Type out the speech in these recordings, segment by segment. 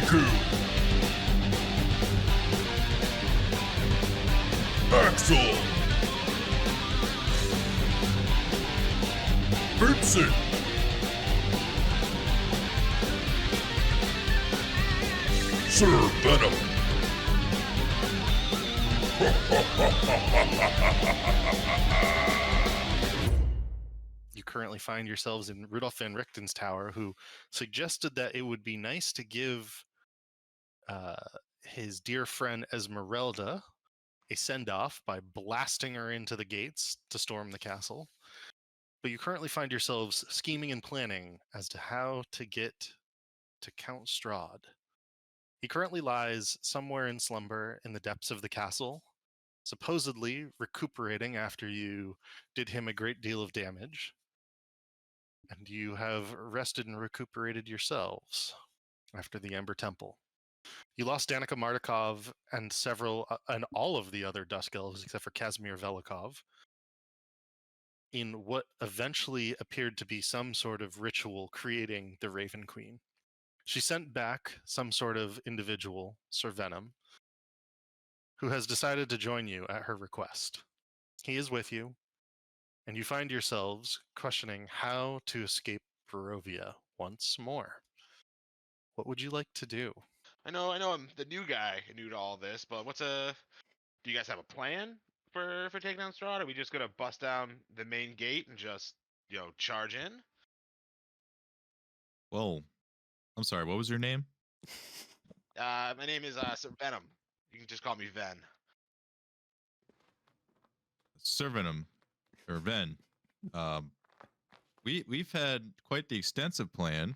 Riku. Axel. Vincent. Sir Venom. You currently find yourselves in Rudolf van Richten's tower, who suggested that it would be nice to give his dear friend Esmeralda a send-off by blasting her into the gates to storm the castle. But you currently find yourselves scheming and planning as to how to get to Count Strahd. He currently lies somewhere in slumber in the depths of the castle, supposedly recuperating after you did him a great deal of damage. And you have rested and recuperated yourselves after the Ember Temple. You lost Danica Mardukov and and all of the other Dusk Elves except for Kazimir Velikov in what eventually appeared to be some sort of ritual creating the Raven Queen. She sent back some sort of individual, Sir Venom, who has decided to join you at her request. He is with you, and you find yourselves questioning how to escape Barovia once more. What would you like to do? I know I'm the new guy new to all this, but do you guys have a plan for taking down Strahd? Are we just gonna bust down the main gate and just, charge in? Well, I'm sorry, what was your name? My name is Sir Venom. You can just call me Ven. Sir Venom, or Ven. We've had quite the extensive plan.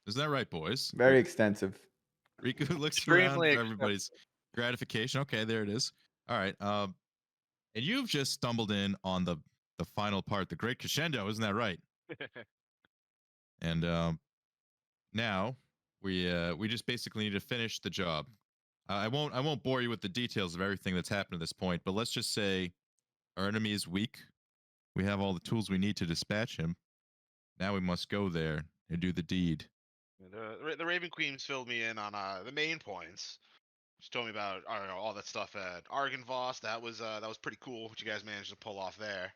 Isn't that right, boys? Very extensive. Riku looks Extremely around for extensive. everybody's gratification. Okay, there it is. All right. And you've just stumbled in on the final part, the great crescendo, isn't that right? And now we just basically need to finish the job. I won't bore you with the details of everything that's happened at this point, but let's just say our enemy is weak. We have all the tools we need to dispatch him. Now we must go there and do the deed. The Raven Queen's filled me in on the main points. She told me about all that stuff at Argynvost. That was pretty cool what you guys managed to pull off there.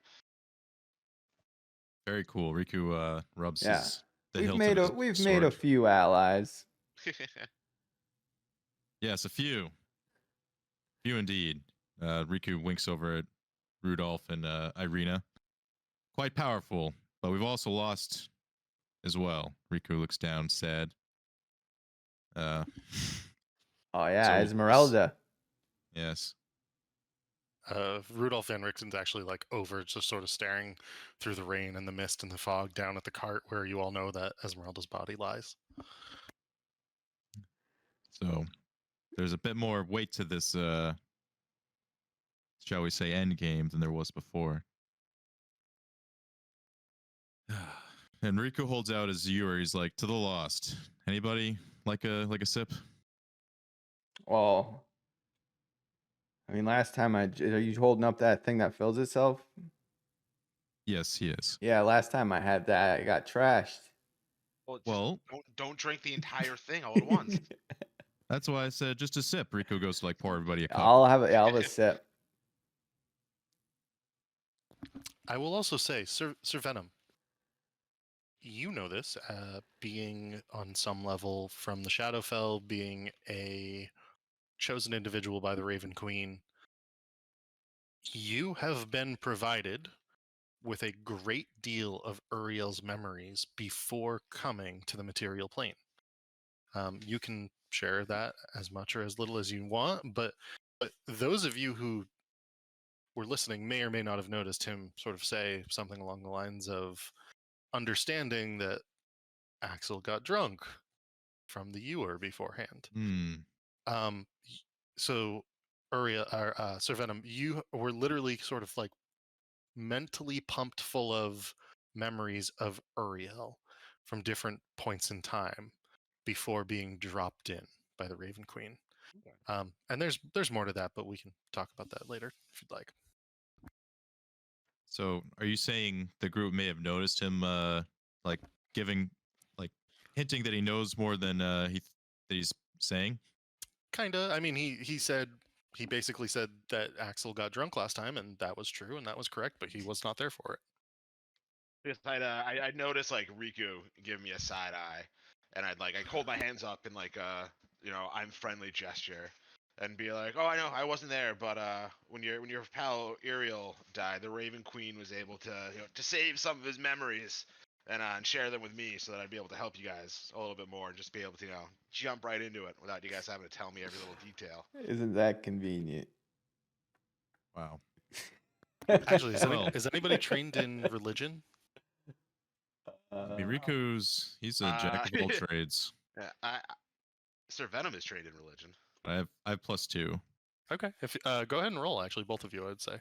Very cool. Riku rubs Yeah. the We've hilt made of a his we've made a sword. few allies. Yes, a few. Few indeed. Riku winks over at Rudolph and Irina. Quite powerful, but we've also lost as well. Riku looks down, sad. Oh yeah, So- Esmeralda. Yes. Rudolph van Richten's actually like over, just sort of staring through the rain and the mist and the fog down at the cart where you all know that Esmeralda's body lies. So there's a bit more weight to this, shall we say, end game than there was before. And Riku holds out his ewer. He's like, "To the lost. Anybody like a sip?" Well, I mean, last time are you holding up that thing that fills itself? Yes, he is. Yeah, last time I had that, I got trashed. Well, don't drink the entire thing all at once. that's why I said just a sip. Riku goes to like pour everybody a cup. I'll have a sip. I will also say, Sir Venom, you know this, being on some level from the Shadowfell, being a chosen individual by the Raven Queen. You have been provided with a great deal of Uriel's memories before coming to the material plane. You can share that as much or as little as you want, but those of you who were listening may or may not have noticed him sort of say something along the lines of understanding that Axel got drunk from the ewer beforehand. So Uriel, Sir Venom, you were literally sort of like mentally pumped full of memories of Uriel from different points in time before being dropped in by the Raven Queen. Okay. And there's more to that, but we can talk about that later if you'd like. So, are you saying the group may have noticed him, like giving, like hinting that he knows more than that he's saying? Kinda. I mean, he basically said that Axel got drunk last time, and that was true, and that was correct, but he was not there for it. Because I'd notice like Riku give me a side eye, and I'd hold my hands up in like I'm friendly gesture, and be like, oh, I know I wasn't there, but when your pal Uriel died, the Raven Queen was able to to save some of his memories and share them with me, so that I'd be able to help you guys a little bit more, and just be able to jump right into it without you guys having to tell me every little detail. Isn't that convenient? Wow. Actually, Well- is anybody trained in religion? I mean, he's a jack of all trades. Yeah, Sir Venom is trained in religion. I have +2. Okay, if go ahead and roll. Actually, both of you, I'd say.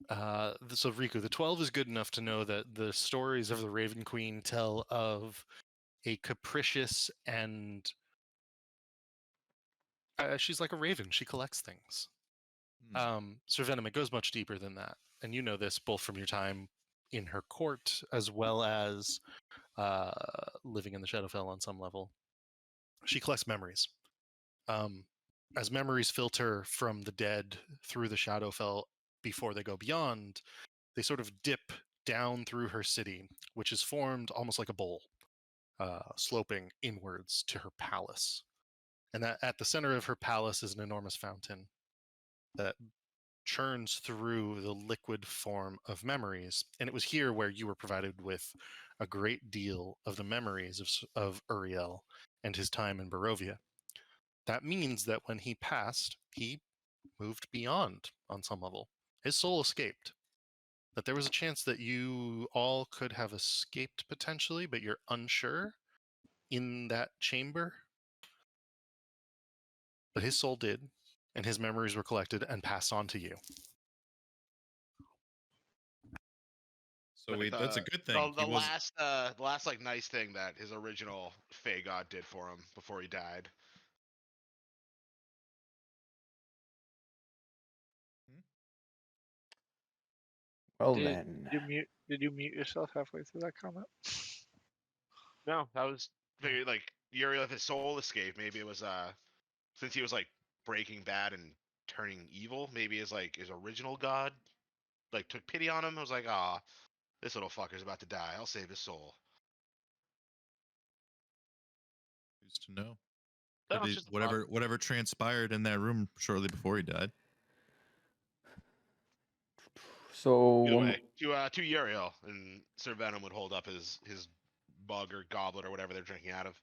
So Riku, the 12 is good enough to know that the stories of the Raven Queen tell of a capricious and she's like a raven. She collects things. Sir Venom, it goes much deeper than that, and you know this both from your time in her court as well as living in the Shadowfell on some level. She collects memories. As memories filter from the dead through the Shadowfell before they go beyond, they sort of dip down through her city, which is formed almost like a bowl, sloping inwards to her palace. And that at the center of her palace is an enormous fountain that churns through the liquid form of memories. And it was here where you were provided with a great deal of the memories of Uriel and his time in Barovia. That means that when he passed, he moved beyond on some level. His soul escaped. That there was a chance that you all could have escaped potentially, but you're unsure in that chamber. But his soul did, and his memories were collected and passed on to you. So that's a good thing. The last like nice thing that his original Fey God did for him before he died. Well Did then, did you mute yourself halfway through that comment? No, that was like Uriel, if his soul escaped, maybe it was since he was like breaking bad and turning evil, maybe his original God like took pity on him. I was like, ah, this little fucker's about to die. I'll save his soul. Who's to know? No, Could it's he- just a thought. whatever transpired in that room shortly before he died. so Either way, to Uriel, and Sir Venom would hold up his bug or goblet or whatever they're drinking out of.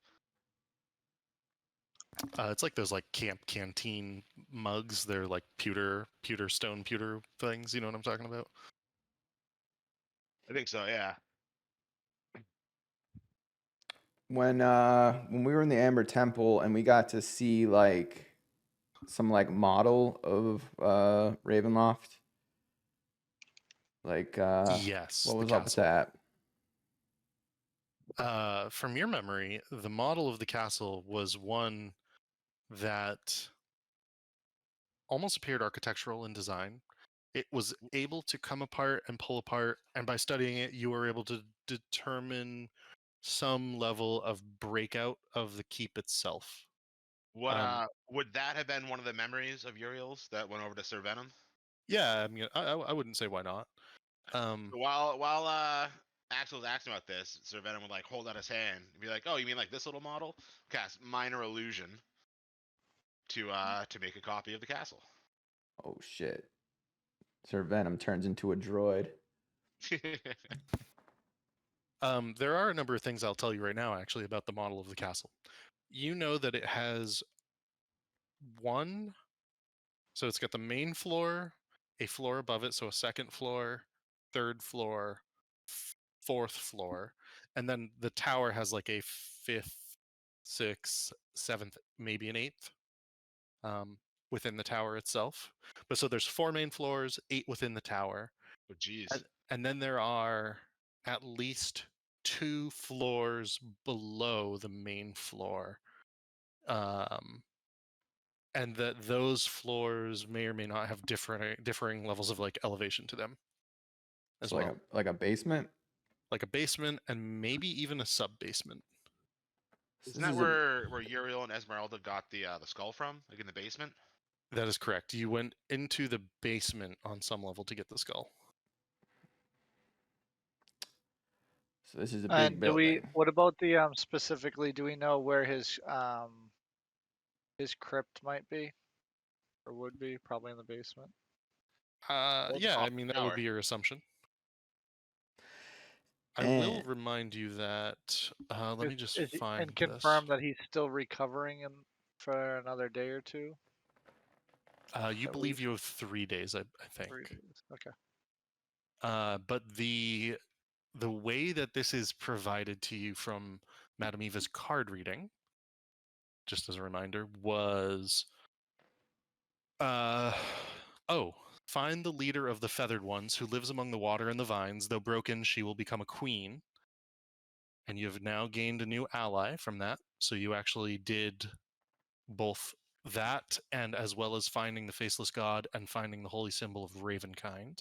It's like those like camp canteen mugs. They're like stone pewter things. You know what I'm talking about? I think so, yeah. when we were in the Amber Temple and we got to see like some like model of Ravenloft. Like Yes. what the was up with castle. that? From your memory, the model of the castle was one that almost appeared architectural in design. It was able to come apart and pull apart, and by studying it, you were able to determine some level of breakout of the keep itself. What would that have been one of the memories of Uriel's that went over to Sir Venom? Yeah, I mean, I wouldn't say why not. So while Axel's asking about this, Sir Venom would like hold out his hand and be like, "Oh, you mean like this little model?" Cast minor illusion to make a copy of the castle. Oh shit! Sir Venom turns into a droid. There are a number of things I'll tell you right now, actually, about the model of the castle. You know that it has so it's got the main floor, a floor above it, so a second floor, third floor, fourth floor, and then the tower has like a fifth, sixth, seventh, maybe an eighth within the tower itself. But so there's 4 main floors, 8 within the tower. Oh, jeez. And then there are at least 2 floors below the main floor. And that those floors may or may not have differing levels of like elevation to them. as So well, like a basement. like a basement and maybe even a sub basement. Isn't that where Uriel and Esmeralda got the skull from? Like in the basement? That is correct. You went into the basement on some level to get the skull. So this is a big And do we? building. What about the specifically? Do we know where his crypt might be, or would be? Probably in the basement. Or the Yeah, top I of mean the that would tower. be your assumption. I And will remind you that. Let me just find and confirm this. that he's still recovering for another day or two. You at believe least. you have 3 days, I 3 think. days. Okay. But the way that this is provided to you from Madame Eva's card reading, just as a reminder, was oh, find the leader of the feathered ones who lives among the water and the vines. Though broken, she will become a queen. And you have now gained a new ally from that. So you actually did both that and as well as finding the faceless god and finding the holy symbol of Ravenkind.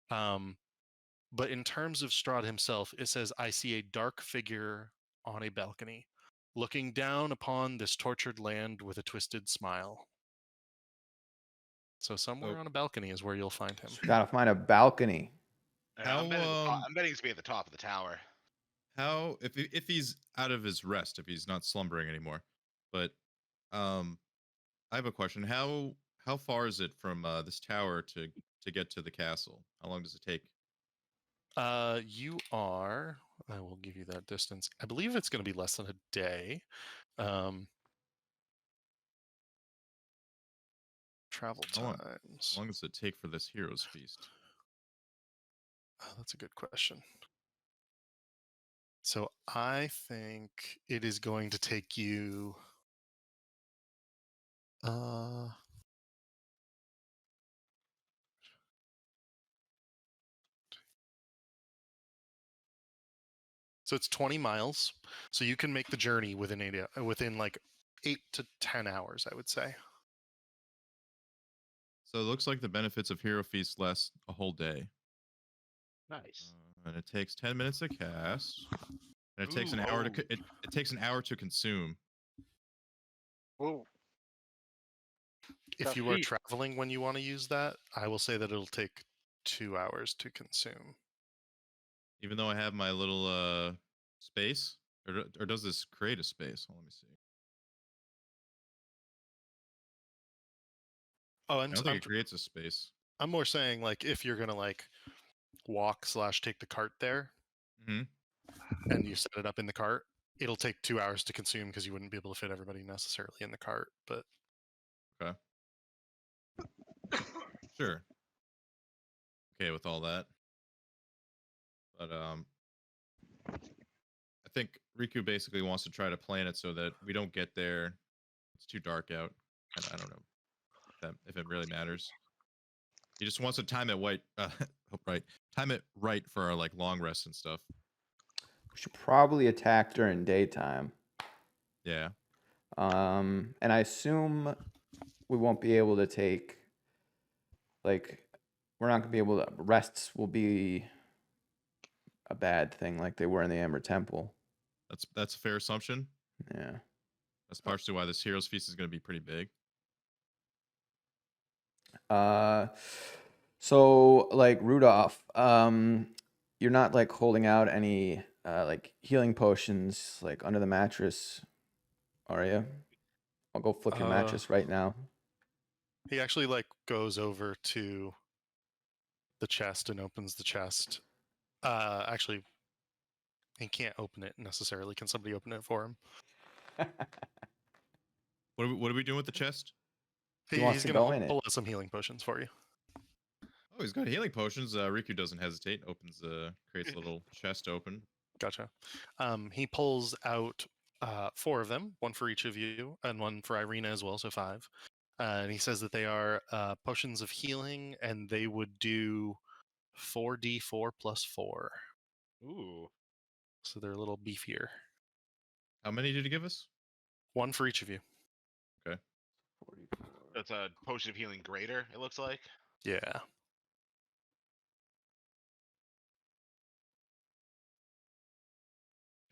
But in terms of Strahd himself, it says, I see a dark figure on a balcony, looking down upon this tortured land with a twisted smile. So somewhere on a balcony is where you'll find him. gotta find a balcony. Yeah, I'm How betting it's be at the top of the tower. how if he's out of his rest, if he's not slumbering anymore. But I have a question. How far is it from this tower to get to the castle? How long does it take? You are. I will give you that distance. I believe it's going to be less than a day. Travel How long, times. how long does it take for this hero's feast? Oh, that's a good question. So I think it is going to take you. So it's 20 miles. So you can make the journey within like 8 to 10 hours, I would say. So it looks like the benefits of hero feast last a whole day. Nice. And it takes 10 minutes to cast. And it takes an Ooh, hour to oh. it takes an hour to consume. Whoa. If Tough you are heat. traveling when you want to use that, I will say that it'll take 2 hours to consume. Even though I have my little space, or does this create a space? Let me see. Oh, I don't think it creates a space. I'm more saying like if you're gonna like walk / take the cart there, Mm-hmm. and you set it up in the cart, it'll take 2 hours to consume because you wouldn't be able to fit everybody necessarily in the cart. But Okay. Sure. Okay with all that. But I think Riku basically wants to try to plan it so that we don't get there. It's too dark out. And I don't know if it really matters. He just wants to time it right. Time it right for our like long rest and stuff. We should probably attack during daytime. Yeah. And I assume we won't be able to take, like, we're not gonna be able to. Rests will be a bad thing, like they were in the Amber Temple. That's a fair assumption. Yeah. That's partially why this hero's feast is going to be pretty big. So like Rudolph, you're not like holding out any like healing potions like under the mattress, are you? I'll go flip your mattress right now. he actually like goes over to the chest and opens the chest. Actually, he can't open it necessarily. Can somebody open it for him? What are we doing with the chest? He wants He's to gonna go in it. pull out some healing potions for you. Oh, he's got healing potions. Riku doesn't hesitate. Creates a little chest open. Gotcha. He pulls out 4 of them, one for each of you, and one for Irina as well, so 5. And he says that they are potions of healing, and they would do 4d4 plus 4. Ooh. So they're a little beefier. How many did he give us? 1 for each of you. Okay. 44. That's a potion of healing greater, it looks like. Yeah.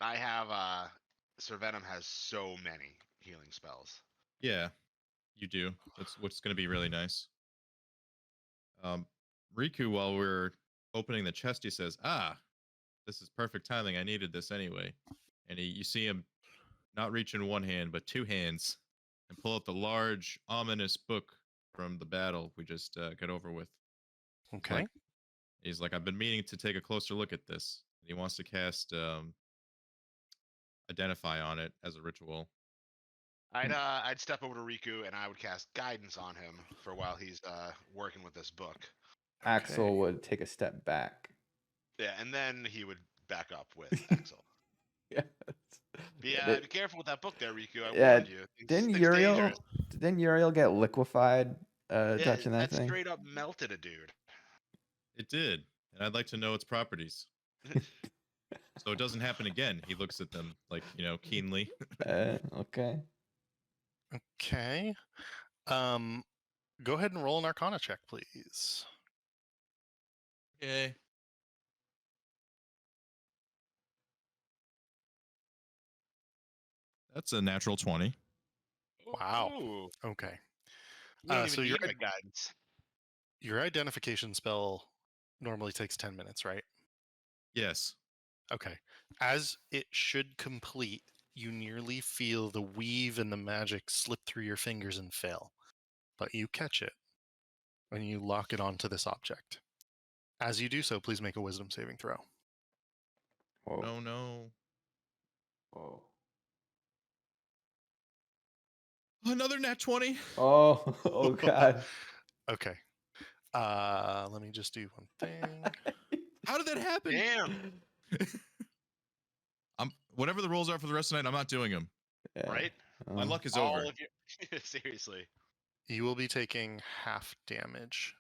I have Sir Venom has so many healing spells. Yeah, you do. That's what's going to be really nice. Riku, while we're opening the chest, he says, "Ah, this is perfect timing. I needed this anyway." And you see him not reach in one hand, but two hands, and pull out the large, ominous book from the battle we just got over with. Okay. He's like, I've been meaning to take a closer look at this. And he wants to cast Identify on it as a ritual. I'd step over to Riku and I would cast guidance on him for while he's working with this book. Axel would take a step back. Yeah, and then he would back up with Axel. Yeah. Be careful with that book there, Riku. I Yeah, warned you. Didn't Thing's Uriel? dangerous. Didn't Uriel get liquefied touching that thing? Straight up melted a dude. It did, and I'd like to know its properties. So it doesn't happen again. He looks at them like, keenly. Okay. Okay. Go ahead and roll an Arcana check, please. Okay. That's a natural 20. Wow. Ooh, Okay. we don't So even your need that guidance. your identification spell normally takes 10 minutes, right? Yes. Okay. As it should complete, you nearly feel the weave and the magic slip through your fingers and fail. But you catch it and you lock it onto this object. As you do so, please make a wisdom saving throw. Whoa. No, no. Whoa. Another nat 20. Oh, oh God. Okay. Let me just do one thing. How did that happen? Damn, Whatever the rules are for the rest of the night, I'm not doing them. Yeah. right? My luck is All over. of you. Seriously. You will be taking half damage.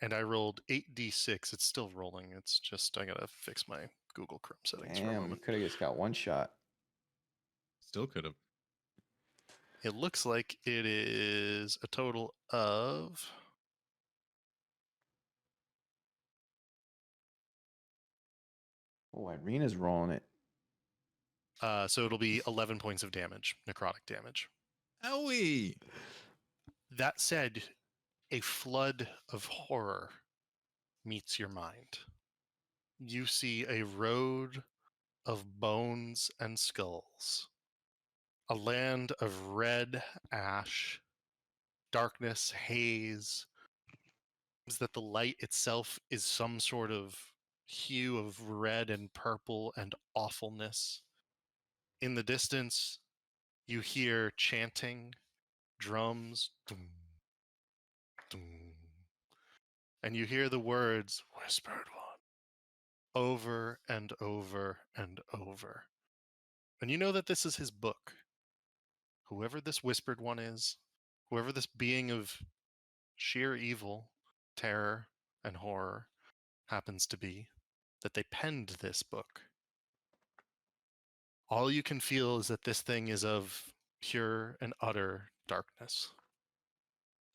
And I rolled 8d6. It's still rolling. It's just I gotta fix my Google Chrome settings for a Damn, you moment. could have just got one shot. Still could have. It looks like it is a total of Oh, Irina's rolling it. so it'll be 11 points of damage, necrotic damage. Owie! That said, a flood of horror meets your mind. You see a road of bones and skulls, a land of red ash, darkness, haze, is that the light itself is some sort of hue of red and purple and awfulness. In the distance, you hear chanting, drums, dum, dum, and you hear the words, Whispered One, over and over and over. And you know that this is his book. Whoever this Whispered One is, whoever this being of sheer evil, terror, and horror happens to be, that they penned this book. All you can feel is that this thing is of pure and utter darkness.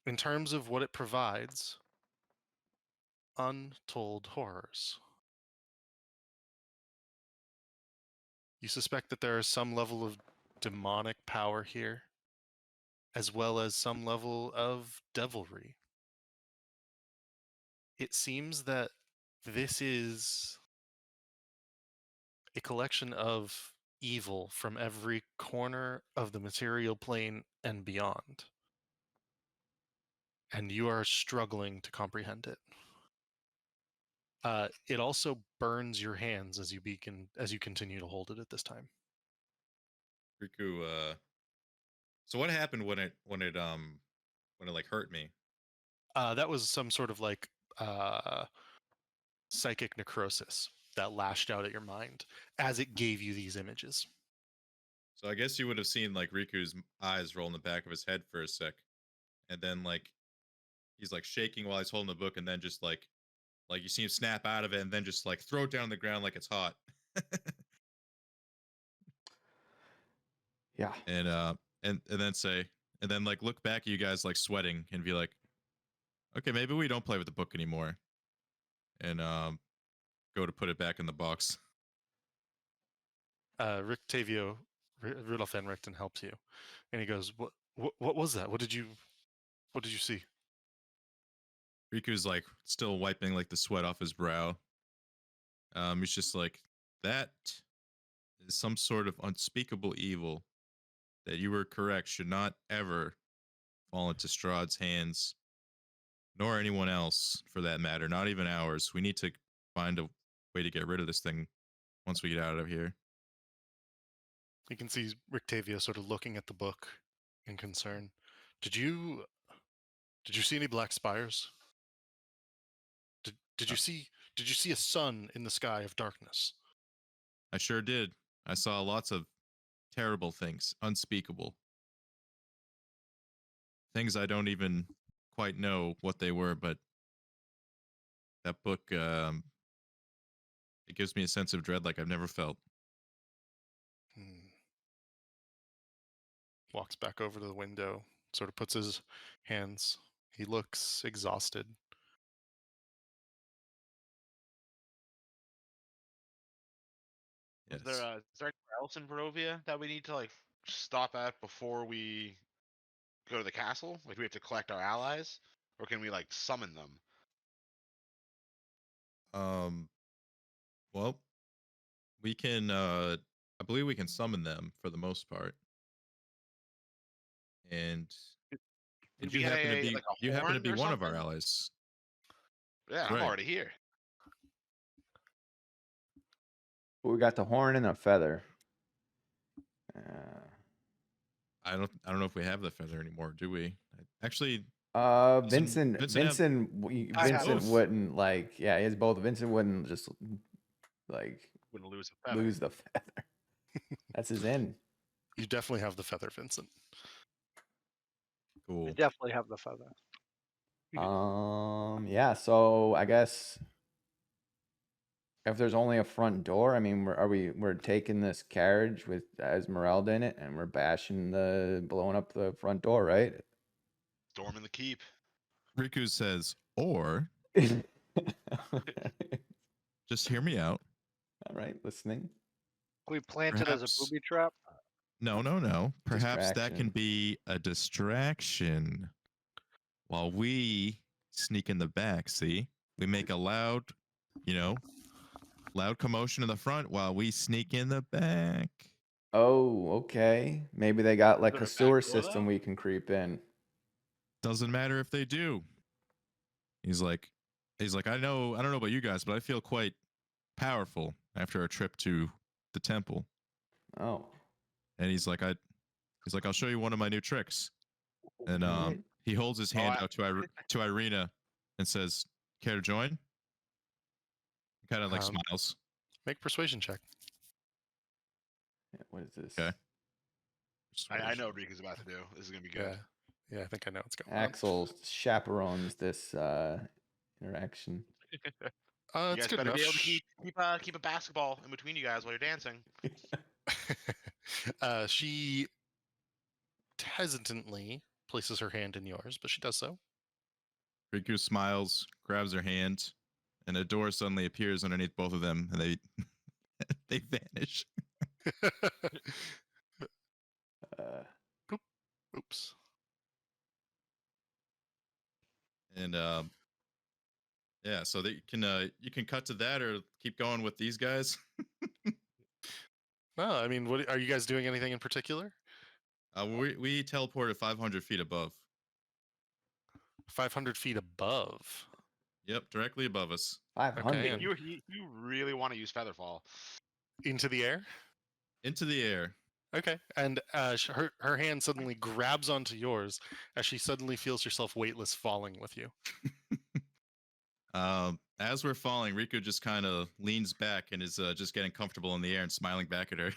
In terms of what it provides, untold horrors. You suspect that there is some level of demonic power here, as well as some level of devilry. It seems that this is a collection of evil from every corner of the material plane and beyond. And you are struggling to comprehend it. It also burns your hands as you continue to hold it at this time. Riku, so what happened when it like hurt me? That was some sort of like psychic necrosis that lashed out at your mind as it gave you these images. So I guess you would have seen like Riku's eyes roll in the back of his head for a sec, and then like he's like shaking while he's holding the book, and then just like you see him snap out of it, and then just like throw it down on the ground like it's hot. Yeah. And then say, and then like look back at you guys like sweating and be like, okay, maybe we don't play with the book anymore, and go to put it back in the box. Rictavio, Rudolph Van Richten helps you, and he goes, What was that? What did you see?" Riku's like still wiping like the sweat off his brow. He's just like, that is some sort of unspeakable evil that you were correct should not ever fall into Strahd's hands, nor anyone else for that matter, not even ours. We need to find a way to get rid of this thing once we get out of here. You can see Rictavio sort of looking at the book in concern. Did you see any black spires? Did you see a sun in the sky of darkness? I sure did. I saw lots of terrible things, unspeakable. Things I don't even quite know what they were, but that book, it gives me a sense of dread like I've never felt. Walks back over to the window, sort of puts his hands. He looks exhausted. Is Yes. there anywhere else in Barovia that we need to like stop at before we go to the castle? Like, do we have to collect our allies, or can we like summon them? Well, we can, I believe we can summon them for the most part. And Did you we get happen to a be like a you happen to horn be or one of our something? allies. Yeah, That's I'm right. already here. We got the horn and a feather. I don't know if we have the feather anymore, do we? Actually, Vincent, Vincent have- I have Vincent both. wouldn't like. Yeah, he has both. Vincent wouldn't just like Wouldn't lose a feather. lose the feather. That's his in. You definitely have the feather, Vincent. I Cool. definitely have the feather. Yeah. So I guess if there's only a front door, I mean, we're taking this carriage with Esmeralda in it, and we're blowing up the front door, right? Storming the keep. Riku says, or just hear me out. All right, listening. We plant it as a Perhaps- booby trap. No. Perhaps that can Distraction. be a distraction while we sneak in the back. See, we make a loud commotion in the front while we sneak in the back. Oh, okay. Maybe they got like there a a back sewer door, system though? we can creep in. Doesn't matter if they do. He's like, I don't know about you guys, but I feel quite powerful after our trip to the temple. Oh, And he's like, I'll show you one of my new tricks. And Alright. he holds his hand I- out to Irina and says, "Care to join?" Kind of like Um, smiles. Make a persuasion check. yeah, what is this? Okay. I know what Rika's about to do. This is gonna be good. Yeah, I think I know what's going on. Axel chaperones this interaction. You It's guys good better enough. be able to keep a basketball in between you guys while you're dancing. She hesitantly places her hand in yours, but she does so. Riku smiles, grabs her hand, and a door suddenly appears underneath both of them, and they they vanish. Uh, Oops. And yeah, so that you can cut to that or keep going with these guys. Well, I mean, what are you guys doing? Anything in particular? We teleported 500 feet above. 500 feet above. Yep, directly above us. 500. Okay, and- You really want to use Featherfall? Into the air? Into the air. Okay. And her hand suddenly grabs onto yours as she suddenly feels herself weightless falling with you. As we're falling, Riku just kind of leans back and is just getting comfortable in the air and smiling back at her.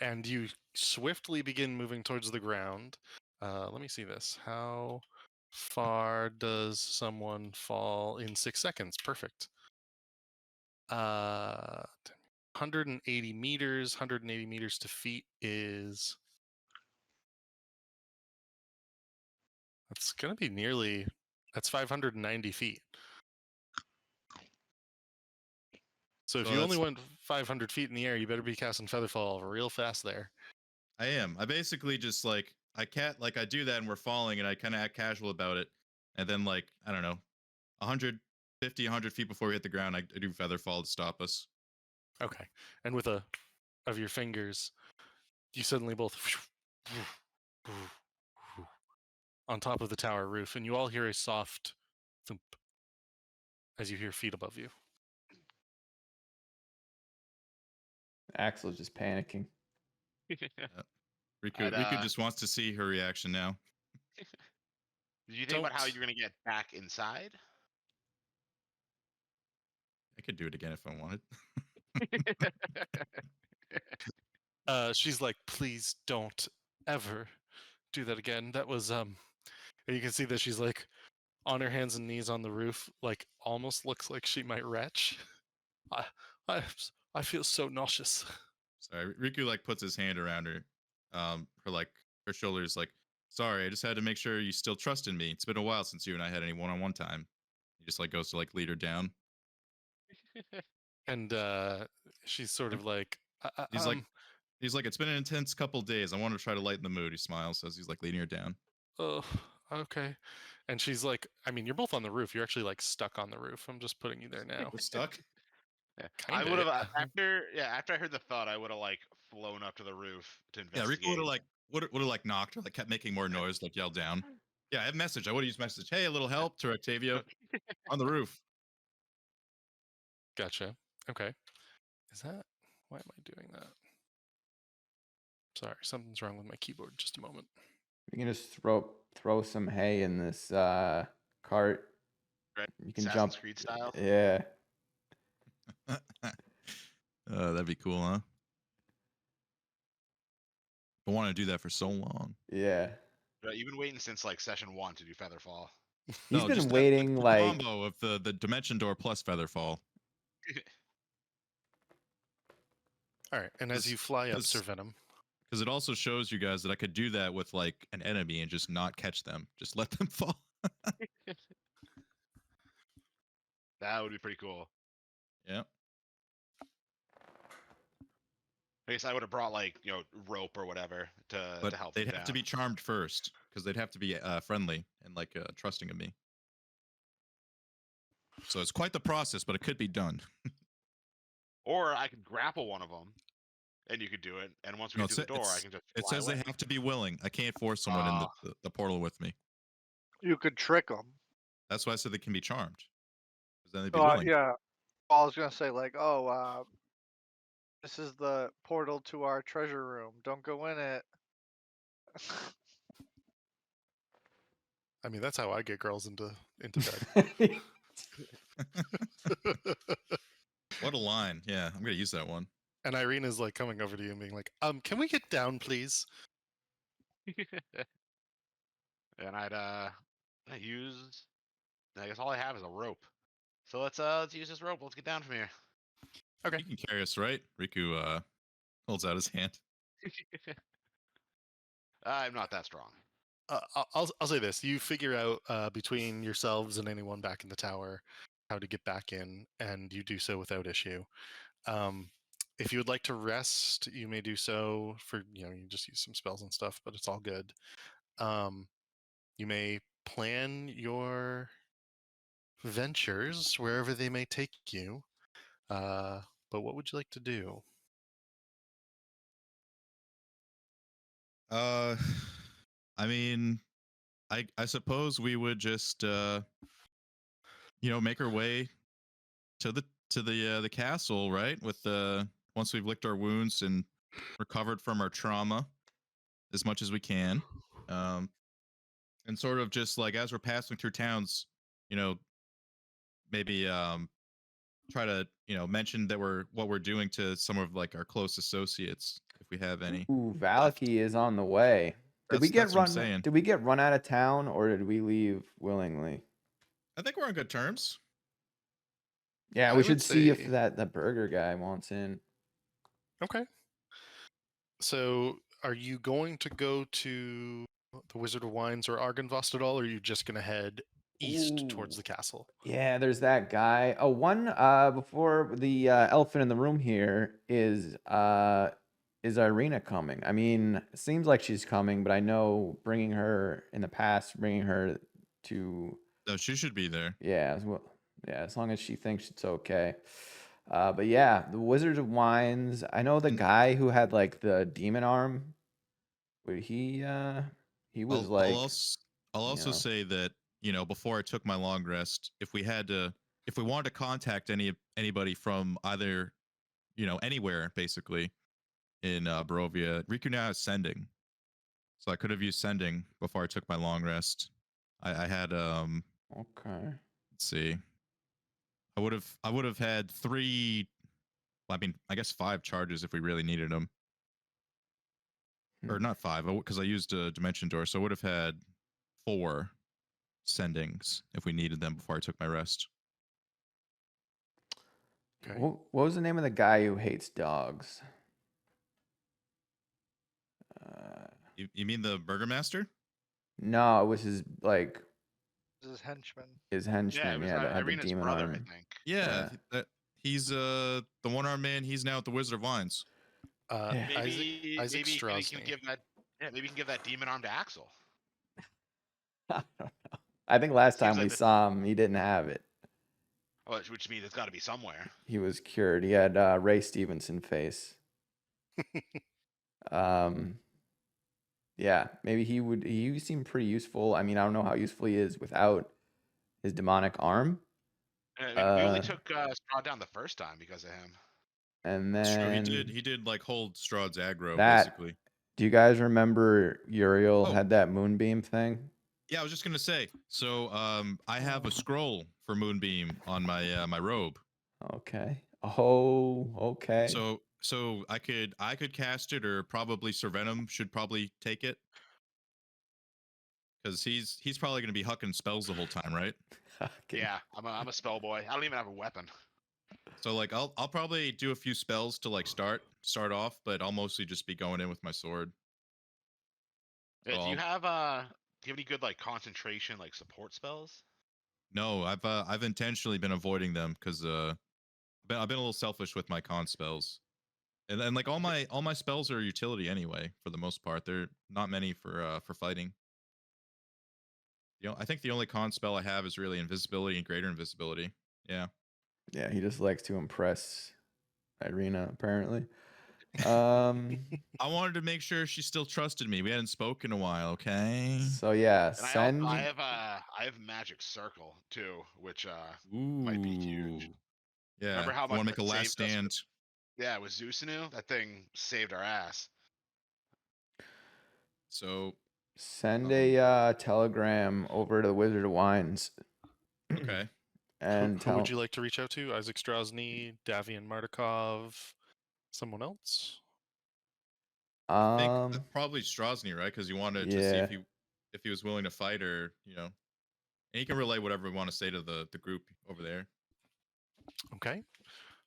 And you swiftly begin moving towards the ground. Let me see this. How far does someone fall in 6 seconds? Perfect. 180 meters. 180 meters to feet is... That's going to be nearly... That's 590 feet. So if So you only that's- went 500 feet in the air, you better be casting Featherfall real fast there. I am. I basically just like I do that and we're falling and I kind of act casual about it, and then like I don't know, 150, 100 feet before we hit the ground, I do Featherfall to stop us. Okay. And with a of your fingers, you suddenly both on top of the tower roof, and you all hear a soft thump as you hear feet above you. Axel's just panicking. Riku just wants to see her reaction now. Did you think about how Don't- you're gonna get back inside? I could do it again if I wanted. She's like, please don't ever do that again. That was and you can see that she's like on her hands and knees on the roof, like almost looks like she might retch. I I I feel so nauseous. Sorry, Riku like puts his hand around her, her shoulders, like, sorry, I just had to make sure you still trust in me. It's been a while since you and I had any one-on-one time. He just like goes to like lead her down. And she's sort of like, He's like, it's been an intense couple days. I want to try to lighten the mood. He smiles as he's like leading her down. oh, okay. And she's like, I mean, you're both on the roof. You're actually like stuck on the roof. I'm just putting you there now. We're stuck. Yeah. Kinda, I would have yeah. after I heard the thought, I would have like flown up to the roof to Yeah, investigate. Riku would have like knocked her, like kept making more noise, like yelled down. Yeah, I have message. I would have used message. Hey, a little help to Octavio on the roof. Gotcha. Okay. Is that why am I doing that? Sorry, something's wrong with my keyboard. Just a moment. We can just throw some hay in this cart. Right, You can Assassin's jump. Creed style. Yeah. That'd be cool, huh? I want to do that for so long. Yeah. Right, you've been waiting since like session 1 to do Featherfall. He's been just waiting the like combo of the dimension door plus Featherfall. All right. And as This- you fly up, this- Sir Venom, Because it also shows you guys that I could do that with like an enemy and just not catch them. Just let them fall. That would be pretty cool. Yeah. I guess I would have brought like rope or whatever But to help. they'd them have to down. be charmed first because they'd have to be friendly and like trusting of me. So it's quite the process, but it could be done. Or I could grapple one of them, and you could do it. And once we No, get through the door, I can just. It fly says away. they have to be willing. I can't force someone in Ah. the portal with me. You could trick them. That's why I said they can be charmed. Because then they'd be Oh, willing. yeah. I was gonna say like, oh, this is the portal to our treasure room. Don't go in it. I mean, that's how I get girls into bed. What a line. Yeah, I'm going to use that one. And Irene is like coming over to you and being like, can we get down, please? And I'd use. I guess all I have is a rope. So let's use this rope. Let's get down from here. Okay. You can carry us, right? Riku holds out his hand. I'm not that strong. I'll say this: you figure out between yourselves and anyone back in the tower how to get back in, and you do so without issue. If you would like to rest, you may do so. For you just use some spells and stuff, but it's all good. You may plan your ventures wherever they may take you. But what would you like to do? I mean, I suppose we would just make our way to the castle, right? With once we've licked our wounds and recovered from our trauma as much as we can. And sort of just like as we're passing through towns, maybe try to mention that what we're doing to some of like our close associates if we have any. Ooh, Valaki is on the way. Did we That's get what I'm run? saying. Did we get run out of town, or did we leave willingly? I think we're on good terms. Yeah, I we would should see if say- that burger guy wants in. Okay. So, are you going to go to the Wizard of Wines or Argynvost at all, or are you just going to head east towards Ooh. the castle. Yeah, there's that guy. Oh, one before the elephant in the room here is Irina coming? I mean, it seems like she's coming, but I know bringing her in the past, bringing her to No, she should be there. yeah, as long as she thinks it's okay. But yeah, the Wizard of Wines. I know the And guy who had like the demon arm. But he was I'll like, also I'll you also know, say that, before I took my long rest, if we wanted to contact anybody from either, anywhere basically in Barovia, Riku now has sending. So I could have used sending before I took my long rest. I had okay. let's see. I would have had 3, I mean, I guess 5 charges if we really needed them. Or Hmm. not 5, because I used a dimension door, so I would have had 4 sendings if we needed them before I took my rest. Okay. What was the name of the guy who hates dogs? Uh, You mean the Burgermaster? no, it was his like This is henchman. his Yeah, it henchman. was Yeah, that had the Irina's demon brother, I arm. think. Yeah, Yeah. he's the one-armed man. He's now at the Wizard of Wines. Yeah. Isaac Maybe he can Strosny. give that. Yeah, maybe he can give that demon arm to Axel. I don't know. I think last Seems time we like the, saw him, he didn't have it. which means it's got to be somewhere. He was cured. He had Ray Stevenson face. Um, yeah, maybe he would. He seemed pretty useful. I mean, I don't know how useful he is without his demonic arm. We only Uh, took Straw down the first time because of him. and That's true. He then did like hold Strahd's aggro that. basically. Do you guys remember Uriel Oh, had that moonbeam thing? yeah, I was just gonna say. So, I have a scroll for Moonbeam on my robe. Okay. Oh, okay. So I could cast it, or probably Sir Venom should probably take it, because he's probably gonna be hucking spells the whole time, right? Okay. Yeah, I'm a spell boy. I don't even have a weapon. So like I'll probably do a few spells to like start off, but I'll mostly just be going in with my sword. So Do you I'll, have any good like concentration like support spells? no, I've intentionally been avoiding them because I've been a little selfish with my con spells. And like all my spells are utility anyway, for the most part. They're not many for fighting. I think the only con spell I have is really invisibility and greater invisibility. Yeah. Yeah, he just likes to impress Irina, apparently. Um, I wanted to make sure she still trusted me. We hadn't spoken in a while, okay? so yeah, And send. I have magic circle too, which might be huge. Ooh. Yeah. Remember how You much want to make it a last saved us stand? with, yeah, with Zeusanu? That thing saved our ass. So, Send um, a telegram over to the Wizard of Wines okay. and Who would tell. you like to reach out to? Isaac Strosny, Davian Mardukov, someone else? I think Um, probably Strozny, right? Because you wanted to see yeah, if he was willing to fight, or and he can relay whatever we want to say to the group over there. Okay.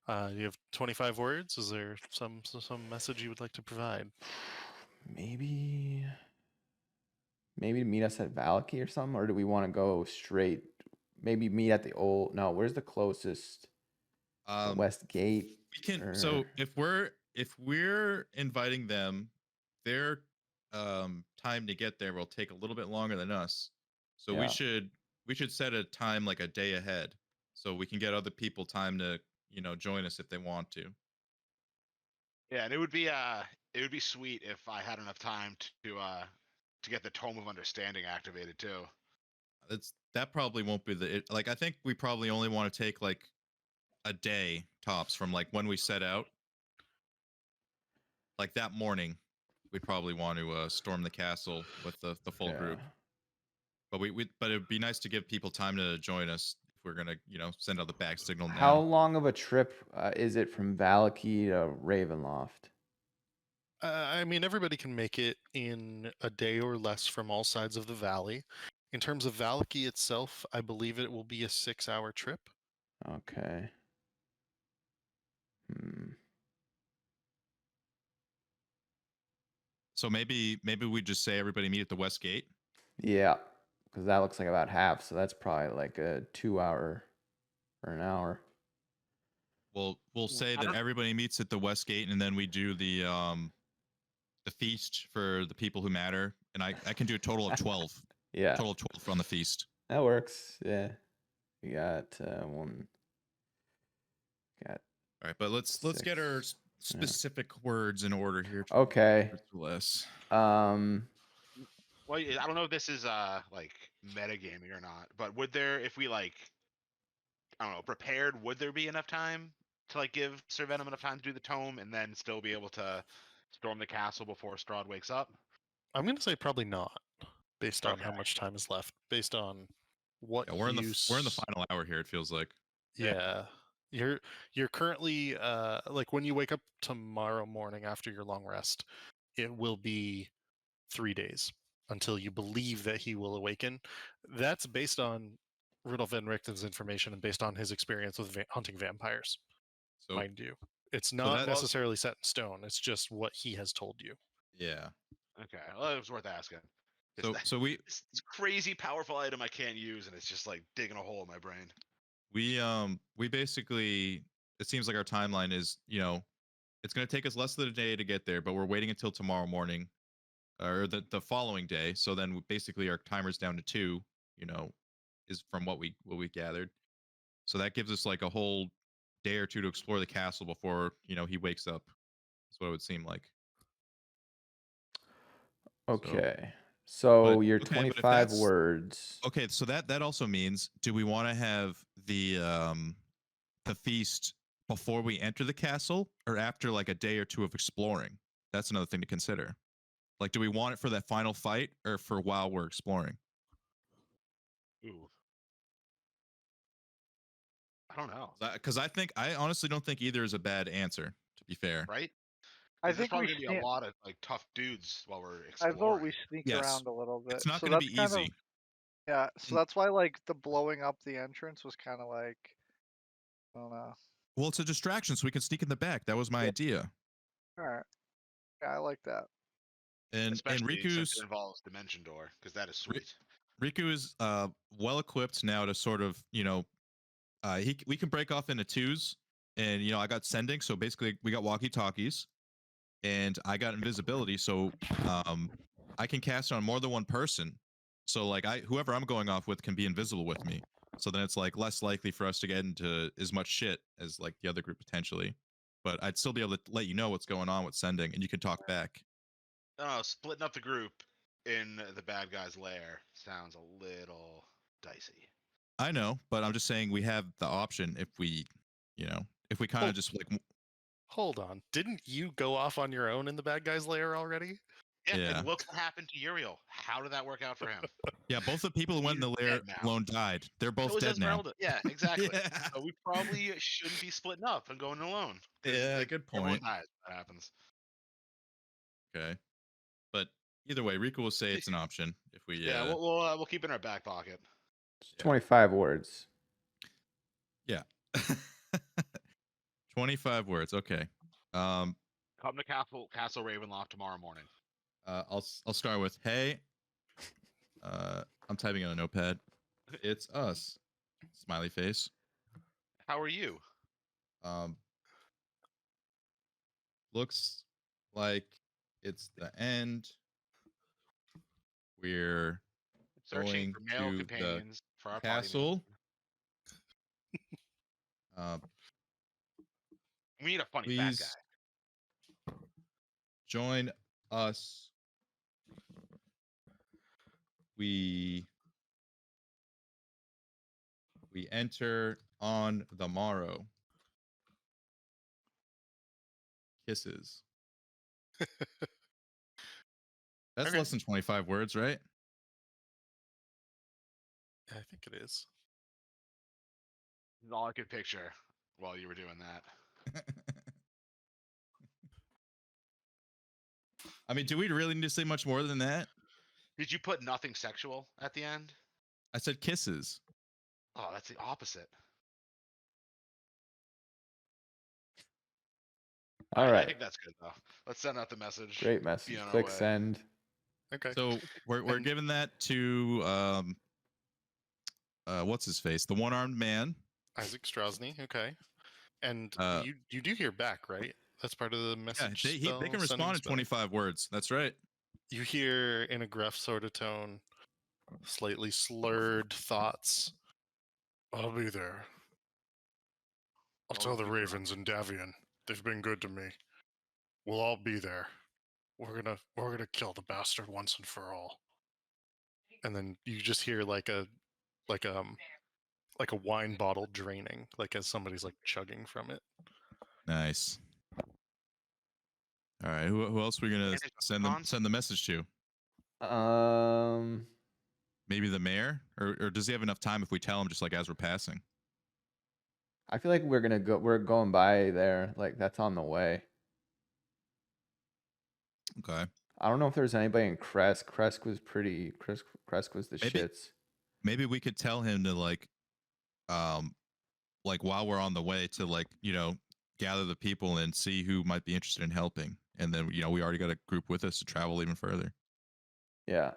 You have 25 words. Is there some message you would like to provide? maybe to meet us at Valaki or something, or do we want to go straight? Maybe meet at the old. No, where's the closest? The Um, West Gate. we can. Or So if we're inviting them, their time to get there will take a little bit longer than us. So we yeah, should set a time like a day ahead, so we can get other people time to join us if they want to. Yeah, and it would be sweet if I had enough time to get the Tome of Understanding activated too. That probably won't be like, I think we probably only want to take like a day tops from like when we set out. Like that morning, we'd probably want to storm the castle with the full yeah. group. But it'd be nice to give people time to join us if we're gonna send out the back signal How now. long of a trip is it from Valaki to Ravenloft? I mean, everybody can make it in a day or less from all sides of the valley. In terms of Valaki itself, I believe it will be a 6-hour trip. Okay. Hmm. So maybe we just say everybody meet at the west gate. Yeah. because that looks like about half. So that's probably like a 2 hour or an hour. We'll say I that don't- everybody meets at the West Gate, and then we do the feast for the people who matter, and I can do a total of 12. Yeah, Total of 12 on the feast. that works. Yeah, we got one. Got All right, but let's get our Six, specific words in order here. Okay. Less. Well, I don't know if this is like metagaming or not, but would there, if we like, I don't know, prepared, would there be enough time to like give Sir Venom enough time to do the tome and then still be able to storm the castle before Strahd wakes up? I'm going to say probably not, based on how Okay. much time is left, based on what Yeah, we're in the use. final hour here. It feels like. Yeah. You're currently like when you wake up tomorrow morning after your long rest, it will be 3 days until you believe that he will awaken. That's based on Rudolf Van Richten's information and based on his experience with hunting vampires, So mind you. It's not that- necessarily set in stone. It's just what he has told you. yeah. Okay, well, it was worth asking. So we This crazy powerful item I can't use, and it's just like digging a hole in my brain. we basically, it seems like our timeline is, it's going to take us less than a day to get there, but we're waiting until tomorrow morning or the following day. So then basically our timer's down to 2, is from what we gathered. So that gives us like a whole day or 2 to explore the castle before, he wakes up. That's what it would seem like. Okay. So your okay, but if 25 that's- words. Okay, so that also means, do we want to have the feast before we enter the castle or after like a day or 2 of exploring? That's another thing to consider. Like, do we want it for that final fight or for while we're exploring? Ooh. I don't know. Because I honestly don't think either is a bad answer, to be fair. Right? I There's think probably we gonna be sneak. a lot of like tough dudes while we're I exploring. vote we sneak Yes. around a little bit. It's not so going to that's be kind easy. Of, yeah, so Mm. that's why like the blowing up the entrance was kind of like, I don't know. Well, it's a distraction, so we can sneak in the back. That was my idea. All right, yeah, I like that. And Especially since Riku's it involves Dimension Door, because that is sweet. Riku is well equipped now to sort of, we can break off into 2s, and I got sending, so basically we got walkie talkies, and I got invisibility, so I can cast on more than one person. So like whoever I'm going off with can be invisible with me. So then it's like less likely for us to get into as much shit as like the other group potentially. But I'd still be able to let you know what's going on with sending, and you can talk back. Splitting up the group in the bad guy's lair sounds a little dicey. I know, but I'm just saying we have the option if we, if we kind of just like. Hold on. Didn't you go off on your own in the bad guy's lair already? Yeah, and look what happened to Uriel. How did that work out for him? Yeah, both the people who went in the He's lair dead now. alone died. They're both So is dead now. Esmeralda. Yeah, exactly. Yeah. So we probably shouldn't be splitting up and going alone. 'cause Yeah, if good everyone point. dies, that happens. Okay, but either way, Rico will say it's an option if we. Yeah, we'll keep it in our back pocket. It's 25 words. Yeah. 25 words. Okay. Come to Castle Ravenloft tomorrow morning. I'll start with, hey. I'm typing on a notepad. It's us. Smiley face. How are you? Looks like it's the end. We're Searching going for male to companions for our the castle. We need a funny fat Please guy. join us. We enter on the morrow. Kisses. That's Okay. less than 25 words, right? I think it is. This is all I could picture while you were doing that. I mean, do we really need to say much more than that? Did you put nothing sexual at the end? I said kisses. Oh, that's the opposite. All I right. think that's good though. Let's send out the message. Great message. Be on our Click way. send. Okay. So we're And- giving that to what's his face, the one-armed man. Isaac Strasny. Okay. And Uh, you do hear back, right? That's part of the yeah, message they spell. can sending respond in spell. 25 words. That's right. You hear in a gruff sort of tone, slightly slurred thoughts. I'll be there. I'll tell the Ravens and Davian. They've been good to me. We'll all be there. We're gonna kill the bastard once and for all. And then you just hear like a wine bottle draining, like as somebody's like chugging from it. Nice. All right. Who else are we gonna Manage send the message to? Um, Maybe the mayor, or does he have enough time if we tell him just like as we're passing? I feel like we're going by there. Like that's on the way. Okay. I don't know if there's anybody in Kresk. Kresk was the Maybe- shits. Maybe we could tell him to like while we're on the way to like, gather the people and see who might be interested in helping. And then, we already got a group with us to travel even further. Yeah.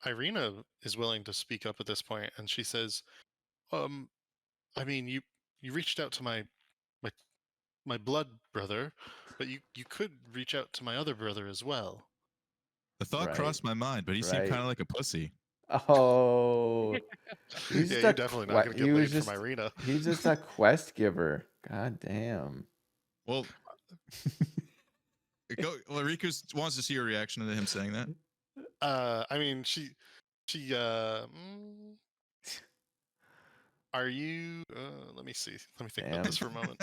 Irina is willing to speak up at this point, and she says, I mean, you reached out to my blood brother, but you could reach out to my other brother as well." The thought Right. crossed my mind, but he seemed Right. kind of like a pussy. Oh. He's Yeah, just you're a definitely que- not gonna he get was laid just, from Irina. He's just a quest giver. God damn. Well, Riku wants to see your reaction to him saying that. I mean, she are you let me see. Let me think about Damn. this for a moment.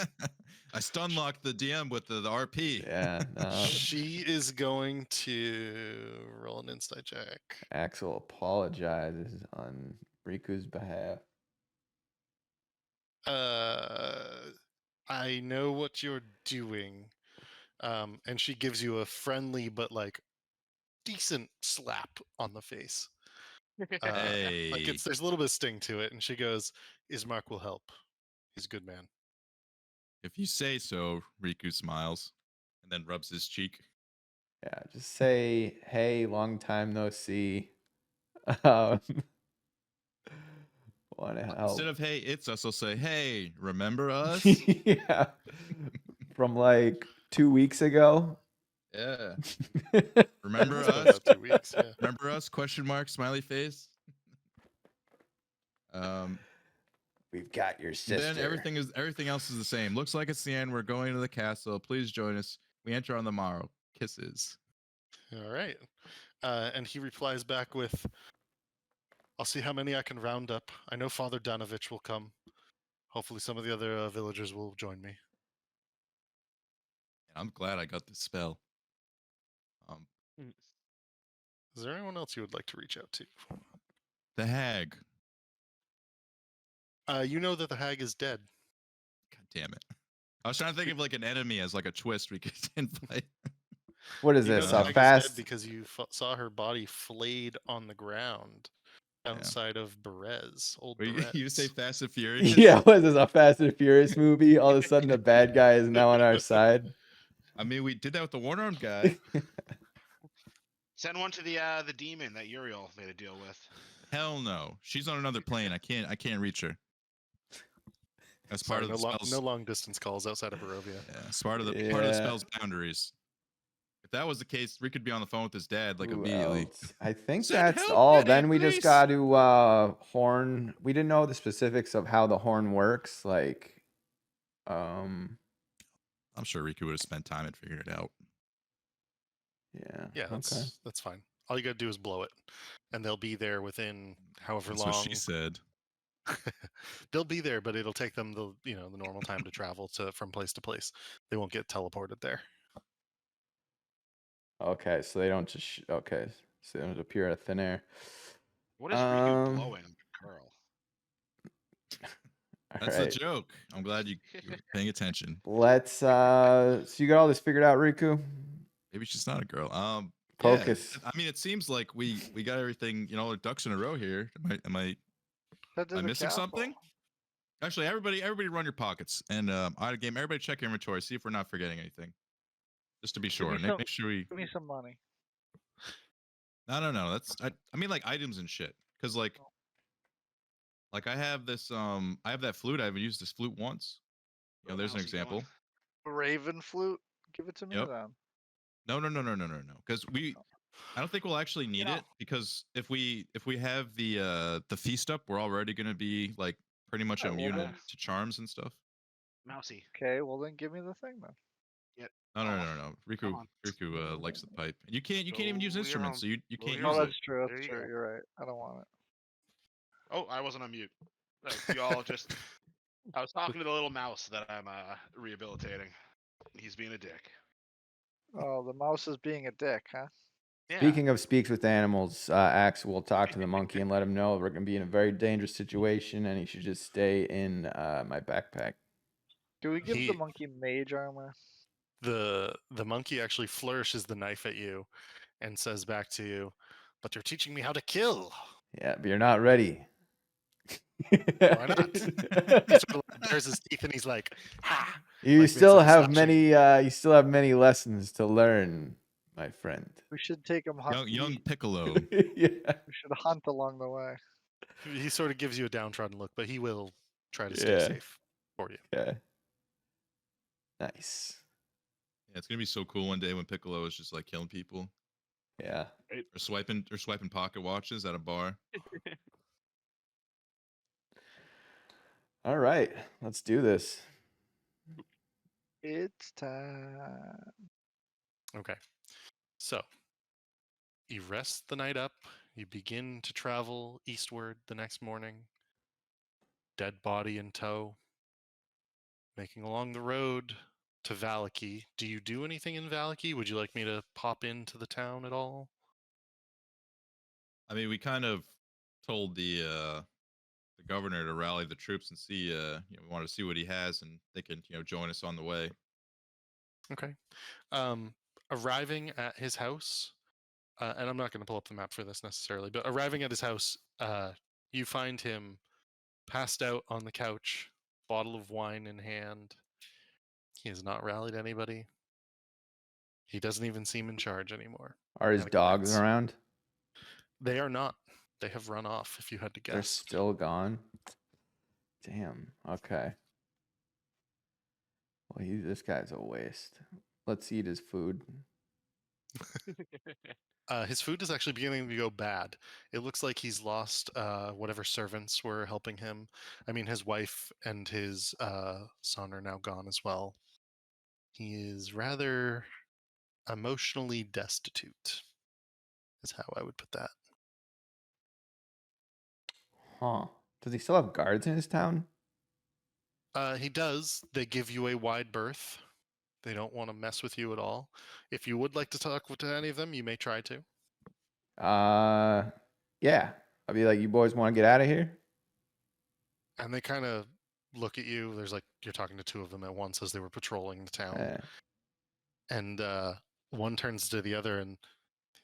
I stun locked the DM with the RP. Yeah. No. She is going to roll an insight check. Axel apologizes on Riku's behalf. I know what you're doing. And she gives you a friendly but like decent slap on the face. Hey. Like there's a little bit of sting to it, and she goes, "Ismark will help. He's a good man." If you say so, Riku smiles and then rubs his cheek. Yeah. Just say, hey, long time no see. Want to help. Instead of hey, it's us, I'll say, hey, remember us? Yeah. From like 2 weeks ago. Yeah. Remember It's been us? about 2 weeks, yeah. Remember us? Question mark, smiley face. We've got your sister. Then everything else is the same. Looks like it's the end. We're going to the castle. Please join us. We enter on the morrow. Kisses. All right. And he replies back with, "I'll see how many I can round up. I know Father Danovich will come. Hopefully some of the other villagers will join me." I'm glad I got this spell. Is there anyone else you would like to reach out to? The hag. You know that the hag is dead. God damn it. I was trying to think of like an enemy as like a twist we could invite. What is You know this? the A hag is fast? dead because you saw her body flayed on the ground outside of Berez, old Wait, you say Berez. Fast and Furious? Yeah, what is this? A Fast and Furious movie? All of a sudden, the bad guy is now on our side. I mean, we did that with the one-armed guy. Send one to the demon that Uriel made a deal with. Hell no. She's on another plane. I can't reach her. That's part Sorry, of the spell's no long distance calls outside of Barovia. yeah, it's part of the Yeah. spell's boundaries. If that was the case, Rick could be on the phone with his dad like Who immediately. else? I think Send that's help, all. Eddie, Then we just please. got to horn. We didn't know the specifics of how the horn works. Like, I'm sure Riku would have spent time and figured it out. yeah. Yeah, Okay. that's fine. All you gotta do is blow it, and they'll be there within however That's long. what she said. They'll be there, but it'll take them the normal time to travel from place to place. They won't get teleported there. Okay. So they don't just. Okay. So they don't appear out of thin air. What is Riku Um, blowing the girl? All That's right. the joke. I'm glad you're paying attention. Let's. So you got all this figured out, Riku? Maybe she's not a girl. Yeah, Focus. I mean, it seems like we got everything, our ducks in a row here. Am I Head to the missing castle. something? Actually, everybody run your pockets and out of game. Everybody check your inventory. See if we're not forgetting anything. Just to be sure. me some- Make sure we. Give me some money. No. That's I mean like items and shit. Cause like I have this I have that flute. I haven't used this flute once. You know, there's an Mousy going. example. Raven flute. Give it to me Yep. then. No. Because I don't think we'll actually need Yeah. it because if we have the feast up, we're already gonna be like pretty much Oh, well immune then. to charms and stuff. Mousy. Okay, well then give me the thing then. No. Come on. Riku likes the pipe. And you can't even use Go instruments, so your you Go can't your Oh, use own. it. that's true. There That's you true. go. You're right. I don't want it. Oh, I wasn't on mute. You all just. I was talking to the little mouse that I'm rehabilitating. He's being a dick. Oh, the mouse is being a dick, huh? Yeah. Speaking of speaks with animals, Axe will talk to the monkey and let him know we're going to be in a very dangerous situation and he should just stay in my backpack. Do we give the He- monkey mage armor? The monkey actually flourishes the knife at you and says back to you, "But you're teaching me how to kill." Yeah, but you're not ready. Why not? He sort of like bares his teeth and he's like, "Ha!" You like still Vincent have slashing. you still have many lessons to learn, my friend. We should take him hunt. Young Piccolo. Yeah. We should hunt along the way. He sort of gives you a downtrodden look, but he will try to stay Yeah. safe for you. Okay. Nice. Yeah, it's gonna be so cool one day when Piccolo is just like killing people Yeah. or swiping pocket watches at a bar. All right. Let's do this. It's time. Okay. So you rest the night up. You begin to travel eastward the next morning. Dead body in tow. Making along the road to Valaki. Do you do anything in Valaki? Would you like me to pop into the town at all? I mean, we kind of told the governor to rally the troops and see we want to see what he has and they can join us on the way. Okay. Arriving at his house, and I'm not going to pull up the map for this necessarily, but arriving at his house, you find him passed out on the couch, bottle of wine in hand. He has not rallied anybody. He doesn't even seem in charge anymore. Are his At a dogs glance. around? They are not. They have run off, if you had to They're guess. still gone. Damn. Okay. Well, this guy's a waste. Let's eat his food. His food is actually beginning to go bad. It looks like he's lost whatever servants were helping him. I mean, his wife and his son are now gone as well. He is rather emotionally destitute, is how I would put that. Huh. Does he still have guards in his town? He does. They give you a wide berth. They don't want to mess with you at all. If you would like to talk to any of them, you may try to. Yeah. I'll be like, you boys want to get out of here? And they kind of look at you. There's like, you're talking to two of them at once as they were patrolling the town. Eh. And one turns to the other and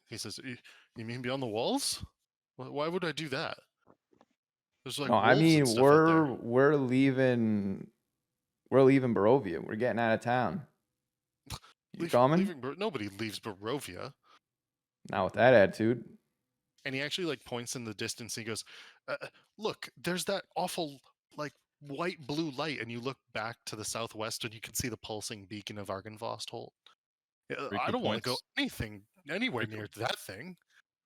he says, "You mean beyond the walls? Why would I do that? There's like No, I wolves mean and stuff out there." we're leaving Barovia. We're getting out of town. You coming? Nobody leaves Barovia. Not with that attitude. And he actually like points in the distance. And he goes, "Look, there's that awful like white blue light." And you look back to the southwest, and you can see the pulsing beacon of Argynvost. I Riku don't want to go points- anywhere Riku- near that thing.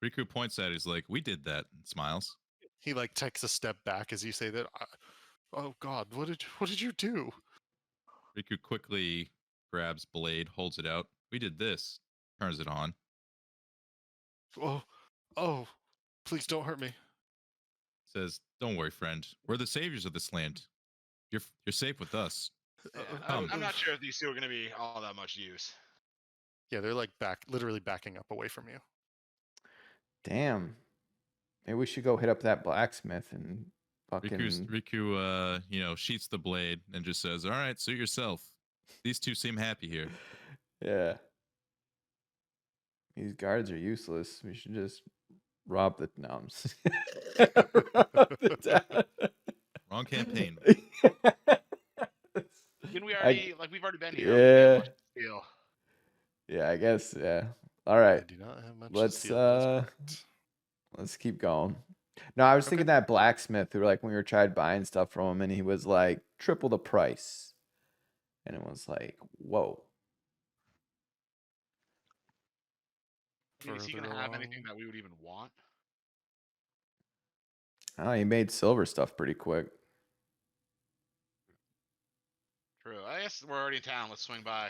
Riku points at it. He's like, "We did that," and smiles. He like takes a step back as you say that. Oh God, what did you do? Riku quickly grabs blade, holds it out. "We did this." Turns it on. Oh, please don't hurt me. Says, "Don't worry, friend. We're the saviors of this land. You're safe with us." Yeah, Come. I'm not sure if these two are going to be all that much use. Yeah, they're like literally backing up away from you. Damn. Maybe we should go hit up that blacksmith and fucking. Riku, sheets the blade and just says, "All right, suit yourself. These two seem happy here." Yeah. These guards are useless. We should just rob the noms. Rob the town. Wrong campaign. Didn't we already we've already been here? Yeah. Deal. Yeah, I guess. Yeah. All I right. do not have much Let's to steal. That is correct. let's keep going. No, I was Okay. thinking that blacksmith who, like, when we were tried buying stuff from him, and he was like triple the price, and it was like, whoa. I mean, is he Further gonna have anything along. that we would even want? Oh, he made silver stuff pretty quick. True. I guess we're already in town. Let's swing by.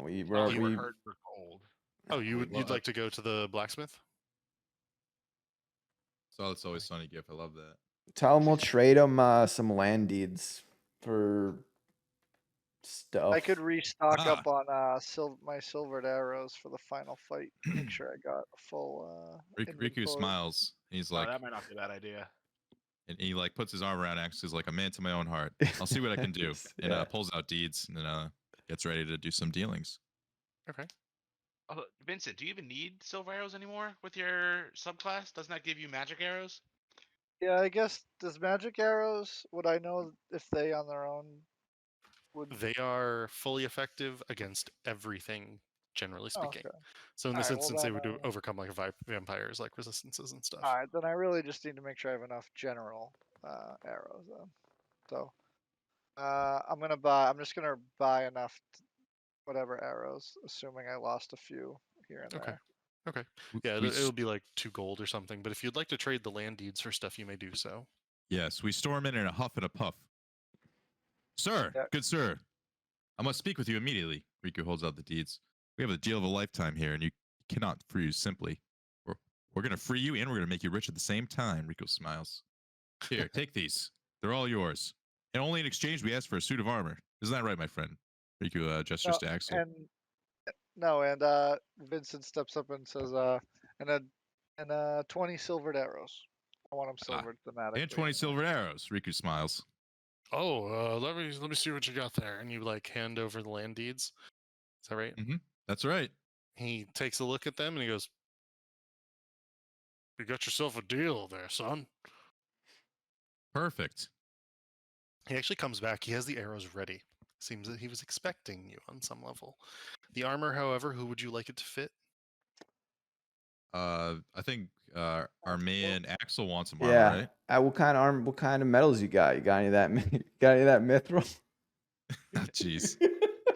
We It's not like we're we hurt for cold. Oh, you'd well, like to go to the blacksmith? So it's always sunny gift. I love that. tell him we'll trade him some land deeds for stuff. I could restock Ah. up on my silvered arrows for the final fight. Make sure I got a full Riku inventory. smiles. He's Oh, like, that might not be a bad idea. and he like puts his arm around Axe. He's like, a man to my own heart. I'll see what I can do. And Yeah. pulls out deeds and then gets ready to do some dealings. Okay. Oh, Vincent, do you even need silver arrows anymore with your subclass? Doesn't that give you magic arrows? Yeah, I guess does magic arrows? Would I know if they on their own would? They are fully effective against everything, generally Oh, speaking. okay. So in this Alright, well instance, they then, would overcome like vampires, like resistances and stuff. All right, then I really just need to make sure I have enough general arrows then. So I'm just gonna buy enough whatever arrows, assuming I lost a few here and Okay. there. Okay. We- Yeah, we it'll be like 2 gold or something. But if you'd like to trade the land deeds for stuff, you may do so. Yes, we storm in a huff and a puff. Sir, Yeah. good sir, I must speak with you immediately. Riku holds out the deeds. We have a deal of a lifetime here, and you cannot free you simply. We're going to free you, and we're going to make you rich at the same time. Riku smiles. Here, take these. They're all yours. And only in exchange, we ask for a suit of armor. Isn't that right, my friend? Riku gestures to Axel. And Vincent steps up and says, and 20 silvered arrows. I want them silvered thematically. And 20 silver arrows. Riku smiles. Oh, let me see what you got there. And you like hand over the land deeds. Is that right? That's right. He takes a look at them and he goes, "You got yourself a deal there, son." Perfect. He actually comes back. He has the arrows ready. Seems that he was expecting you on some level. The armor, however, who would you like it to fit? I think our man Axel wants some armor, Yeah. right? What kind of what kind of metals you got? You got any of that? Got any of that mithril? Jeez.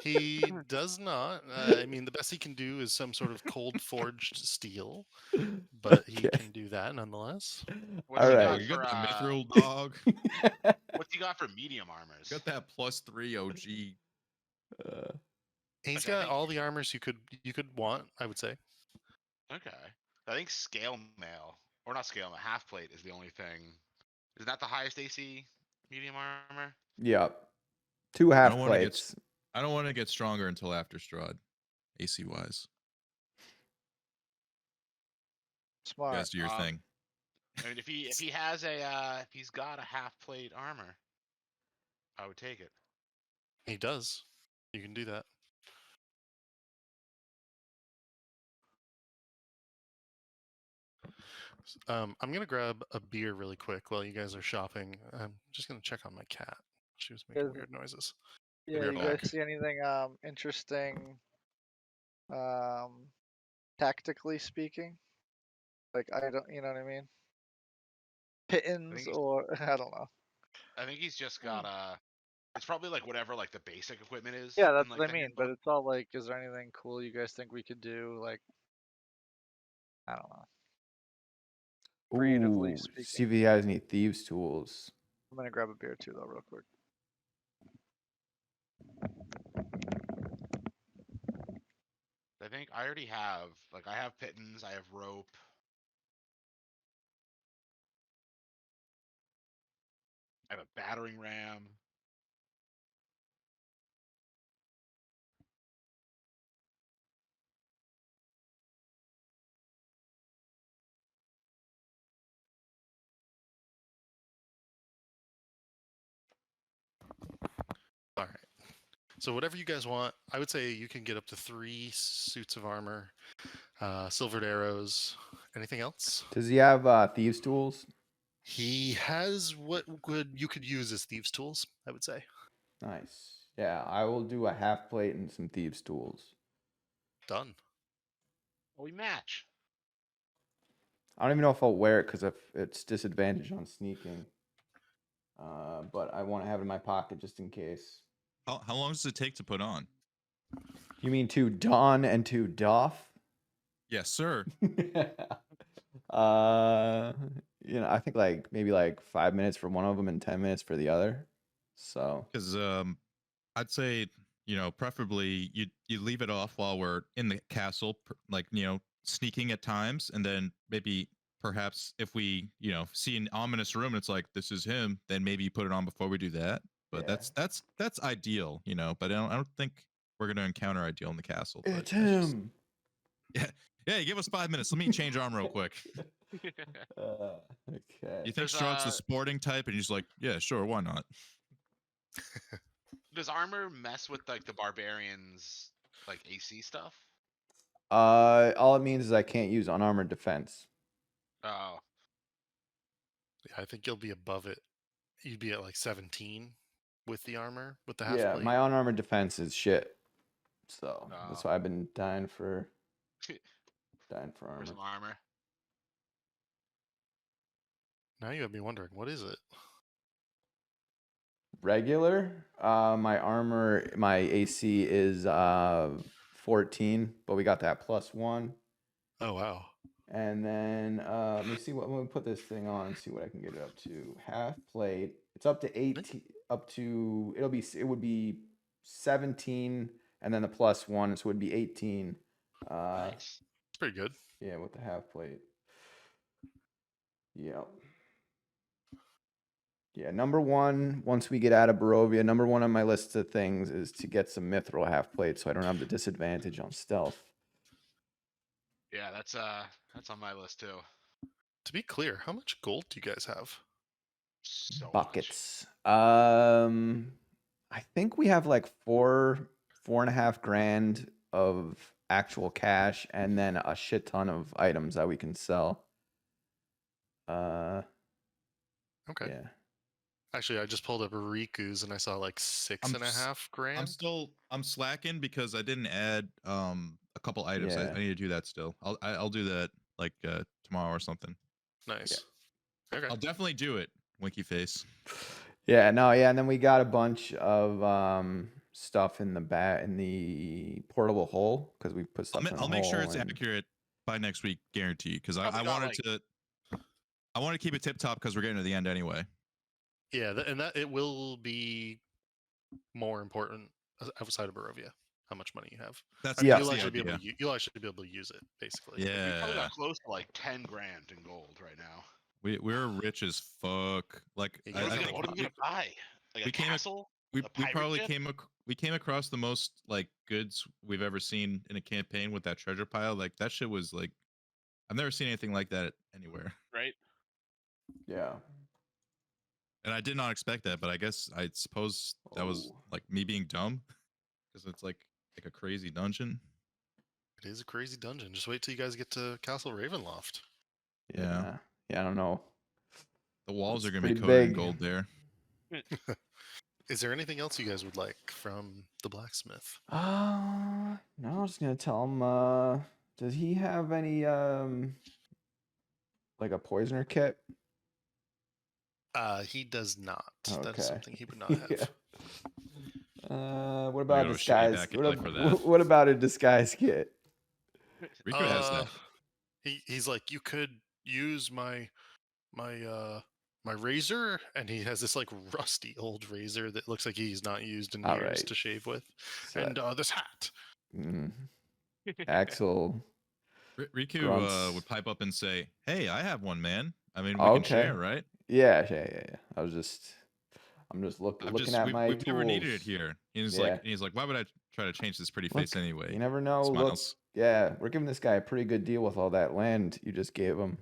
He does not. I mean, the best he can do is some sort of cold forged steel, but he Okay. can do that nonetheless. What's All he right. got You for, got the mithril dog. what's he got for medium armors? Got that +3 OG. He's Okay, I got think- all the armors you could want, I would say. Okay. I think scale mail, or not scale mail, half plate is the only thing. Is that the highest AC medium armor? Yep. 2 half don't wanna get plates. I don't want to get stronger until after Strahd, AC wise. You Smart. guys do your thing. I mean, if he has if he's got a half plate armor, I would take it. He does. You can do that. I'm gonna grab a beer really quick while you guys are shopping. I'm just gonna check on my cat. She was making Yes. weird noises. Yeah, Beer you back. guys see anything interesting tactically speaking? Like I don't, you know what I mean? Pittons he's- or I don't know. I think he's just got it's probably like whatever like the basic equipment is. Yeah, in, that's like, what I the mean. But handbook. it's all like, is there anything cool you guys think we could do? Like, I don't know. Creatively Ooh, speaking. see if he has any thieves' tools. I'm gonna grab a beer too, though, real quick. I think I already have I have pittons, I have rope. I have a battering ram. All right. So whatever you guys want, I would say you can get up to 3 suits of armor, silvered arrows. Anything else? Does he have thieves' tools? He has what you could use as thieves' tools, I would say. Nice. Yeah, I will do a half plate and some thieves' tools. Done. We match. I don't even know if I'll wear it because it's disadvantage on sneaking. But I want to have it in my pocket just in case. How long does it take to put on? You mean to don and to doff? Yes, sir. I think like maybe like 5 minutes for one of them and 10 minutes for the other. So Because I'd say preferably you leave it off while we're in the castle, like sneaking at times, and then maybe perhaps if we see an ominous room and it's like this is him, then maybe you put it on before we do that. But Yeah. that's ideal, But I don't think we're gonna encounter ideal in the castle. But it's that's just- him. yeah. Give us 5 minutes. Let me change armor real quick. Okay. You think There's, Strahd's the sporting type, and he's like, yeah, sure, why not? Does armor mess with like the barbarians like AC stuff? All it means is I can't use unarmored defense. Oh, Yeah, I think you'll be above it. You'd be at like 17 with the armor, with the half Yeah, plate. my unarmored defense is shit. So that's Oh. why I've been dying for for armor. some armor. Now you have me wondering, what is it? Regular. My AC is 14, but we got that +1. Oh wow. And then let me put this thing on and see what I can get it up to. Half plate. It's up to 18. It would be 17, and then the +1, so it would be 18. Nice. It's pretty good. Yeah, with the half plate. Yep. Yeah, number one, once we get out of Barovia, number one on my list of things is to get some mithril half plate so I don't have the disadvantage on stealth. Yeah, that's on my list too. To be clear, how much gold do you guys have? So much. Buckets. I think we have like 4.5 grand of actual cash and then a shit ton of items that we can sell. Okay. Yeah. Actually, I just pulled up Riku's and I saw like six I'm and a s- half grand. I'm slacking because I didn't add a couple items. Yeah. I need to do that still. I'll do that like tomorrow or something. Nice. Okay. I'll definitely do it. Winky face. Yeah, no, yeah, and then we got a bunch of stuff in the portable hole because we put stuff in a I'll make sure hole it's and- accurate by next week, guaranteed. Because Probably I got, wanted to. I want to keep it tip top because we're getting to the end anyway. Yeah, and that it will be more important outside of Barovia. How much money you have? That's I mean, Yeah. you'll the actually be able idea. to. You'll actually be able to use it, basically. We probably Yeah, got close to like 10 grand in gold right now. we're rich as fuck. Like Yeah, What are I we think gonna- what are we gonna buy? Like a we came ac- castle? we A pirate probably ship? we came across the most like goods we've ever seen in a campaign with that treasure pile. Like that shit was like I've never seen anything like that anywhere. Right? Yeah. And I did not expect that, but I guess I suppose that was Oh. like me being dumb because it's like a crazy dungeon. it is a crazy dungeon. Just wait till you guys get to Castle Ravenloft. Yeah. Yeah, I don't know. The walls It's are gonna be pretty coated in big. gold there. Is there anything else you guys would like from the blacksmith? No, I was just gonna tell him. Does he have any like a poisoner kit? He does not. That is Okay. something he would not have. Yeah. What We about go a to Shitty disguise? Back and play for that. What about a disguise kit? Rico has that. He's like, you could use my razor, and he has this like rusty old razor that looks like he's not used in All years right. to shave with, So and this hat. mm, Axel. Riku grunts. would pipe up and say, "Hey, I have one, man. I mean, we Okay. can share, right? Yeah. I'm just I've looking just at my we've never needed it tools. here." He's Yeah. like, "Why would I try to change this pretty Look, face anyway?" You never know. Look, Smiles. yeah, we're giving this guy a pretty good deal with all that land you just gave him.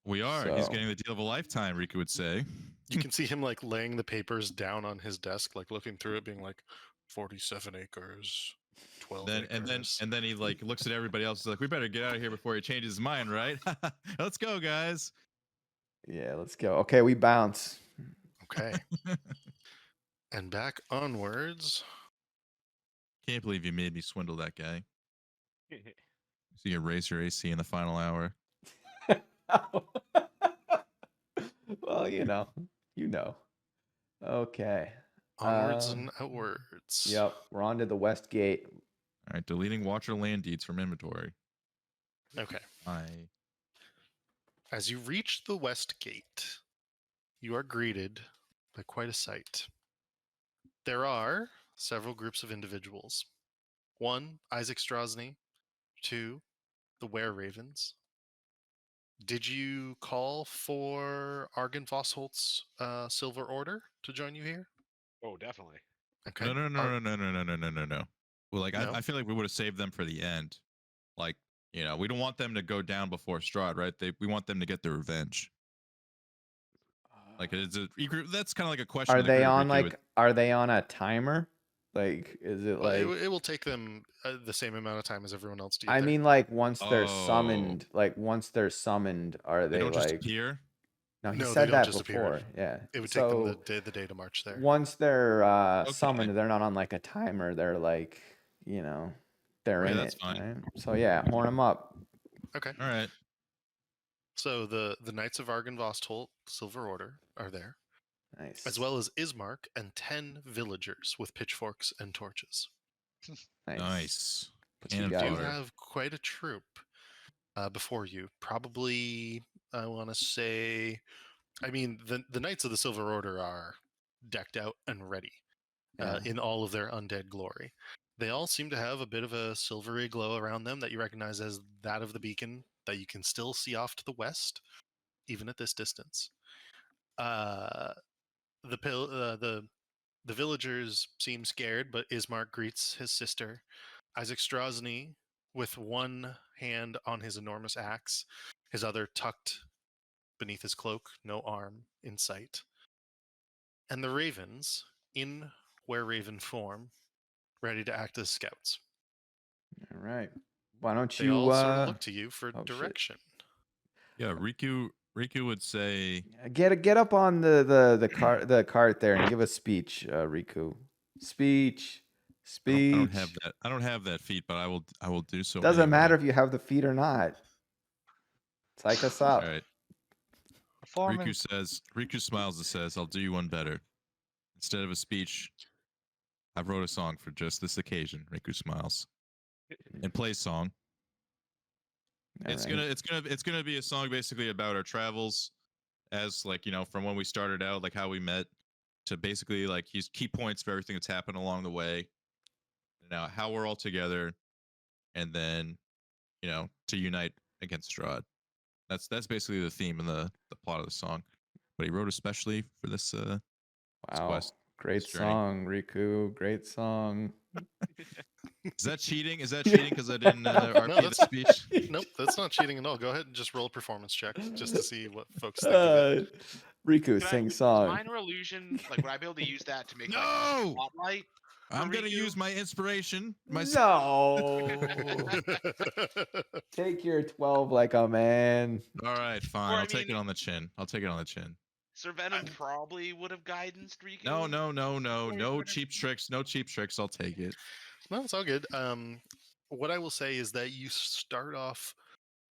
We are. He's So- getting the deal of a lifetime. Riku would say. You can see him like laying the papers down on his desk, like looking through it, being like, 47 acres, 12 acres. And then he like looks at everybody else. He's like, "We better get out of here before he changes his mind, right? Let's go, guys." Yeah, let's go. Okay, we bounce. Okay. And back onwards. Can't believe you made me swindle that guy. So you raise your AC in the final hour. Well, you know. Okay. Onwards and outwards. Yep, we're on to the west gate. All right, deleting Watcher land deeds from inventory. Okay. I As you reach the west gate, you are greeted by quite a sight. There are several groups of individuals. 1, Isaac Strosny. 2, the Were Ravens. Did you call for Argon Vossholt's Silver Order to join you here? Oh, definitely. Okay. no. Well, like No? I feel like we would have saved them for the end. Like, we don't want them to go down before Strahd, right? We want them to get their revenge. Like it's that's kind of like a question. Are that they Grid on Riku would- are they on a timer? Like, is it Well, like? it will take them the same amount of time as everyone else to get I there. mean, like once they're Oh. summoned, are They they don't just like? appear. No, he No, they said don't that just appear. before. Yeah. It would take them So the day to march there. once they're Okay. summoned, they're not on like a timer. They're like, they're Okay, in that's it. fine. Right? So yeah, horn them up. Okay. All right. So the Knights of Argon Vostholt Silver Order are there, Nice. as well as Ismark and 10 villagers with pitchforks and torches. Nice. Put you You guys do fodder. have quite a troop before you. Probably, I want to say, the Knights of the Silver Order are decked out and ready Yeah. in all of their undead glory. They all seem to have a bit of a silvery glow around them that you recognize as that of the beacon that you can still see off to the west, even at this distance. The villagers seem scared, but Ismark greets his sister, Isaac Strosny, with one hand on his enormous axe, his other tucked beneath his cloak, no arm in sight. And the ravens, in Were Raven form, ready to act as scouts. All right. Why don't They you all sort of look to you for oh, shit. direction. Yeah, Riku would say, get up on the cart there and give a speech, Riku. Speech. I don't Speech. have that. I don't have that feat, but I will do so. Doesn't anyway. matter if you have the feet or not. Psych us up. All right. Performance. Riku smiles and says, "I'll do you one better. Instead of a speech, I wrote a song for just this occasion." Riku smiles and plays song. All It's right. gonna be a song basically about our travels, as like from when we started out, like how we met, to basically like he's key points for everything that's happened along the way. Now how we're all together, and then to unite against Strahd. That's basically the theme and the plot of the song. But he wrote especially for this Wow. quest. Great this journey. song, Riku. Great song. Is that cheating? Is that cheating because I didn't RP the that's- speech? Nope, that's not cheating at all. Go ahead and just roll a performance check just to see what folks think of it. Riku, Could I- sing is song. Minor illusion, like, would I be able to use that to make like No! a spotlight? I'm gonna Riku? use my inspiration. My No. Take your 12 like a man. All right, fine. Or, I I'll take it mean- on the chin. I'll take it on the chin. Sir Venom probably would have guidance Riku. No cheap tricks. No cheap tricks. I'll take it. No, it's all good. What I will say is that you start off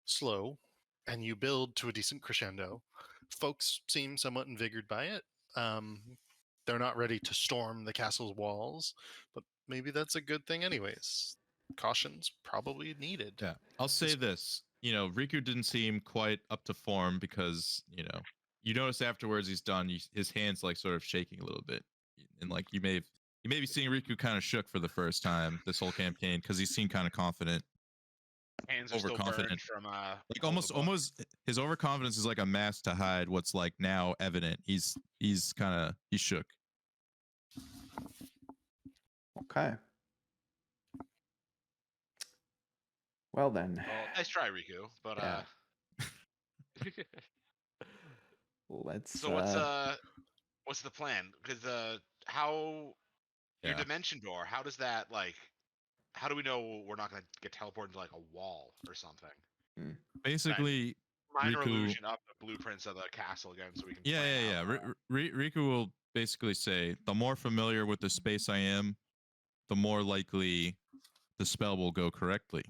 slow and you build to a decent crescendo. Folks seem somewhat invigorated by it. They're not ready to storm the castle's walls, but maybe that's a good thing anyways. Caution's probably needed. Yeah, I'll say this. Riku didn't seem quite up to form because you notice afterwards he's done. His hands like sort of shaking a little bit, and like you may be seeing Riku kind of shook for the first time this whole campaign because he seemed kind of confident. Hands are still burned overconfident. from Like all the almost his overconfidence is like a mask to hide what's like now evident. He's shook. Okay. Well then. Well, nice try, Riku. But Yeah. Let's so what's the plan? Because how your Yeah. dimension door? How does that like? How do we know we're not gonna get teleported to like a wall or something? Basically, Minor Riku- illusion up the blueprints of the castle again, so we can. plan yeah. out, Riku will basically say, the more familiar with the space I am, the more likely the spell will go correctly.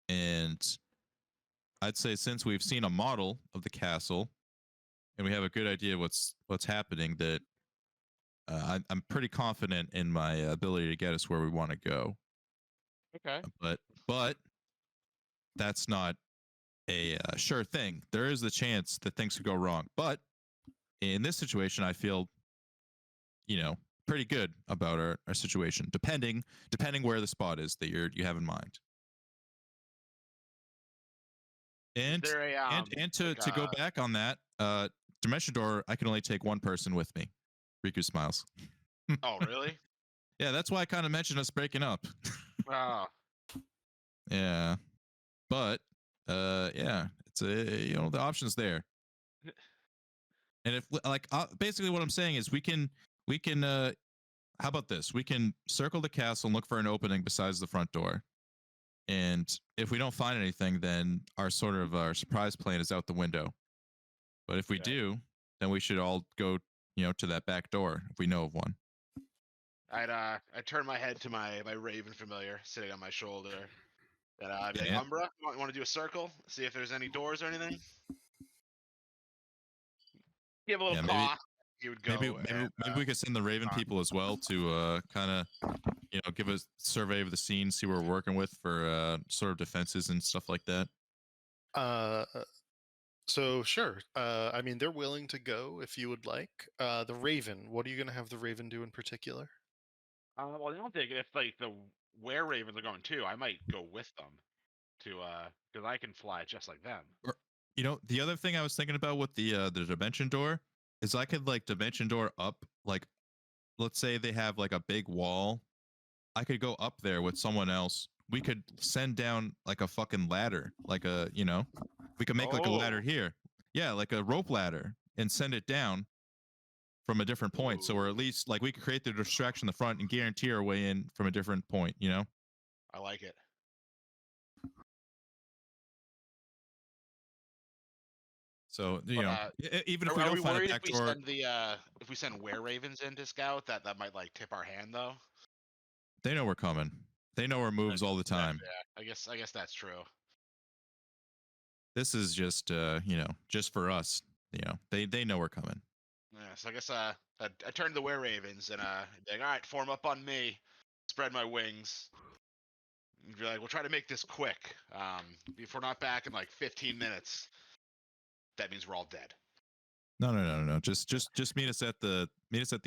And I'd say since we've seen a model of the castle and we have a good idea what's happening, that I'm pretty confident in my ability to get us where we want to go. Okay. But that's not a sure thing. There is the chance that things could go wrong. But in this situation, I feel, pretty good about our situation, depending where the spot is that you have in mind. And Is there a and to go back on that, Dimension Door, I can only take one person with me. Riku smiles. Oh, really? Yeah, that's why I kind of mentioned us breaking up. Oh, Yeah, but yeah, it's the options there. And if basically what I'm saying is we can how about this? We can circle the castle and look for an opening besides the front door. And if we don't find anything, then our surprise plan is out the window. But if we Okay. do, then we should all go, to that back door if we know of one. I turn my head to my raven familiar sitting on my shoulder. And I'd be like, Yeah. Umbra, you want to do a circle? See if there's any doors or anything? Give a little Yeah, maybe- cough. He would go. Maybe we could send the Raven people as well to kind of give a survey of the scene, see what we're working with for sort of defenses and stuff like that. So sure. I mean, they're willing to go if you would like. The Raven. What are you going to have the Raven do in particular? Well, I don't think if like the were ravens are going too, I might go with them to because I can fly just like them. Or the other thing I was thinking about with the dimension door is I could dimension door up, let's say they have a big wall. I could go up there with someone else. We could send down a fucking ladder, we could make a ladder Oh. here. Yeah, like a rope ladder and send it down from a different point. So we're at least we could create the distraction in the front and guarantee our way in from a different point, I like it. So, But, even if we Are don't we find a worried back if we door, send if we send were ravens in to scout that might tip our hand though? they know we're coming. They know our moves all the time. Yeah, I guess that's true. This is just just for us. They know we're coming. Yeah, so I guess I turn to the were ravens and be like, all right, form up on me, spread my wings. And be like, we'll try to make this quick. If we're not back in 15 minutes, that means we're all dead. No. Just meet us at the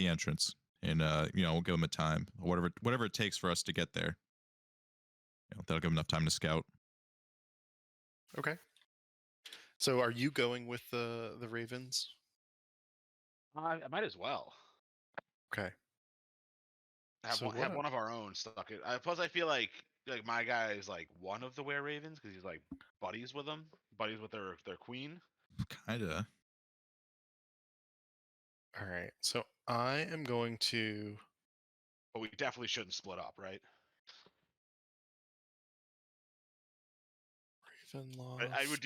entrance, and we'll give them a time, whatever it takes for us to get there. That'll give them enough time to scout. Okay. So are you going with the Ravens? I might as well Okay. have So one, what have a- one of our own stuck. Plus, I feel like my guy is one of the were ravens because he's buddies with them, buddies with their queen. Kinda. All right. So I am going to. But we definitely shouldn't split up, right? Ravenloft. I would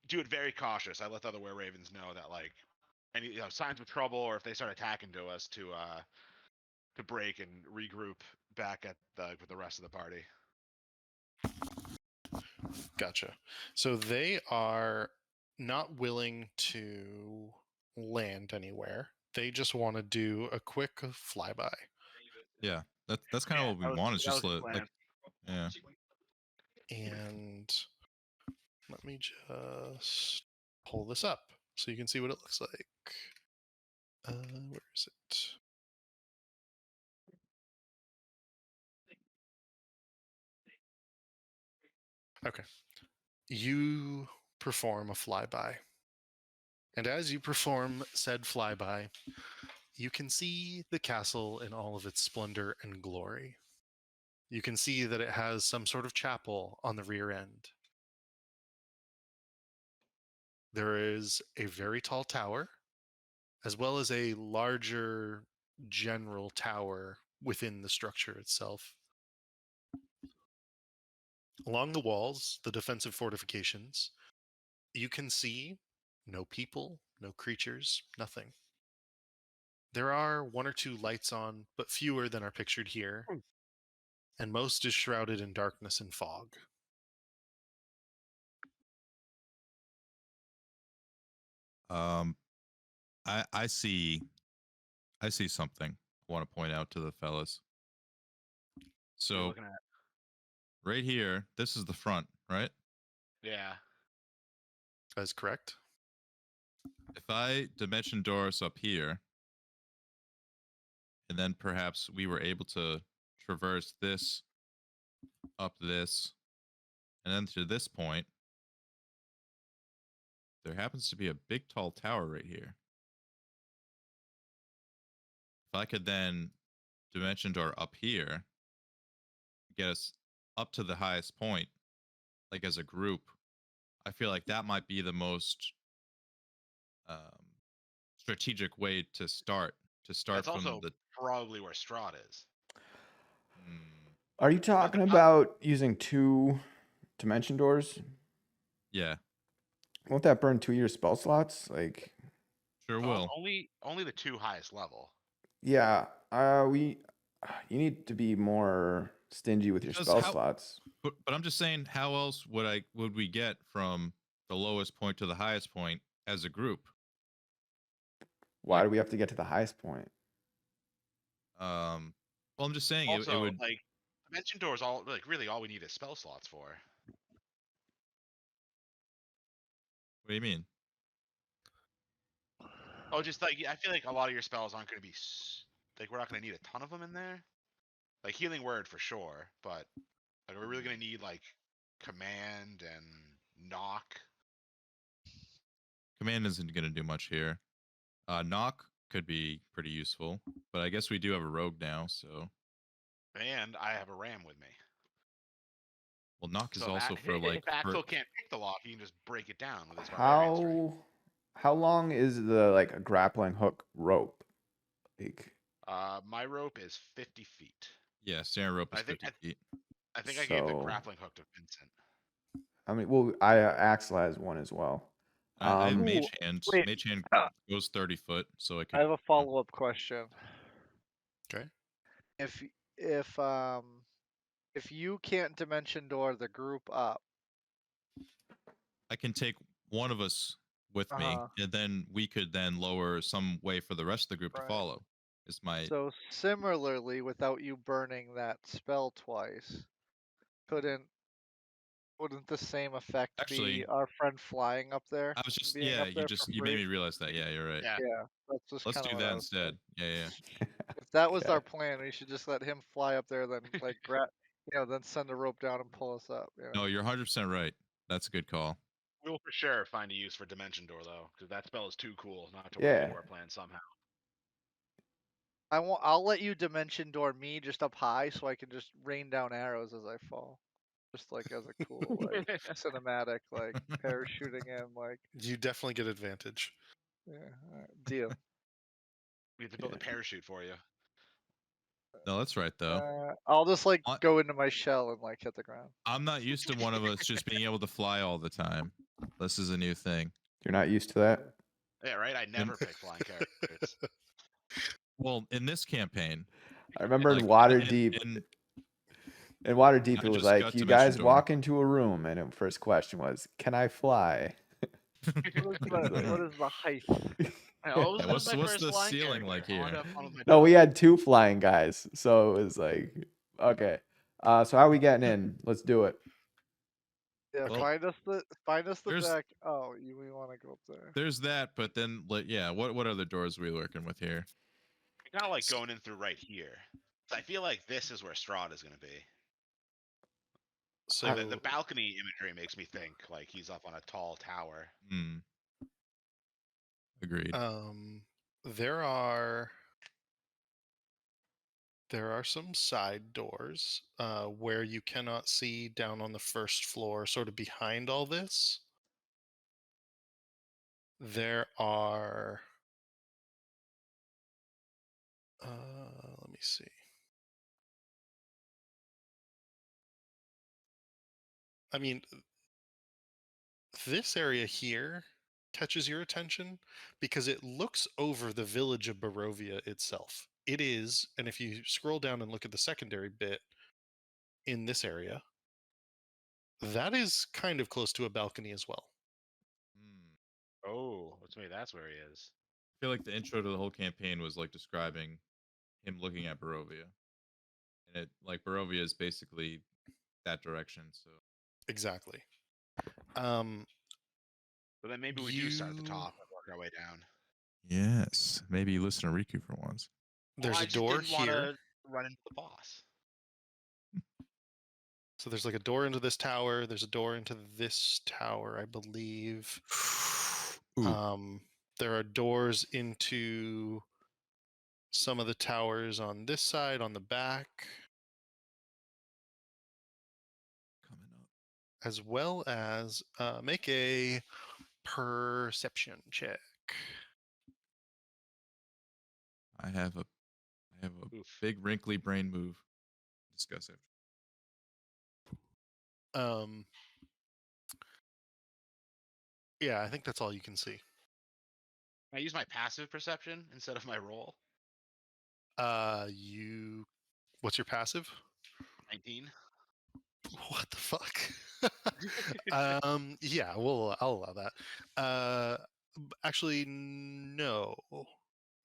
do it very cautious. I let the other were ravens know that any signs of trouble or if they start attacking to us to break and regroup back at with the rest of the party. Gotcha. So they are not willing to land anywhere. They just want to do a quick flyby. Yeah, that's kind of what we want. Is just yeah. And let me just pull this up so you can see what it looks like. Where is it? Okay. You perform a flyby. And as you perform said flyby, you can see the castle in all of its splendor and glory. You can see that it has some sort of chapel on the rear end. There is a very tall tower, as well as a larger general tower within the structure itself. Along the walls, the defensive fortifications, you can see no people, no creatures, nothing. There are one or two lights on, but fewer than are pictured here, and most is shrouded in darkness and fog. I see something I want to point out to the fellas. What are you So looking at? right here, this is the front, right? Yeah. That's correct. If I dimension door us up here, and then perhaps we were able to traverse this up this, and then to this point, there happens to be a big tall tower right here. If I could then dimension door up here, get us up to the highest point, like as a group, I feel like that might be the most um, strategic way to start. To start That's from also the. probably where Strahd is. Are you the talking top- about using 2 dimension doors? Yeah, Won't that burn 2 of your spell slots? Like, sure will. Only the 2 highest level. yeah, you need to be more stingy with your Because spell how- slots. But I'm just saying, how else would we get from the lowest point to the highest point as a group? Why do we have to get to the highest point? Well, I'm just saying it Also, would. like dimension doors, all like really all we need is spell slots for. What do you mean? Oh, just like I feel like a lot of your spells aren't going to be like we're not going to need a ton of them in there. Like healing word for sure, but like we're really going to need like command and knock. Command isn't going to do much here. Knock could be pretty useful, but I guess we do have a rogue now, so. And I have a ram with me. Well, knock is So also that, for like. if Axel can't pick the lock, he can just break it down with his barbarian strength. How long is the like a grappling hook rope? Like, My rope is 50 feet. Yeah, standard rope is I think 50 feet. I think I gave the So- grappling hook to Vincent. I mean, well, Axel has one as well. I have Um, mage hand. wait. Mage hand goes 30 foot, so I I could. have a follow-up question. Okay. If if um if you can't dimension door the group up, I can take one of us with me, Uh-huh. and then we could then lower some way for the rest of the group to Right. follow. Is my so similarly, without you burning that spell twice, wouldn't the same effect Actually, be our friend flying up there? I was just being up there for you made free? me realize that. Yeah, you're right. Yeah. Yeah, that's just Let's kind of do what that I was instead. thinking. Yeah. If that was Okay. our plan, we should just let him fly up there, then like then send a rope down and pull us up. No, you're 100% right. That's a good call. We will for sure find a use for Dimension Door though, because that spell is too cool not to work Yeah. into our plan somehow. I'll let you dimension door me just up high, so I can just rain down arrows as I fall, just like as a cool like cinematic like parachuting in like You definitely get advantage. yeah deal. We have to build a parachute for you. No, that's right though. I'll just like What? go into my shell and like hit the ground. I'm not used to one of us just being able to fly all the time. This is a new thing. You're not used to that? Yeah, right. I never pick flying characters. Well, in this campaign, I remember like, in Waterdeep. in- In Waterdeep, I it was just like got you Dimension guys Door. walk into a room, and the first question was, "Can I fly?" What is the height? Oh, Yeah, what's the ceiling like here? No, we had 2 flying guys, so it was like, okay. So how are we getting in? Let's do it. Yeah, Well, find us the there's- deck. Oh, we want to go up there. There's that, but then, yeah, what other doors are we working with here? Kind of like going in through right here. I feel like this is where Strahd is going to be. So Like, the balcony imagery makes me think like he's up on a tall tower. Hmm. Agreed. there are some side doors where you cannot see down on the first floor, sort of behind all this. There are let me see. I mean, this area here catches your attention because it looks over the village of Barovia itself. It is, and if you scroll down and look at the secondary bit in this area, that is kind of close to a balcony as well. Hmm. Oh, let's maybe that's where he is. I feel like the intro to the whole campaign was like describing him looking at Barovia, and it like Barovia is basically that direction. So Exactly. But then maybe we do start at the You- top and work our way down. yes, maybe you listen to Riku for once. There's I a just door didn't want here. to run into the boss. So there's like a door into this tower. There's a door into this tower, I believe. Ooh, There are doors into some of the towers on this side, on the back, coming up. as well as make a perception check. I have a Oof. big wrinkly brain move. Discuss it. Um, yeah, I think that's all you can see. Can I use my passive perception instead of my roll? What's your passive? 19. What the fuck? Yeah, I'll allow that. Actually, no,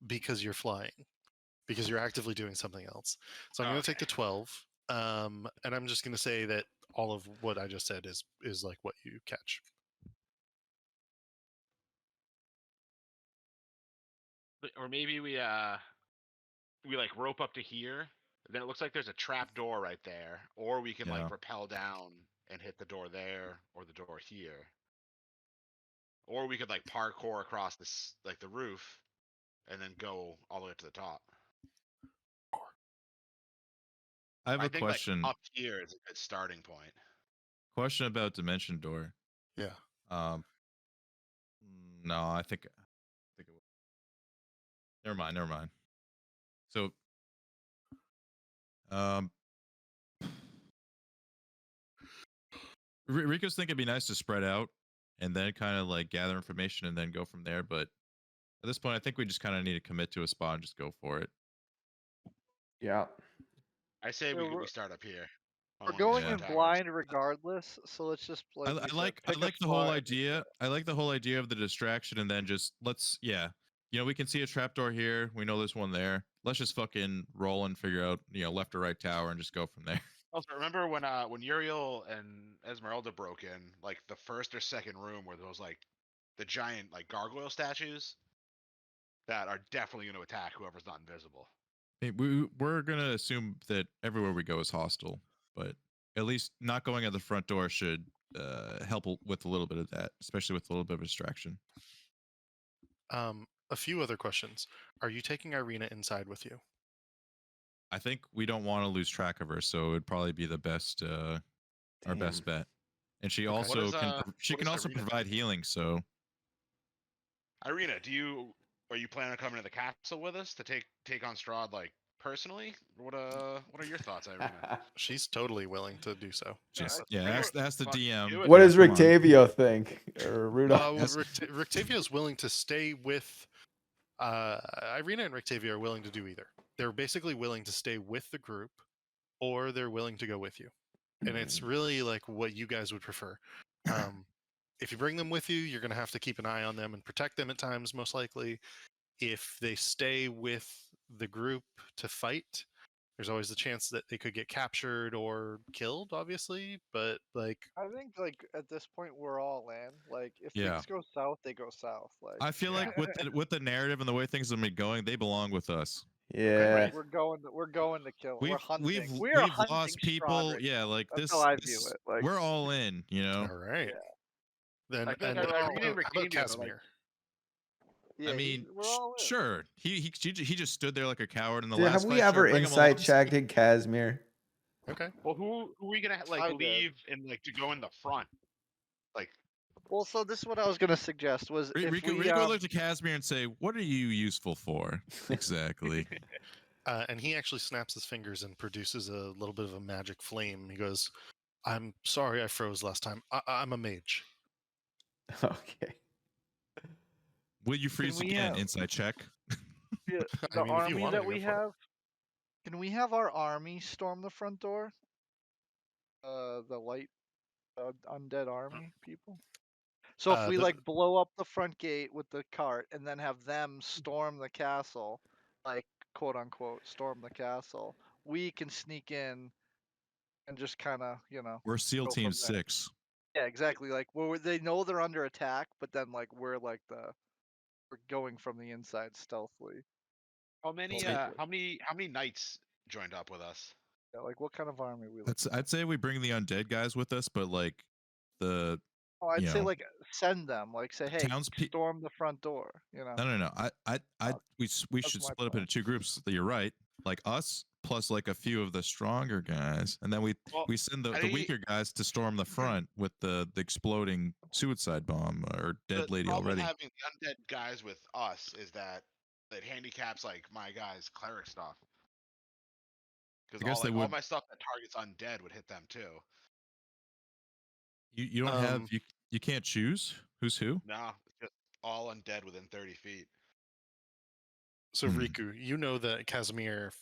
because you're flying, because you're actively doing something else. So I'm going to take the 12, and I'm just going to say that all of what I just said is like what you catch. Or maybe we like rope up to here. Then it looks like there's a trap door right there, or we can Yeah. like rappel down and hit the door there, or the door here, or we could like parkour across this like the roof, and then go all the way up to the top. I have I a think question. like up here is a good starting point. Question about Dimension Door. Yeah. No, I think it will. Never mind. Never mind. So, Rico's thinking it'd be nice to spread out and then kind of like gather information and then go from there. But at this point, I think we just kind of need to commit to a spot and just go for it. Yeah. I say Yeah, we start up here. on We're one of these going Yeah. in towers. blind regardless, so let's just like we I said, like pick a the whole spot. idea. I like the whole idea of the distraction and then just we can see a trapdoor here. We know there's one there. Let's just fucking roll and figure out left or right tower and just go from there. Also, remember when Uriel and Esmeralda broke in, like the first or second room where those like the giant like gargoyle statues that are definitely going to attack whoever's not invisible. We're gonna assume that everywhere we go is hostile, but at least not going at the front door should help with a little bit of that, especially with a little bit of distraction. A few other questions. Are you taking Irina inside with you? I think we don't want to lose track of her, so it'd probably be the best, our best bet. And she Okay. also What can does, she what can does also Irina provide think? healing. So Irina, are you planning on coming to the castle with us to take on Strahd like personally? What are your thoughts, Irina? She's totally willing to do so. just we ask were- the fuck DM. you. What does Come on. Rictavio think? Or Rudolph? Well, Rictavia is willing to stay with. Irina and Rictavia are willing to do either. They're basically willing to stay with the group, or they're willing to go with you. And it's really like what you guys would prefer. If you bring them with you, you're going to have to keep an eye on them and protect them at times, most likely. If they stay with the group to fight, there's always the chance that they could get captured or killed, obviously. But like, I think like at this point we're all in. Like if Yeah. things go south, they go south. Like I feel like with the narrative and the way things have been going, they belong with us. Yeah. we're going to kill. We're hunting. We've We're hunting lost Strahd people. right Yeah, now. like That's this. how I view it. Like We're all in. all right, yeah. then I think and Irina how and about Rictavia are, like- Casimir? Yeah, I mean, we're all in. sure. He just stood there like a coward in the Dude, last have fight. we Sure, ever bring him insight along. checked Casimir? Okay. Well, who are we gonna like I did. leave and like to go in the front? Like Well, so this is what I was gonna suggest was if Rico we looked at Casimir and say, "What are you useful for?" Exactly. And he actually snaps his fingers and produces a little bit of a magic flame. He goes, "I'm sorry I froze last time. I'm a mage." Okay. Will you freeze we again? have- Inside check. the I mean, if you army wanted that to we go for it. have, can we have our army storm the front door? The light undead army people. So if we the- like blow up the front gate with the cart and then have them storm the castle, like quote unquote storm the castle, we can sneak in and just kind of, We're SEAL go Team from there. 6. Yeah, exactly. Like they know they're under attack, but then like we're going from the inside stealthily. How many Basically. how many knights joined up with us? Yeah, like what kind of army are we looking I'd say we bring the undead guys with us, but like the Oh, I'd you say know, like send them, like say, hey, storm the front door. No. We That's should my split up plan. into two groups. You're right. Like us plus like a few of the stronger guys, and then we send the weaker guys to storm the front with the exploding suicide bomb or dead The lady problem already. with having the undead guys with us is that it handicaps like my guys' cleric stuff. I guess Because all my stuff that targets undead would hit them too. You don't have you can't choose who's who. No, it's just all undead within 30 feet. So Riku, you know that Casimir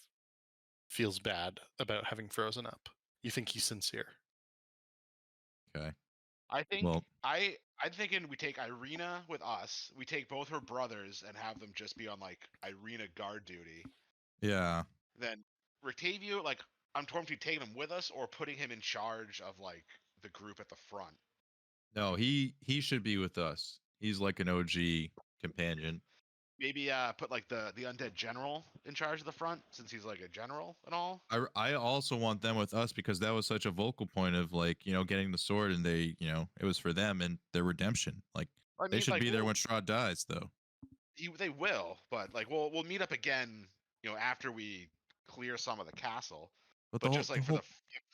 feels bad about having frozen up. You think he's sincere. Okay. I think Well, I'm thinking we take Irina with us. We take both her brothers and have them just be on like Irina guard duty. yeah. Then Rictavio, like I'm torn between taking him with us or putting him in charge of like the group at the front. No, he should be with us. He's like an OG companion. Maybe put like the undead general in charge of the front since he's like a general and all. I also want them with us because that was such a vocal point of like, getting the sword, and they, it was for them and their redemption. Like they should be there when Strahd dies though. They will, but like we'll meet up again, after we clear some of the castle. But just like for the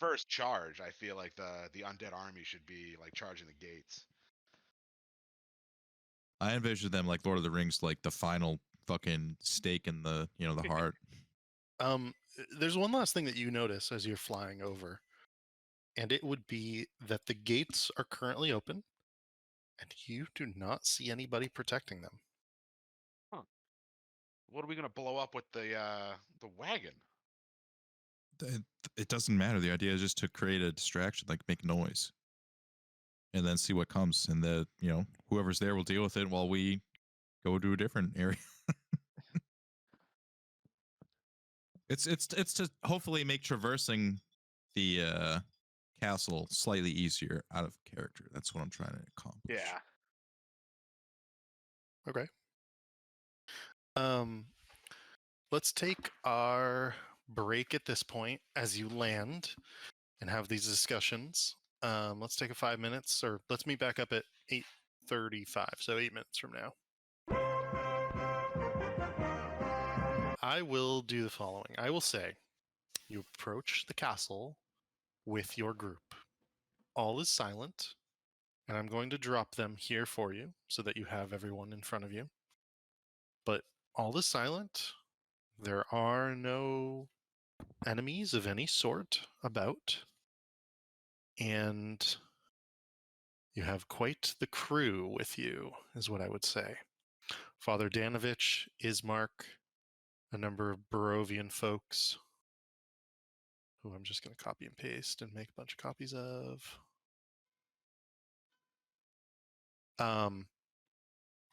first charge, I feel like the undead army should be like charging the gates. I envision them like Lord of the Rings, like the final fucking stake in the the heart. There's one last thing that you notice as you're flying over, and it would be that the gates are currently open, and you do not see anybody protecting them. Huh. What are we gonna blow up with the wagon? It doesn't matter. The idea is just to create a distraction, like make noise, and then see what comes. And whoever's there will deal with it while we go to a different area. It's to hopefully make traversing the castle slightly easier out of character. That's what I'm trying to accomplish. Yeah. Okay. Let's take our break at this point as you land and have these discussions. Let's take a 5 minutes, or let's meet back up at 8:35, so 8 minutes from now. I will do the following. I will say, you approach the castle with your group. All is silent, and I'm going to drop them here for you so that you have everyone in front of you. But all is silent. There are no enemies of any sort about. And you have quite the crew with you, is what I would say. Father Danovich, Ismark, a number of Barovian folks, who I'm just going to copy and paste and make a bunch of copies of.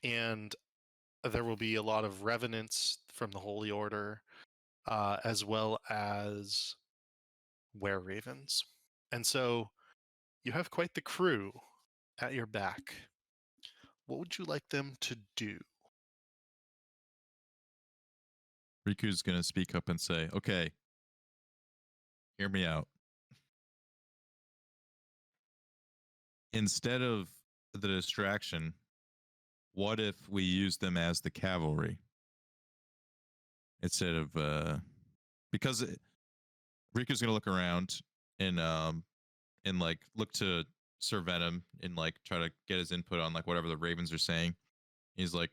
And there will be a lot of revenants from the Holy Order, as well as were-ravens. And so you have quite the crew at your back. What would you like them to do? Riku's going to speak up and say, okay, hear me out. Instead of the distraction, what if we use them as the cavalry? Instead of, because Riku's going to look around and like look to Sir Venom and like try to get his input on like whatever the Ravens are saying. He's like,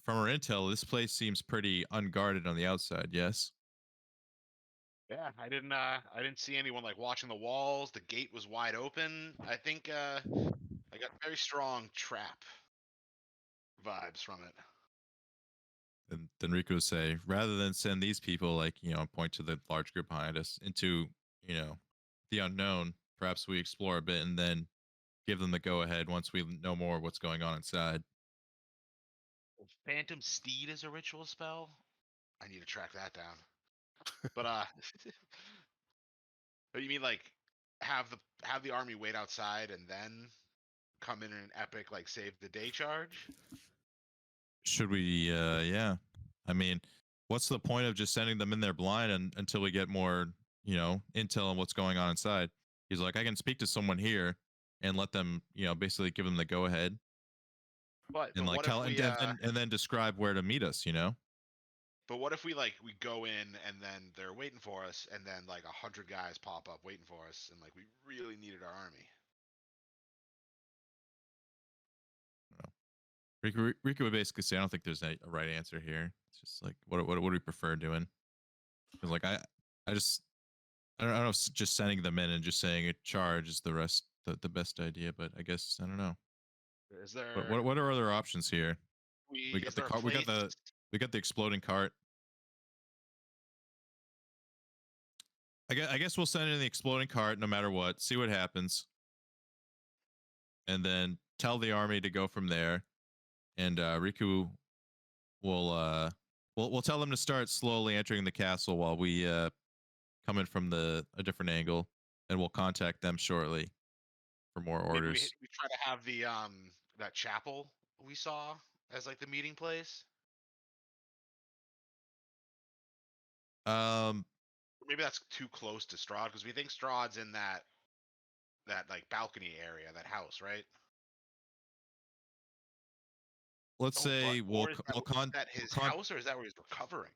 from our intel, this place seems pretty unguarded on the outside. Yes. Yeah, I didn't see anyone like watching the walls. The gate was wide open. I think I got very strong trap vibes from it. And then Riku would say, rather than send these people, like, point to the large group behind us into, the unknown, perhaps we explore a bit and then give them the go ahead once we know more what's going on inside. Phantom Steed is a ritual spell. I need to track that down. But but you mean like have the army wait outside and then come in an epic like save the day charge? Should we? Yeah. I mean, what's the point of just sending them in there blind until we get more, intel on what's going on inside? He's like, I can speak to someone here and let them, basically give them the go ahead and like what tell if we and then describe where to meet us. But what if we go in and then they're waiting for us, and then like 100 guys pop up waiting for us, and like we really needed our army? Riku would basically say, I don't think there's a right answer here. It's just like, what do we prefer doing? Because like I don't know if just sending them in and just saying a charge is the best idea, but I guess I don't know. Is there? What are other options here? We got is the there a cart. place- We got the exploding cart. I guess we'll send in the exploding cart no matter what. See what happens, and then tell the army to go from there. And Riku will we'll tell them to start slowly entering the castle while we come in from a different angle, and we'll contact them shortly for more maybe orders. we try to have the that chapel we saw as like the meeting place. Or maybe that's too close to Strahd because we think Strahd's in that like balcony area, that house, right? Let's say or is that we'll his house, or is that where he's recovering?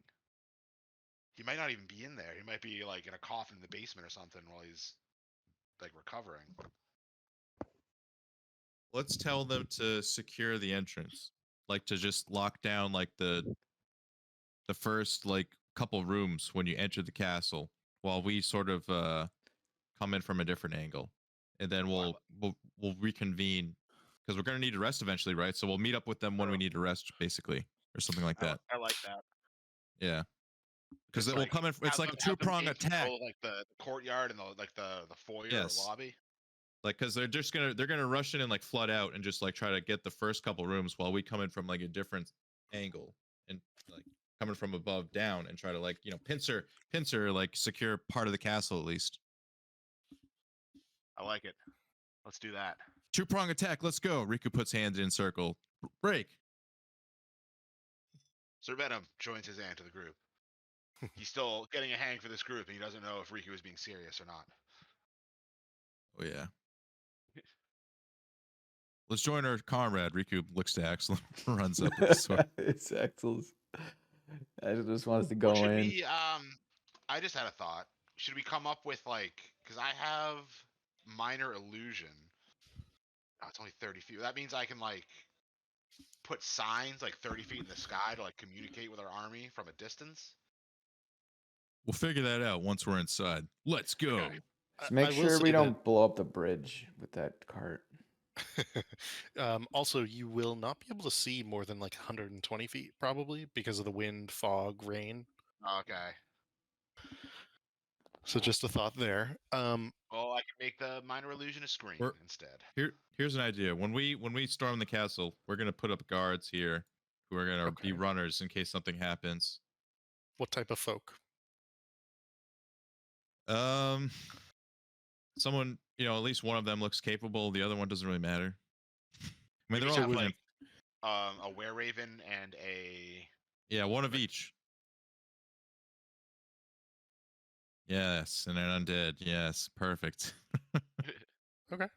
He might not even be in there. He might be like in a coffin in the basement or something while he's like recovering. let's tell them to secure the entrance, like to just lock down like the first like couple rooms when you enter the castle, while we sort of come in from a different angle, and then we'll reconvene because we're gonna need to rest eventually, right? So we'll meet up with them when we need to rest, basically, or something like that. I like that. Yeah, because Just, it will come in. It's like a have them 2-prong take attack. control of, like the courtyard and the foyer Yes. or lobby. Like, because they're gonna rush in and like flood out and just like try to get the first couple rooms while we come in from like a different angle and like coming from above down and try to like pincer like secure part of the castle at least. I like it. Let's do that. 2-prong attack. Let's go. Riku puts hands in circle. Break. Sir Venom joins his aunt to the group. He's still getting a hang for this group, and he doesn't know if Riku is being serious or not. Oh yeah. Let's join our comrade. Riku looks to Axel, runs up with the sword. It's Axel's. I just want us to Or go should in. we, I just had a thought. Should we come up with because I have minor illusion. Oh, it's only 30 feet. That means I can put signs 30 feet in the sky to communicate with our army from a distance. We'll figure that out once we're inside. Let's go. Okay. Just make I will sure we say don't blow up the bridge with that cart. Also, you will not be able to see more than 120 feet, probably, because of the wind, fog, rain. Okay. So just a thought there. Well, I can make the minor illusion a screen instead. Here's an idea. When we storm the castle, we're gonna put up guards here who are gonna be runners in case something happens. What type of folk? Someone, at least one of them looks capable. The other one doesn't really matter. I mean, they're just all have, women. A were-raven and a... Yeah, one of each. Yes, and an undead. Yes, perfect. Okay.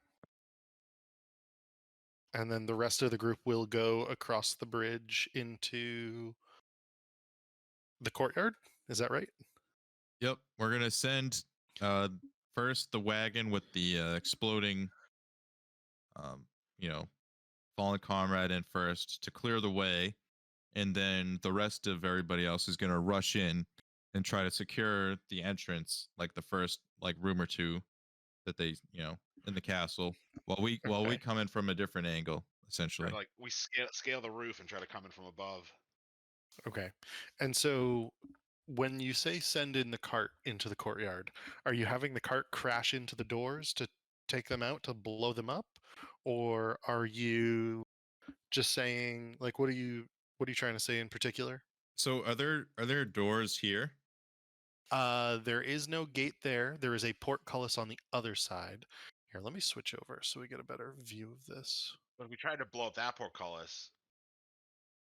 And then the rest of the group will go across the bridge into the courtyard. Is that right? Yep, we're gonna send first the wagon with the exploding, fallen comrade in first to clear the way, and then the rest of everybody else is gonna rush in and try to secure the entrance, like the first room or two that they in the castle, while we come in from a different angle, essentially. Or, we scale the roof and try to come in from above. Okay. And so when you say send in the cart into the courtyard, are you having the cart crash into the doors to take them out to blow them up, or are you just saying like what are you trying to say in particular? So are there doors here? There is no gate there. There is a portcullis on the other side. Here, let me switch over so we get a better view of this. But if we try to blow up that portcullis,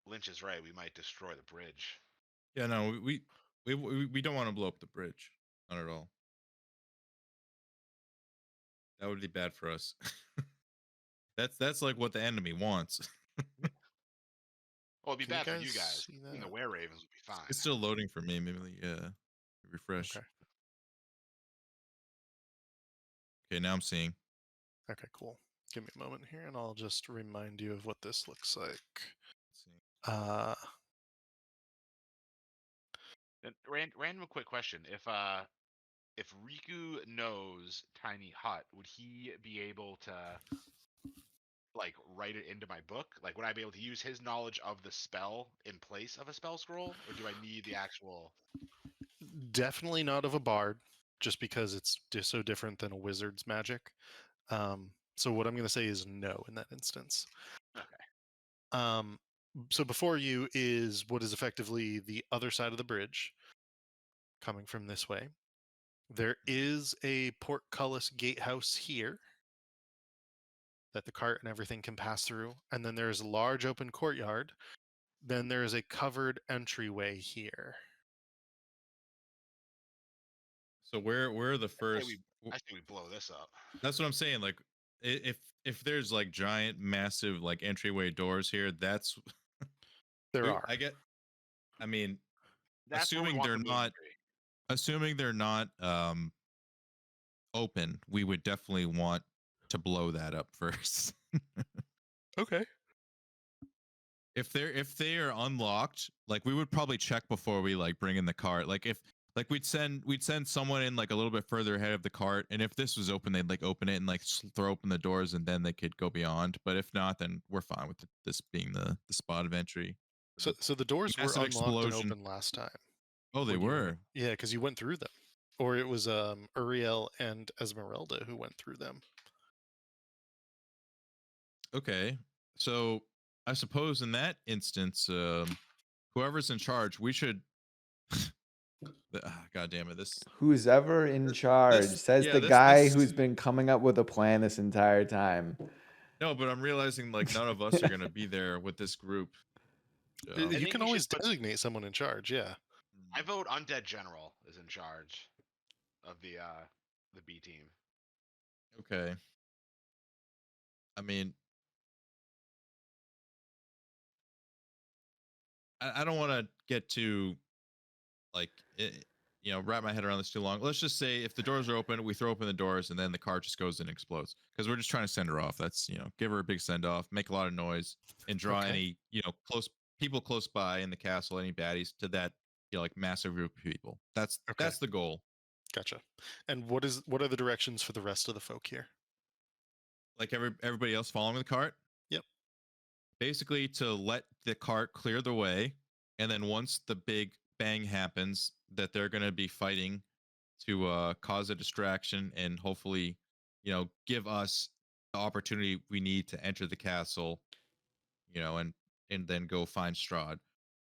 Lynch is right. We might destroy the bridge. Yeah, no, we don't want to blow up the bridge. Not at all. That would be bad for us. That's like what the enemy wants. Well, it'd be Can you bad for you guys guys. see And the that? were ravens would be fine. It's still loading for me. Maybe refresh. Okay. Okay, now I'm seeing. Okay, cool. Give me a moment here and I'll just remind you of what this looks like. Let's see. And random quick question: if Riku knows Tiny Hut, would he be able to like write it into my book? Like, would I be able to use his knowledge of the spell in place of a spell scroll, or do I need the actual? Definitely not of a bard, just because it's so different than a wizard's magic. So what I'm going to say is no in that instance. Okay. So before you is what is effectively the other side of the bridge, coming from this way. There is a portcullis gatehouse here that the cart and everything can pass through, and then there's a large open courtyard. Then there is a covered entryway here. So where are the I say first? I say we blow this up. That's what I'm saying. Like, if there's like giant, massive like entryway doors here, that's There are. I mean, That's where we assuming want they're the movie not to be. assuming they're not open, we would definitely want to blow that up first. Okay. If they are unlocked, like we would probably check before we like bring in the cart. Like if like we'd send someone in like a little bit further ahead of the cart, and if this was open, they'd like open it and like throw open the doors, and then they could go beyond. But if not, then we're fine with this being the spot of entry. So the doors were Massive unlocked and explosion. open last time. Oh, they when you were. Yeah, because you went through them. Or it was Uriel and Esmeralda who went through them. Okay. So I suppose in that instance, whoever's in charge, we should. God damn it! Who's ever in charge, says the this- guy who's been coming up with a plan this entire time. No, but I'm realizing like none of us are gonna be there with this group. You think can we always should put- designate someone in charge, yeah. I vote Undead General is in charge of the B team. Okay. I mean, I don't want to get too like wrap my head around this too long. Let's just say if the doors are open, we throw open the doors, and then the car just goes and explodes because we're just trying to send her off. That's give her a big send off, make a lot of noise, and draw Okay. any people close by in the castle, any baddies to that like massive group of people. That's the goal. Gotcha. And what are the directions for the rest of the folk here? Like everybody else following the cart. Yep. Basically, to let the cart clear the way, and then once the big bang happens, that they're going to be fighting to cause a distraction and hopefully, give us the opportunity we need to enter the castle, and then go find Strahd,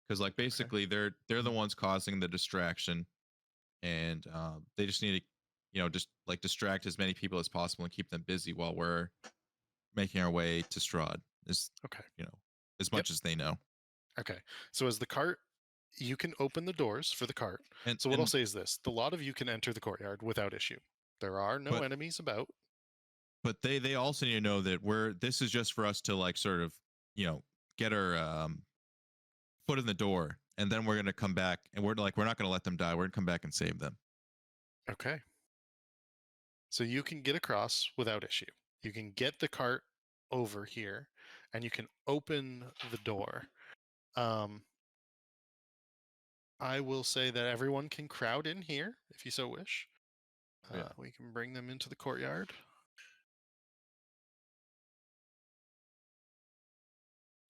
because like basically they're the ones causing the distraction, and they just need to, just like distract as many people as possible and keep them busy while we're making our way to Strahd. Is Okay. as much as they know. Okay. So as the cart, you can open the doors for the cart. And So what I'll say is this: the lot of you can enter the courtyard without issue. There are no enemies about. But they also need to know that this is just for us to like sort of get our foot in the door, and then we're gonna come back, and we're not gonna let them die. We're gonna come back and save them. Okay. So you can get across without issue. You can get the cart over here, and you can open the door. I will say that everyone can crowd in here if you so wish. Yeah. We can bring them into the courtyard.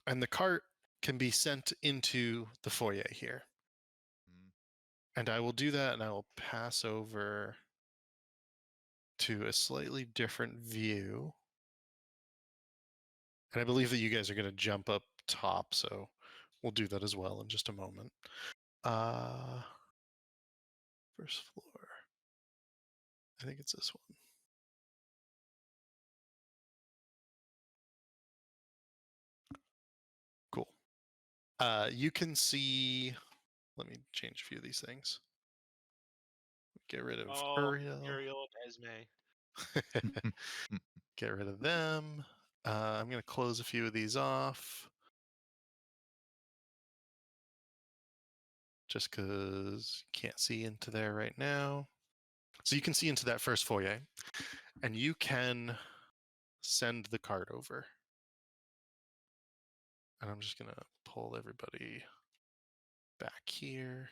And the cart can be sent into the foyer here. And I will do that, and I will pass over to a slightly different view. And I believe that you guys are going to jump up top, so we'll do that as well in just a moment. First floor. I think it's this one. Cool. You can see. Let me change a few of these things. Get rid of Uriel. Uriel and Esme. Get rid of them. I'm going to close a few of these off. Just because you can't see into there right now. So you can see into that first foyer. And you can send the card over. And I'm just going to pull everybody back here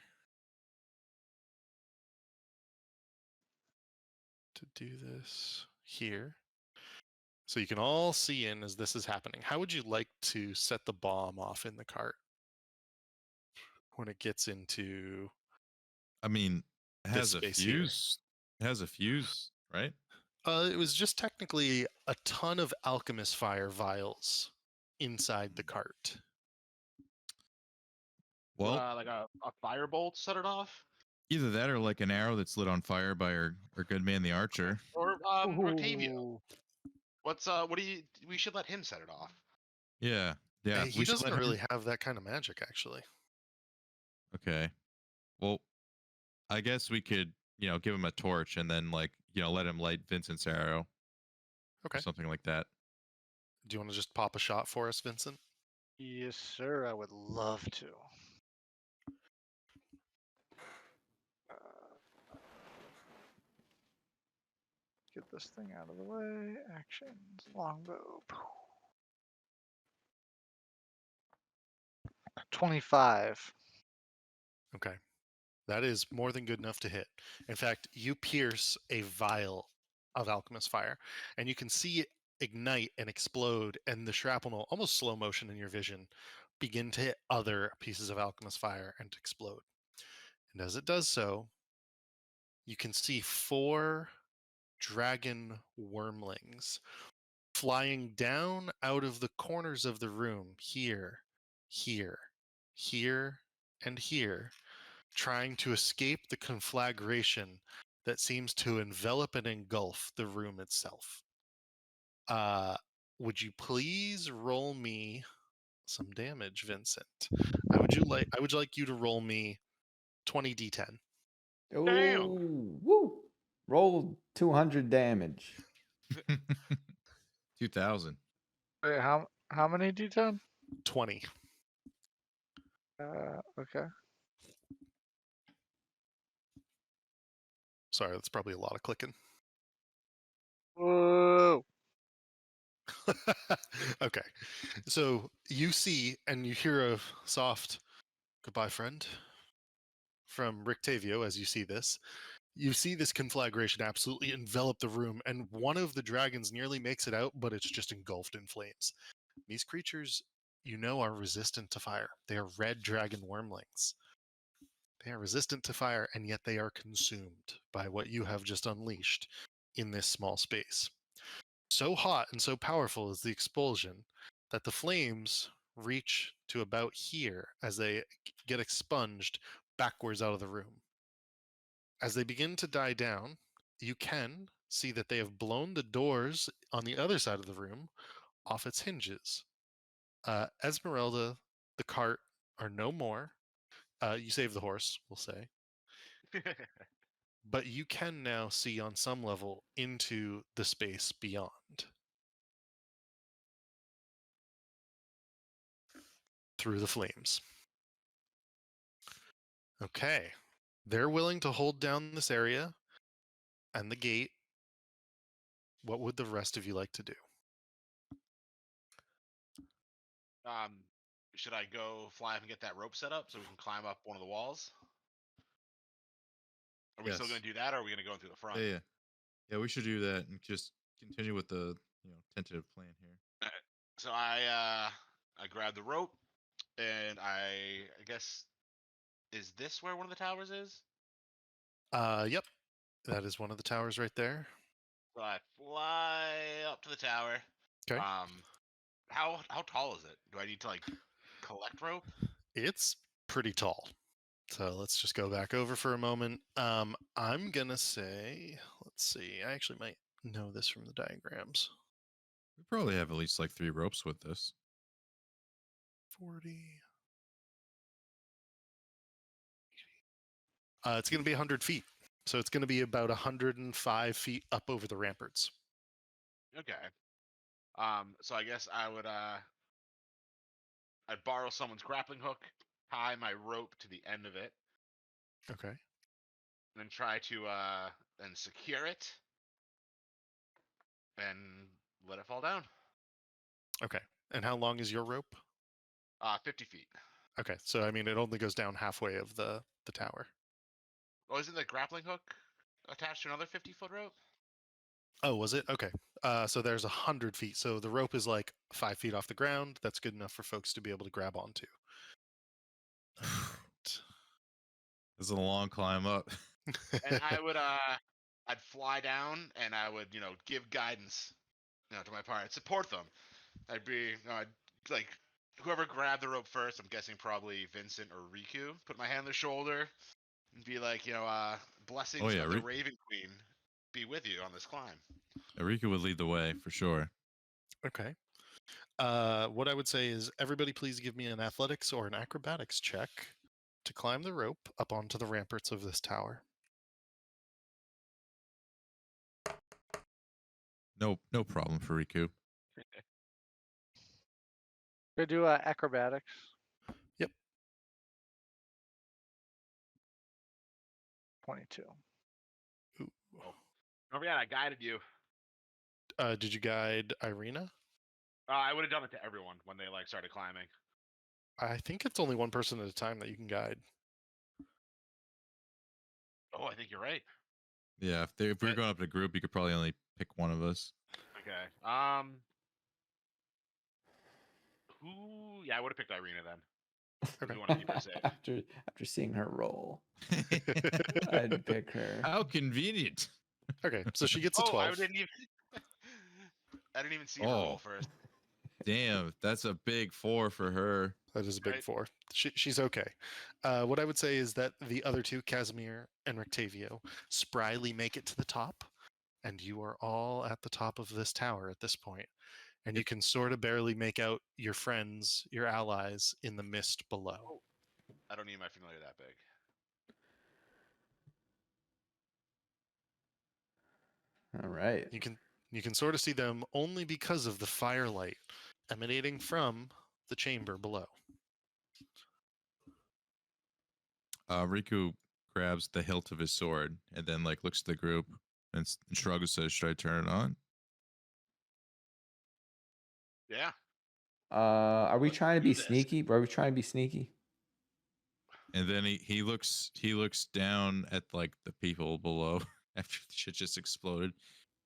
to do this here. So you can all see in as this is happening. How would you like to set the bomb off in the cart when it gets into I mean, it this has a space here? fuse. It has a fuse, right? It was just technically a ton of alchemist fire vials inside the cart. Well, Like a firebolt set it off, either that or like an arrow that's lit on fire by our good man the archer. or Octavio. Ooh. What do you? We should let him set it off. Yeah, yeah. He we should doesn't let him- really have that kind of magic, actually. Okay. Well, I guess we could, give him a torch and then let him light Vincent's arrow. Okay. Or something like that. Do you want to just pop a shot for us, Vincent? Yes, sir. I would love to. Get this thing out of the way. Actions. Longbow. 25. Okay. That is more than good enough to hit. In fact, you pierce a vial of alchemist fire, and you can see it ignite and explode, and the shrapnel, almost slow motion in your vision, begin to hit other pieces of alchemist fire and to explode. And as it does so, you can see 4 dragon wormlings flying down out of the corners of the room, here, here, here, and here, trying to escape the conflagration that seems to envelop and engulf the room itself. Would you please roll me some damage, Vincent? I would like you to roll me 20d10. Oh, woo! Roll 200 damage. 2000. Wait, how many D10? 20. Okay. Sorry, that's probably a lot of clicking. Whoa. Okay. So you see and you hear a soft goodbye, friend, from Rictavio as you see this. You see this conflagration absolutely envelop the room, and one of the dragons nearly makes it out, but it's just engulfed in flames. These creatures, are resistant to fire. They are red dragon wormlings. They are resistant to fire, and yet they are consumed by what you have just unleashed in this small space. So hot and so powerful is the expulsion that the flames reach to about here as they get expunged backwards out of the room. As they begin to die down, you can see that they have blown the doors on the other side of the room off its hinges. Esmeralda, the cart are no more. You saved the horse, we'll say. But you can now see on some level into the space beyond. Through the flames. Okay. They're willing to hold down this area and the gate. What would the rest of you like to do? Should I go fly up and get that rope set up so we can climb up one of the walls? Are we still Yes. going to do that, or are we going to go in through the front? Yeah. Yeah, we should do that and just continue with the tentative plan here. So I grab the rope, and I guess, is this where one of the towers is? Yep. That is one of the towers right there. So I fly up to the tower. 'Kay. How tall is it? Do I need to like collect rope? It's pretty tall. So let's just go back over for a moment. I'm gonna say, let's see. I actually might know this from the diagrams. We probably have at least like 3 ropes with this. 40. It's gonna be 100 feet. So it's gonna be about 105 feet up over the ramparts. Okay. So I guess I would I'd borrow someone's grappling hook, tie my rope to the end of it, Okay. and then try to then secure it and let it fall down. Okay. And how long is your rope? 50 feet. Okay. So I mean, it only goes down halfway of the tower. Oh, isn't the grappling hook attached to another 50-foot rope? Oh, was it? Okay. So there's 100 feet. So the rope is like 5 feet off the ground. That's good enough for folks to be able to grab onto. This is a long climb up. And I would I'd fly down and I would, give guidance, to my party, support them. I'd be I'd, like whoever grabbed the rope first, I'm guessing probably Vincent or Riku, put my hand on their shoulder and be like, blessings Oh, yeah, of the Raven Queen be with you on this climb. Erika would lead the way for sure. Okay. What I would say is everybody please give me an athletics or an acrobatics check to climb the rope up onto the ramparts of this tower. No problem for Riku. Gonna do acrobatics. Yep. 22. Ooh. Don't forget, I guided you. Did you guide Irina? I would have done it to everyone when they started climbing. I think it's only one person at a time that you can guide. Oh, I think you're right. Yeah, if we were But- going up in a group, you could probably only pick one of us. Okay. Who? Yeah, I would have picked Irina then. Okay. We want to keep her safe. after seeing her roll, I'd pick her. How convenient. Okay, so she gets a Oh, 12. I didn't even. I didn't even see her roll Oh. first. Damn, that's a big 4 for her. That is a big Right. 4. She's okay. What I would say is that the other two, Casimir and Rectavio, spryly make it to the top, and you are all at the top of this tower at this point. And you can sort of barely make out your friends, your allies, in the mist below. I don't need my familiar that big. All right. You can sort of see them only because of the firelight emanating from the chamber below. Riku grabs the hilt of his sword and then looks at the group and shrugs and says, "Should I turn it on?" Yeah. Are we Let's trying to do be this. sneaky? Are we trying to be sneaky? And then he looks down at the people below after the shit just exploded.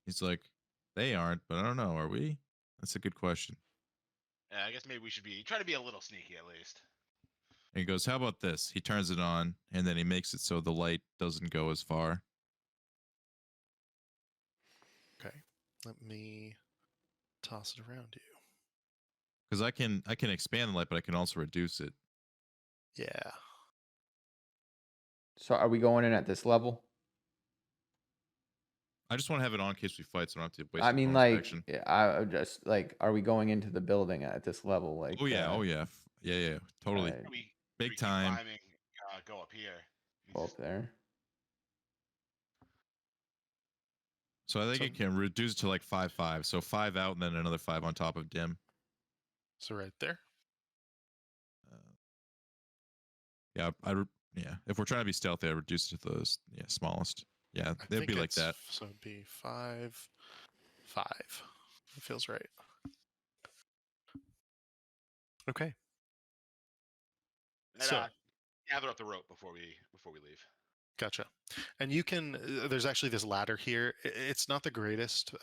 He's like, "They aren't, but I don't know. Are we?" That's a good question. Yeah, I guess maybe we should try to be a little sneaky at least. And he goes, "How about this?" He turns it on and then he makes it so the light doesn't go as far. Okay, let me toss it around you. Because I can expand the light, but I can also reduce it. Yeah. So are we going in at this level? I just want to have it on in case we fight, so I don't have to waste. I mean, inspection. I just are we going into the building at this level? Oh yeah, yeah, totally, Alright. We big keep time. climbing, go up here. Go up there. So I think So- it can reduce it to 5-5. So 5 out and then another 5 on top of dim. So right there. Yeah, yeah. If we're trying to be stealthy, I reduce it to the smallest. Yeah, I they'd be think like that. So it'd be 5, 5. It feels right. Okay. And, So- gather up the rope before we leave. Gotcha. And you can, there's actually this ladder here. It's not the greatest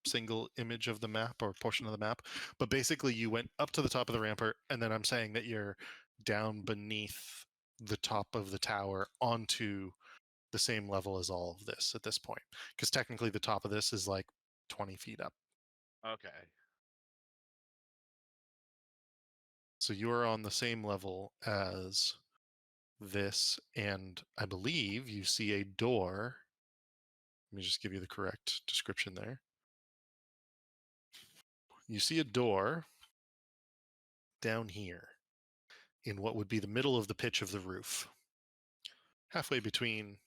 single image of the map or portion of the map, but basically you went up to the top of the rampart, and then I'm saying that you're down beneath the top of the tower onto the same level as all of this at this point, because technically the top of this is like 20 feet up. Okay. So you are on the same level as this, and I believe you see a door. Let me just give you the correct description there. You see a door down here in what would be the middle of the pitch of the roof. Halfway between,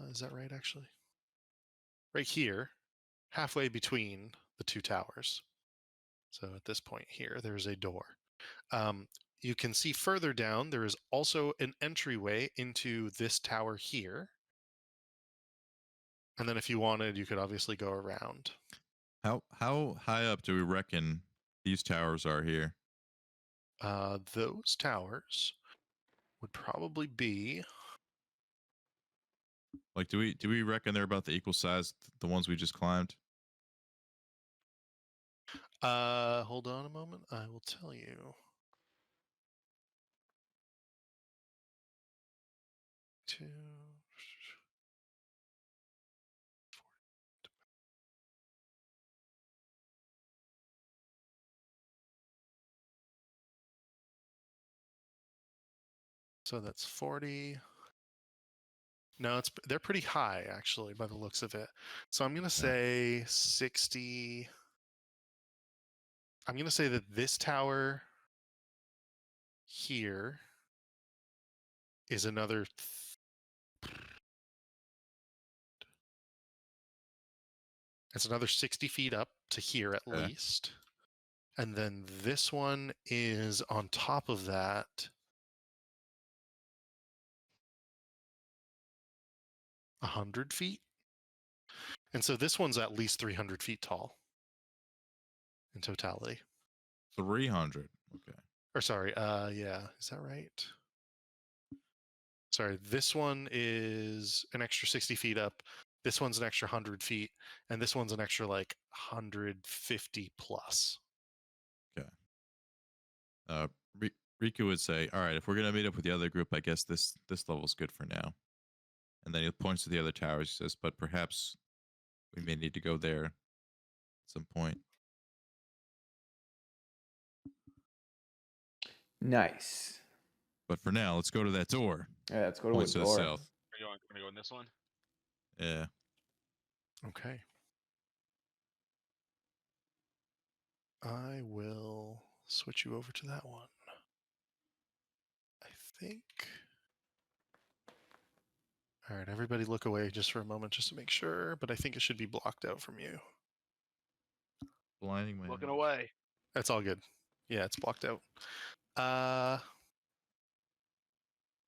is that right actually? Right here, halfway between the two towers. So at this point here, there's a door. You can see further down, there is also an entryway into this tower here. And then if you wanted, you could obviously go around. How high up do we reckon these towers are here? Those towers would probably be, Like, do we reckon they're about the equal size the ones we just climbed? hold on a moment, I will tell you. Two. So that's 40. No, they're pretty high actually by the looks of it. So I'm gonna say 60. I'm gonna say that this tower here is another. It's another 60 feet up to here at Okay. least. And then this one is on top of that. 100 feet. And so this one's at least 300 feet tall in totality. 300. Okay. Or sorry, yeah, is that right? Sorry, this one is an extra 60 feet up. This one's an extra 100 feet. And this one's an extra like 150 plus. Okay. Riku would say, "All right, if we're gonna meet up with the other group, I guess this level's good for now." And then he points to the other towers. He says, "But perhaps we may need to go there at some point." Nice. But for now, let's go to that door. Yeah, let's go to Points a to the door. south. Are you gonna go in this one? Yeah. Okay. I will switch you over to that one. I think. All right, everybody look away just for a moment just to make sure, but I think it should be blocked out from you. Blinding my Looking eyes. away. That's all good. Yeah, it's blocked out.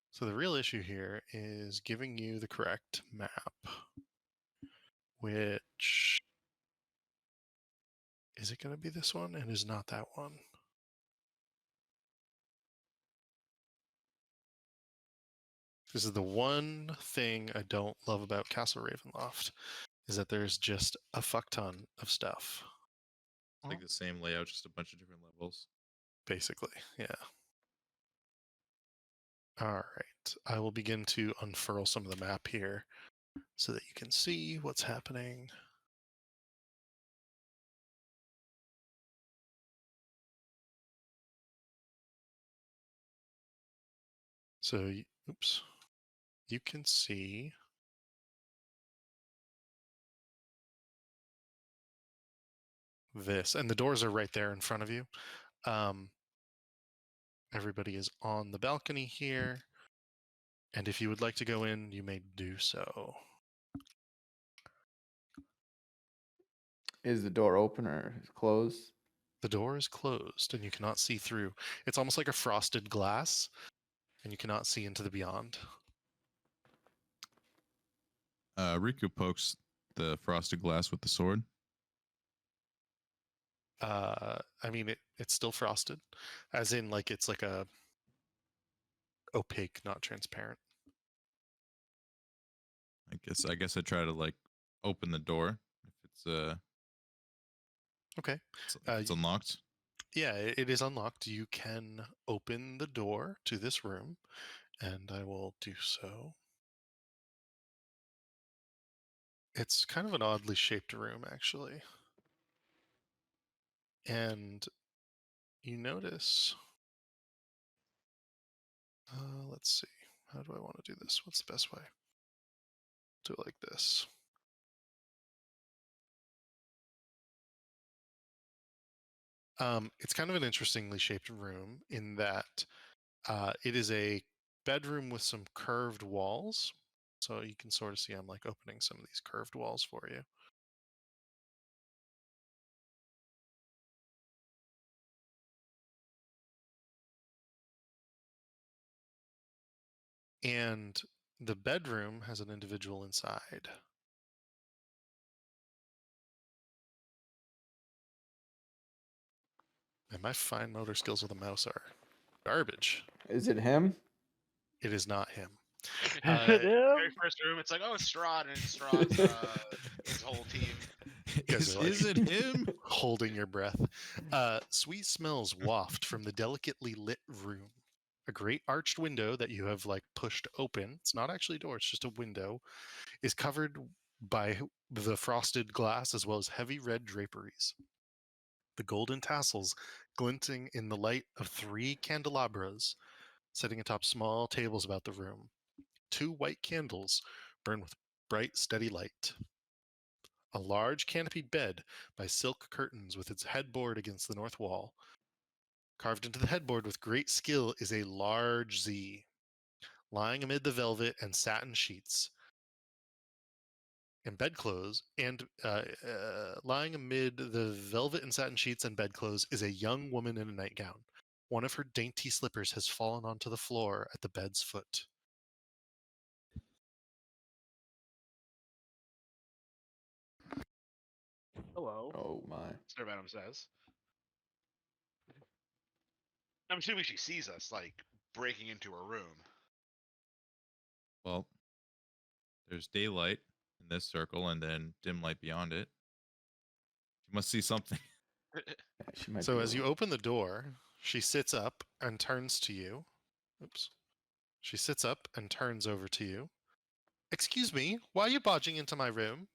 So the real issue here is giving you the correct map, which is it going to be this one? It is not that one. This is the one thing I don't love about Castle Ravenloft, is that there's just a fuck ton of stuff. It's like the same layout, just a bunch of different levels. Basically, yeah. All right, I will begin to unfurl some of the map here so that you can see what's happening. So, oops, you can see this, and the doors are right there in front of you. Everybody is on the balcony here, and if you would like to go in, you may do so. Is the door open or closed? The door is closed, and you cannot see through. It's almost like a frosted glass, and you cannot see into the beyond. Riku pokes the frosted glass with the sword. I mean, it's still frosted, as in like it's like a opaque, not transparent. I guess I try to like open the door if it's Okay. it's unlocked. Yeah, it is unlocked. You can open the door to this room, And I will do so. It's kind of an oddly shaped room, actually. And you notice. Let's see. How do I want to do this? What's the best way? Do it like this. It's kind of an interestingly shaped room in that it is a bedroom with some curved walls. So you can sort of see I'm like opening some of these curved walls for you. And the bedroom has an individual inside. And my fine motor skills with a mouse are garbage. Is it him? It is not him. Very first room, it's like, oh, it's Strahd, and it's Strahd's his whole team. guys are like- Is it him? Holding your breath. Sweet smells waft from the delicately lit room. A great arched window that you have like pushed open. It's not actually a door, it's just a window. Is covered by the frosted glass as well as heavy red draperies. The golden tassels glinting in the light of 3 candelabras sitting atop small tables about the room. 2 white candles burn with bright, steady light. A large canopied bed by silk curtains with its headboard against the north wall. Carved into the headboard with great skill is a large Z, lying amid the velvet and satin sheets. And bedclothes, and lying amid the velvet and satin sheets and bedclothes is a young woman in a nightgown. One of her dainty slippers has fallen onto the floor at the bed's foot. Hello. Oh my. Sir Venom says. I'm assuming she sees us, like, breaking into her room. Well, there's daylight in this circle and then dim light beyond it. You must see something. Yeah, she might So be as you alone. open the door, she sits up and turns to you. Oops. She sits up and turns over to you. Excuse me, why are you barging into my room?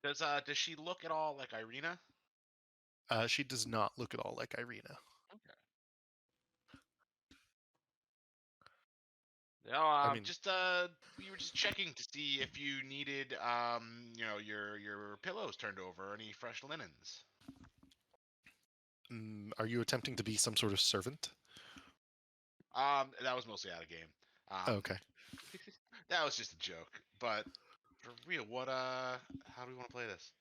Does she look at all like Irina? She does not look at all like Irina. Okay. No, I mean- just we were just checking to see if you needed your pillows turned over, any fresh linens. Are you attempting to be some sort of servant? That was mostly out of game. Oh, okay. That was just a joke. But for real, how do we want to play this?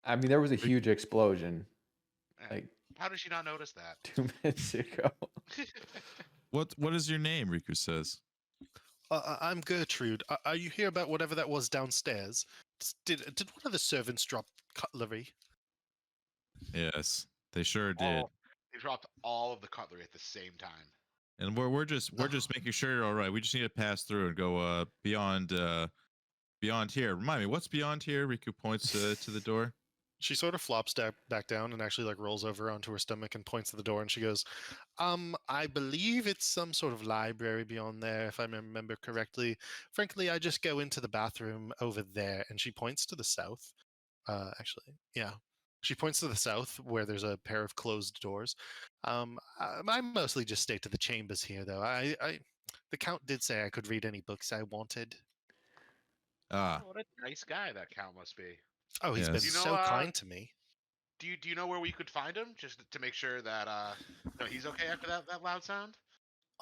I mean, there was a huge explosion Yeah. like How did she not notice that? 2 minutes ago. What is your name? Riku says. I'm Gertrude. Are you here about whatever that was downstairs? Did one of the servants drop cutlery? Yes, they sure did. Oh, they dropped all of the cutlery at the same time. And we're just making sure you're all right. We just need to pass through and go beyond here. Remind me, what's beyond here? Riku points to the door. She sort of flops back down and actually like rolls over onto her stomach and points to the door and she goes, I believe it's some sort of library beyond there, if I remember correctly. Frankly, I just go into the bathroom over there. And she points to the south. Actually, yeah. She points to the south where there's a pair of closed doors. I mostly just stay to the chambers here, though. The Count did say I could read any books I wanted. Ah, Oh, what a nice guy that Count must be. Oh, he's been Yes. You know, so kind to me. Do you know where we could find him, just to make sure that no, he's okay after that loud sound?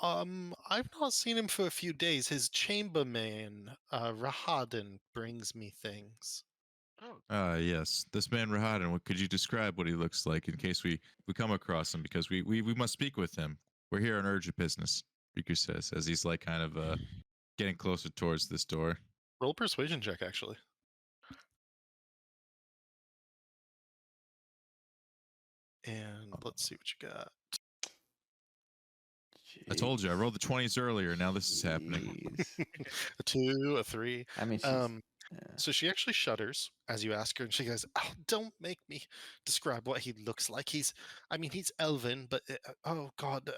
I've not seen him for a few days. His chambermaid, Rahadan, brings me things. Oh, yes. This man Rahadan. Could you describe what he looks like in case we come across him? Because we must speak with him. We're here on urgent business. Riku says as he's like kind of getting closer towards this door. Roll persuasion check, actually. And let's see what you got. I told you I rolled the 20s earlier. Now this is happening. Jeez. A 2, a 3. I mean, she's, yeah. So she actually shudders as you ask her, and she goes, "Oh, don't make me describe what he looks like. He's elven, but oh God,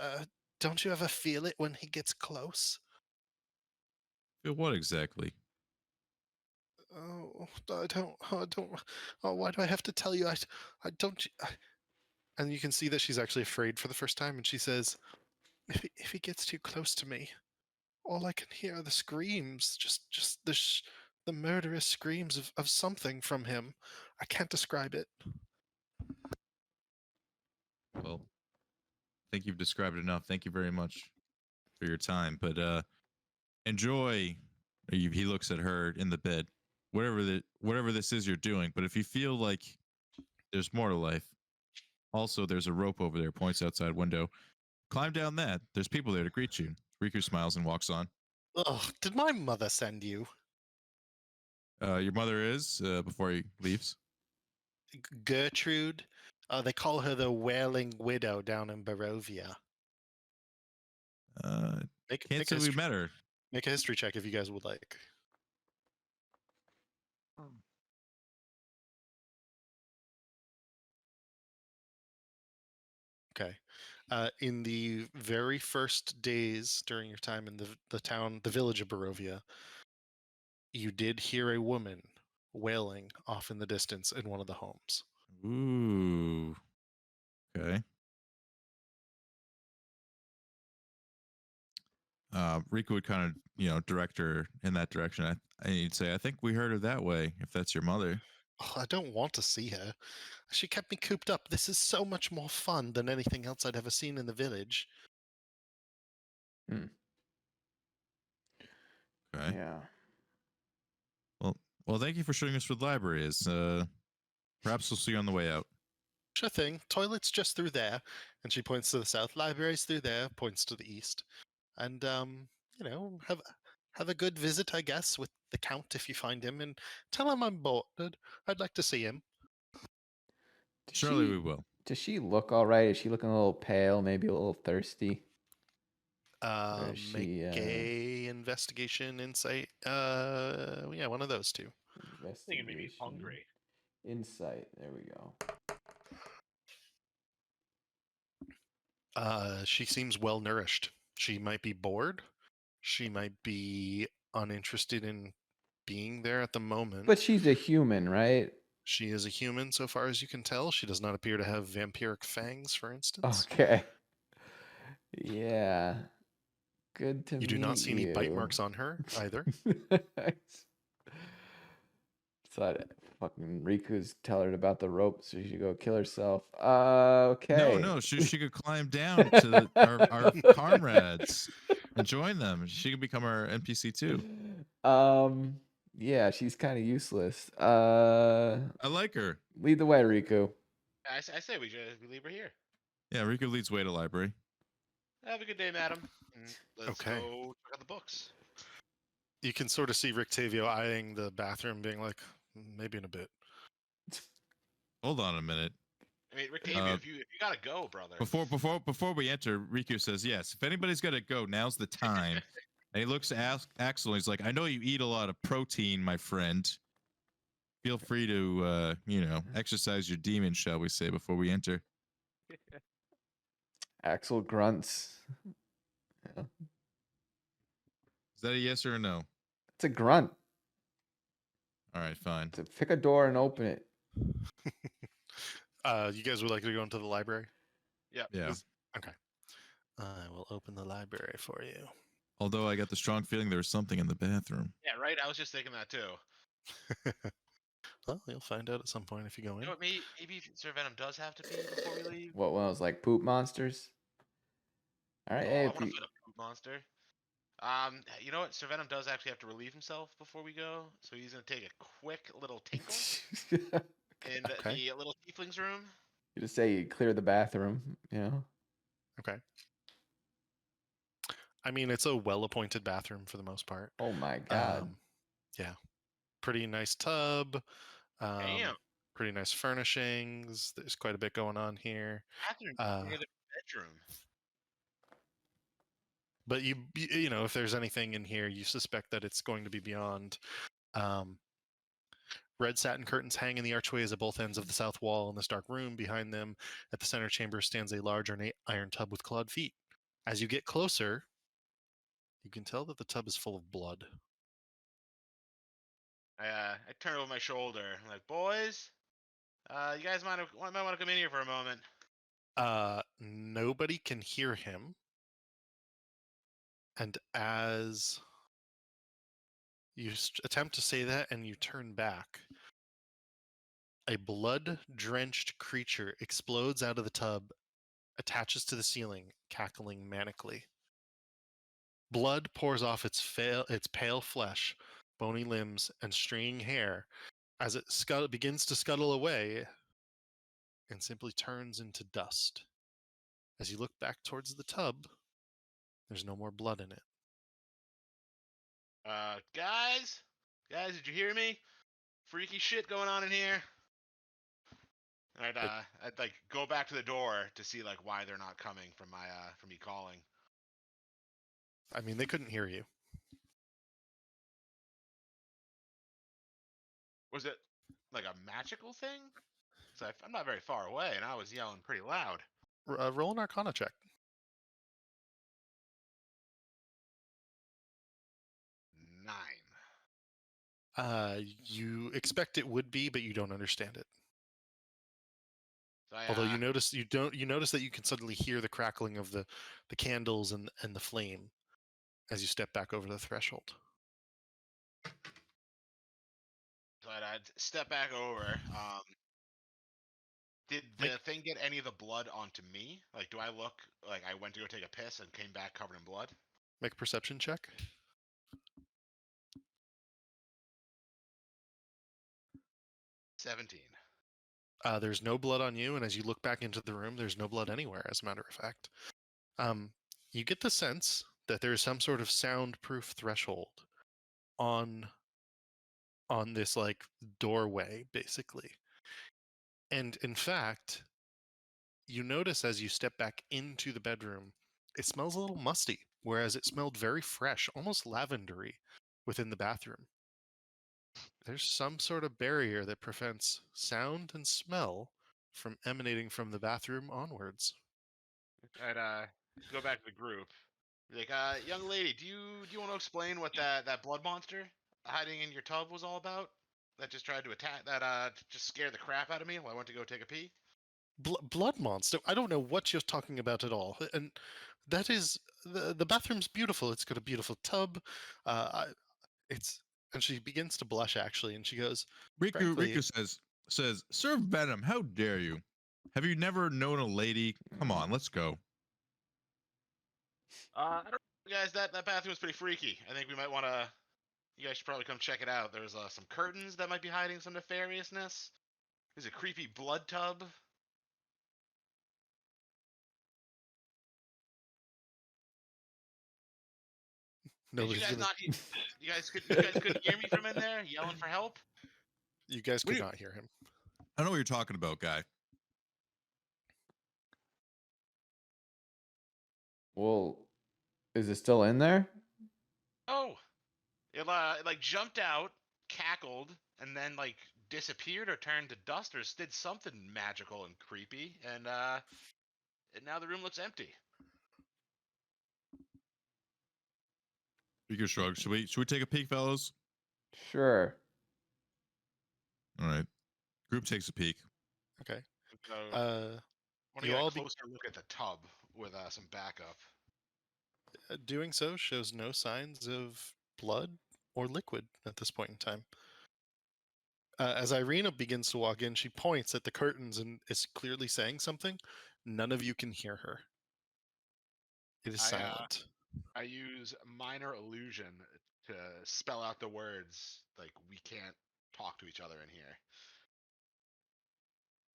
don't you ever feel it when he gets close?" What exactly? Oh, I don't. Oh, why do I have to tell you? I don't. And you can see that she's actually afraid for the first time, and she says, if he gets too close to me, all I can hear are the screams, just the murderous screams of something from him. I can't describe it. Well, I think you've described it enough. Thank you very much for your time. But enjoy. He looks at her in the bed. Whatever this is you're doing. But if you feel like there's more to life, also there's a rope over there. Points outside window. Climb down that. There's people there to greet you. Riku smiles and walks on. Oh, did my mother send you? Your mother is before he leaves. Gertrude? They call her the Wailing Widow down in Barovia. Make, Can't make, say a we history, met her. make a history check if you guys would like. Okay. In the very first days during your time in the village of Barovia, you did hear a woman wailing off in the distance in one of the homes. Ooh. Okay. Riku would kind of, direct her in that direction. I'd say, I think we heard her that way, if that's your mother. Oh, I don't want to see her. She kept me cooped up. This is so much more fun than anything else I'd ever seen in the village. Hmm. Okay. Yeah. Well, thank you for showing us where the library is. Perhaps we'll see you on the way out. Sure thing. Toilet's just through there. And she points to the south. Library's through there, points to the east. And, have a good visit, I guess, with the Count if you find him. And tell him I'm bored. I'd like to see him. Surely we will. Does she look all right? Is she looking a little pale, maybe a little thirsty? Or is Make she a investigation, insight. Yeah, one of those two. Thinking maybe investigation? hungry. Insight. There we go. She seems well nourished. She might be bored. She might be uninterested in being there at the moment. But she's a human, right? She is a human, so far as you can tell. She does not appear to have vampiric fangs, for instance. Okay. Yeah. Good to meet You you. do not see any bite marks on her either. Thought fucking Riku's tell her about the rope, so she should go kill herself. Okay. No, she could climb down to our comrades and join them. She could become our NPC too. Yeah, she's kind of useless. I like her. Lead the way, Riku. I say we leave her here. Yeah, Riku leads way to library. Have a good day, madam. And let's Okay. go check out the books. You can sort of see Rictavio eyeing the bathroom, being like, maybe in a bit. Hold on a minute. I mean, Rictavio, if you gotta go, brother. Before we enter, Riku says, "Yes, if anybody's got to go, now's the time." And he looks at Axel. And he's like, "I know you eat a lot of protein, my friend. Feel free to, exercise your demon, shall we say, before we enter." Axel grunts. Yeah. Is that a yes or a no? It's a grunt. All right, fine. To pick a door and open it. You guys would like to go into the library? Yep. Yeah. Okay. I will open the library for you. Although I got the strong feeling there was something in the bathroom. Yeah, right. I was just thinking that too. Well, you'll find out at some point if you go You in. know what? Maybe Sir Venom does have to pee before we leave. What one was like poop monsters? All right, Oh, hey, I if want to we- fight a poop monster. You know what? Sir Venom does actually have to relieve himself before we go, so he's gonna take a quick little tinkle in Okay. the little tieflings room. you just say you clear the bathroom, you know? Okay. I mean, it's a well-appointed bathroom for the most part. Oh my god. Yeah. Pretty nice tub. Damn. Pretty nice furnishings. There's quite a bit going on here. Bathroom bigger than bedroom. But if there's anything in here, you suspect that it's going to be beyond. Red satin curtains hang in the archways at both ends of the south wall in this dark room. Behind them, at the center chamber, stands a large ornate iron tub with clawed feet. As you get closer, you can tell that the tub is full of blood. I turn over my shoulder. I'm like, boys, you guys might want to come in here for a moment. Nobody can hear him. And as you attempt to say that and you turn back, a blood-drenched creature explodes out of the tub, attaches to the ceiling, cackling manically. Blood pours off its pale flesh, bony limbs, and straying hair as it begins to scuttle away and simply turns into dust. As you look back towards the tub, there's no more blood in it. Guys, did you hear me? Freaky shit going on in here. I'd like go back to the door to see like why they're not coming from my from me calling. I mean, they couldn't hear you. Was it like a magical thing? So I'm not very far away, and I was yelling pretty loud. Roll an Arcana check. 9. You expect it would be, but you don't understand it. So Although you notice that you can suddenly hear the crackling of the candles and the flame as you step back over the threshold. So I'd step back over. Did the thing get any of the blood onto me? Like, do I look like I went to go take a piss and came back covered in blood? Make a perception check. 17. There's no blood on you, and as you look back into the room, there's no blood anywhere, as a matter of fact. You get the sense that there's some sort of soundproof threshold on this like doorway, basically. And in fact, you notice as you step back into the bedroom, it smells a little musty, whereas it smelled very fresh, almost lavendery within the bathroom. There's some sort of barrier that prevents sound and smell from emanating from the bathroom onwards. I'd go back to the group. Be like, young lady, do you want to explain what that blood monster hiding in your tub was all about? That just tried to attack just scare the crap out of me while I went to go take a pee. Blood monster? I don't know what you're talking about at all. And that is the bathroom's beautiful. It's got a beautiful tub. It's and she begins to blush actually, and she goes, Riku says, "Sir Venom, how dare you? Have you never known a lady? Come on, let's go." I don't know, guys. That bathroom's pretty freaky. I think we might want to. You guys should probably come check it out. There's some curtains that might be hiding some nefariousness. There's a creepy blood tub. "Nobody's Did you guys gonna." not? You guys couldn't hear me from in there yelling for help. You guys could not hear him. I don't know what you're talking about, guy. Well, is it still in there? Oh, it like jumped out, cackled, and then like disappeared or turned to dust or did something magical and creepy, and now the room looks empty. Riku shrugs. Should we take a peek, fellas? Sure. All right. Group takes a peek. Okay. So I want to you get all a closer look at the tub with some backup. doing so shows no signs of blood or liquid at this point in time. As Irina begins to walk in, she points at the curtains and is clearly saying something. None of you can hear her. It is silent. I use minor illusion to spell out the words like we can't talk to each other in here.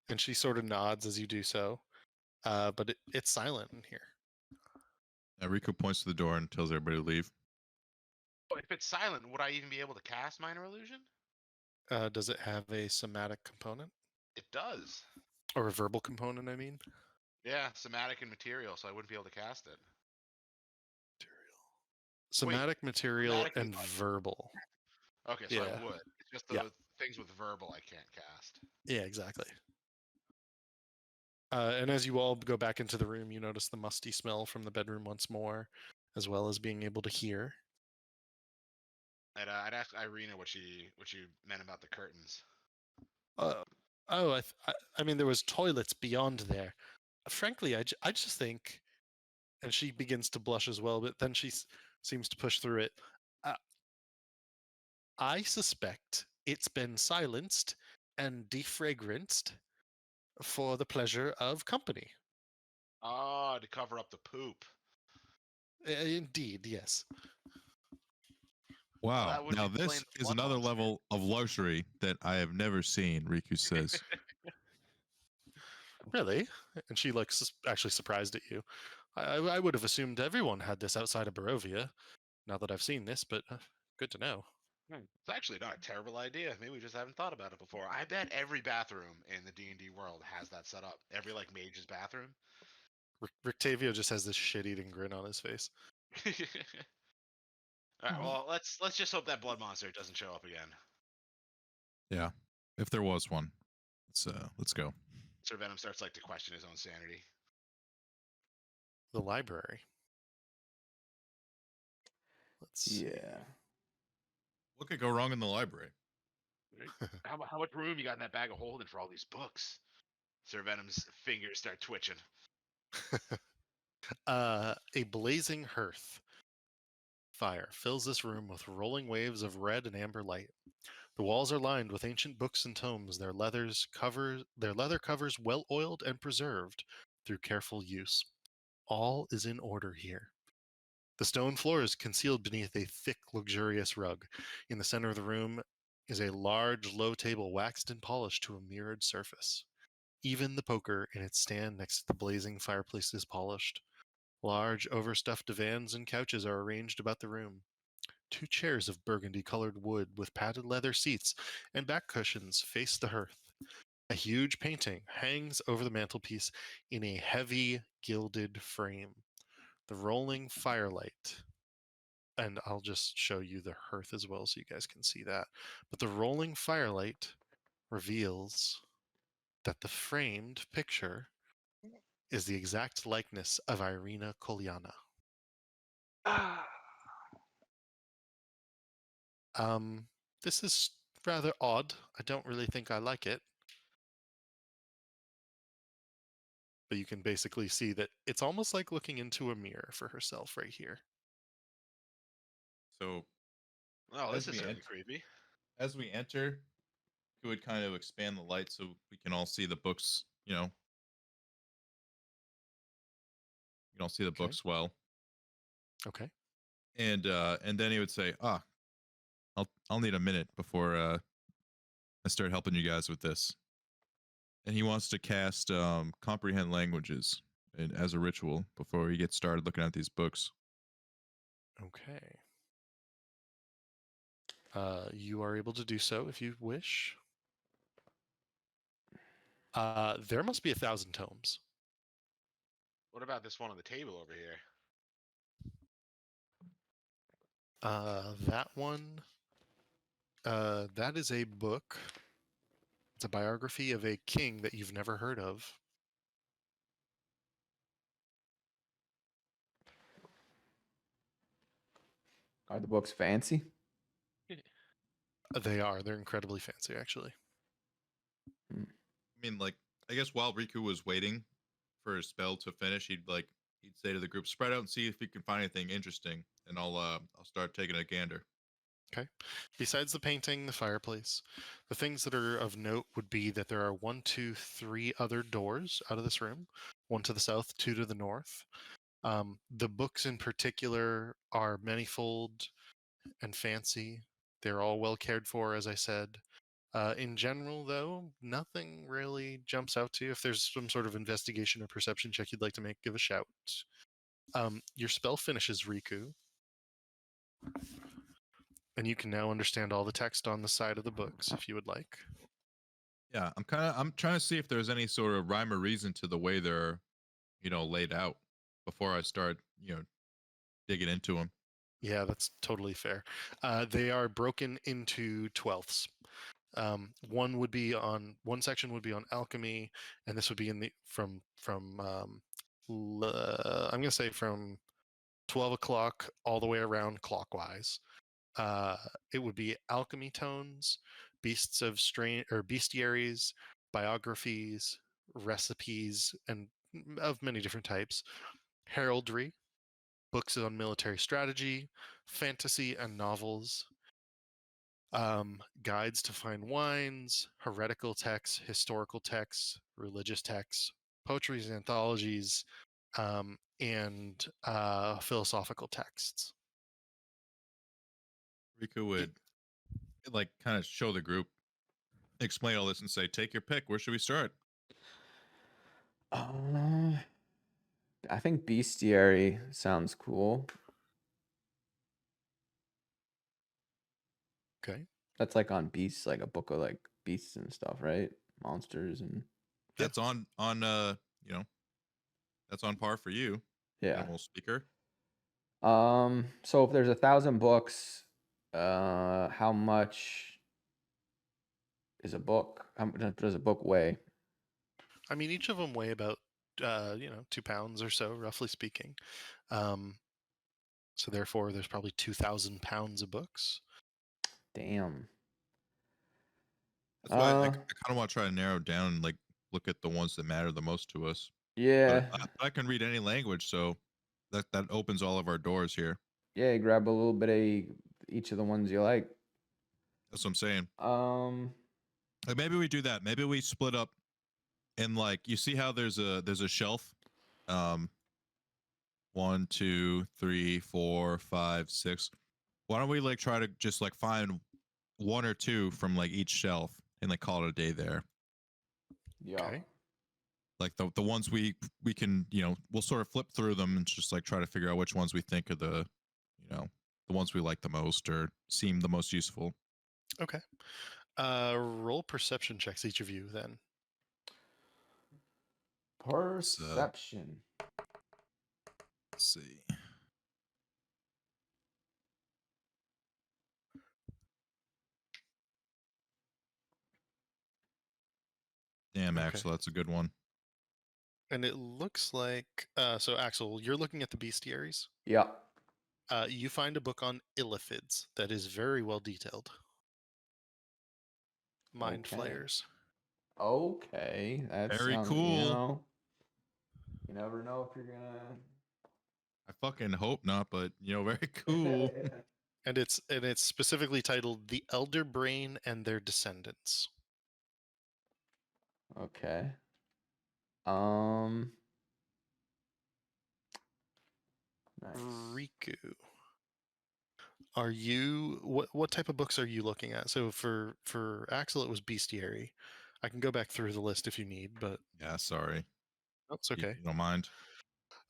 And she sort of nods as you do so. But it's silent in here. Riku points to the door and tells everybody to leave. Oh, if it's silent, would I even be able to cast minor illusion? Does it have a somatic component? It does. Or a verbal component, I mean? Yeah, somatic and material, so I wouldn't be able to cast it. Somatic material somatic and verbal. Okay, so Yeah. I would. It's just the things with verbal I can't cast. Yeah, exactly. And as you all go back into the room, you notice the musty smell from the bedroom once more, as well as being able to hear. I'd ask Irina what she meant about the curtains. Oh, I mean, there was toilets beyond there. Frankly, I just think, and she begins to blush as well, but then she seems to push through it. Uh, I suspect it's been silenced and defragranced for the pleasure of company. Oh, to cover up the poop. Indeed, yes. Well, Wow. that would Now explain this the is blood another monster. level of luxury that I have never seen, Riku says. Really? And she looks actually surprised at you. I would have assumed everyone had this outside of Barovia, now that I've seen this, but good to know. It's actually not a terrible idea. Maybe we just haven't thought about it before. I bet every bathroom in the D&D world has that set up. Every like mage's bathroom. Rictavio just has this shit-eating grin on his face. All right. Well, let's just hope that blood monster doesn't show up again. Yeah. If there was one. Let's go. Sir Venom starts like to question his own sanity. The library. Let's see. Yeah. What could go wrong in the library? How much room you got in that bag of holding for all these books? Sir Venom's fingers start twitching. A blazing hearth fire fills this room with rolling waves of red and amber light. The walls are lined with ancient books and tomes, their leather covers well oiled and preserved through careful use. All is in order here. The stone floor is concealed beneath a thick, luxurious rug. In the center of the room is a large, low table waxed and polished to a mirrored surface. Even the poker in its stand next to the blazing fireplace is polished. Large, overstuffed divans and couches are arranged about the room. 2 chairs of burgundy-colored wood with padded leather seats and back cushions face the hearth. A huge painting hangs over the mantelpiece in a heavy, gilded frame. The rolling firelight, and I'll just show you the hearth as well so you guys can see that. But the rolling firelight reveals that the framed picture is the exact likeness of Irina Kolyana. This is rather odd. I don't really think I like it. But you can basically see that it's almost like looking into a mirror for herself right here. So Oh, As this is we certainly enter- creepy. as we enter, we would kind of expand the light so we can all see the books, you can all see the Okay. books well. Okay. And then he would say, I'll need a minute before I start helping you guys with this. And he wants to cast comprehend languages as a ritual before he gets started looking at these books. Okay. You are able to do so if you wish. There must be 1,000 tomes. What about this one on the table over here? That one, that is a book. It's a biography of a king that you've never heard of. Are the books fancy? They are. They're incredibly fancy, actually. I mean, like, I guess while Riku was waiting for his spell to finish, he'd say to the group, spread out and see if you can find anything interesting, and I'll start taking a gander. Okay. Besides the painting, the fireplace, the things that are of note would be that there are 1, 2, 3 other doors out of this room. 1 to the south, 2 to the north. The books in particular are manifold and fancy. They're all well cared for, as I said. In general, though, nothing really jumps out to you. If there's some sort of investigation or perception check you'd like to make, give a shout. Your spell finishes, Riku. And you can now understand all the text on the side of the books if you would like. Yeah, I'm trying to see if there's any sort of rhyme or reason to the way they're, laid out before I start, digging into them. Yeah, that's totally fair. They are broken into 12ths. One section would be on alchemy, and this would be in the from I'm going to say from 12 o'clock all the way around clockwise. It would be alchemy tones, beasts of strain or bestiaries, biographies, recipes, and of many different types, heraldry, books on military strategy, fantasy and novels, guides to fine wines, heretical texts, historical texts, religious texts, poetry and anthologies, and philosophical texts. Riku would like kind of show the group, explain all this, and say, "Take your pick. Where should we start?" I think bestiary sounds cool. Okay. That's like on beasts, like a book of like beasts and stuff, right? Monsters and That's on you know, that's on par for you, yeah. animal speaker. So if there's 1,000 books, how much is a book? How much does a book weigh? I mean, each of them weigh about 2 pounds or so, roughly speaking. So therefore, there's probably 2,000 pounds of books. Damn. That's why I kind of want to try to narrow down and like look at the ones that matter the most to us. Yeah. But I can read any language, so that opens all of our doors here. Yeah, you grab a little bit of each of the ones you like. That's what I'm saying. Um, Like maybe we do that. Maybe we split up and like you see how there's a shelf. 1, 2, 3, 4, 5, 6. Why don't we like try to just like find 1 or 2 from like each shelf and like call it a day there? yeah. Okay. Like the ones we can, you know, we'll sort of flip through them and just like try to figure out which ones we think are the, you know, the ones we like the most or seem the most useful. Okay. Roll perception checks, each of you, then. Perception. Let's see. Damn, Okay. Axel, that's a good one. And it looks like so Axel, you're looking at the bestiaries. Yeah. You find a book on illithids that is very well detailed. Mind Okay. flayers. Okay. That Very sounds, cool. You never know if you're gonna. I fucking hope not, but you know, very cool. And it's specifically titled "The Elder Brain and Their Descendants." Okay. Nice. Riku, are you what type of books are you looking at? So for Axel, it was bestiary. I can go back through the list if you need, but Yeah, sorry. that's okay. You don't mind?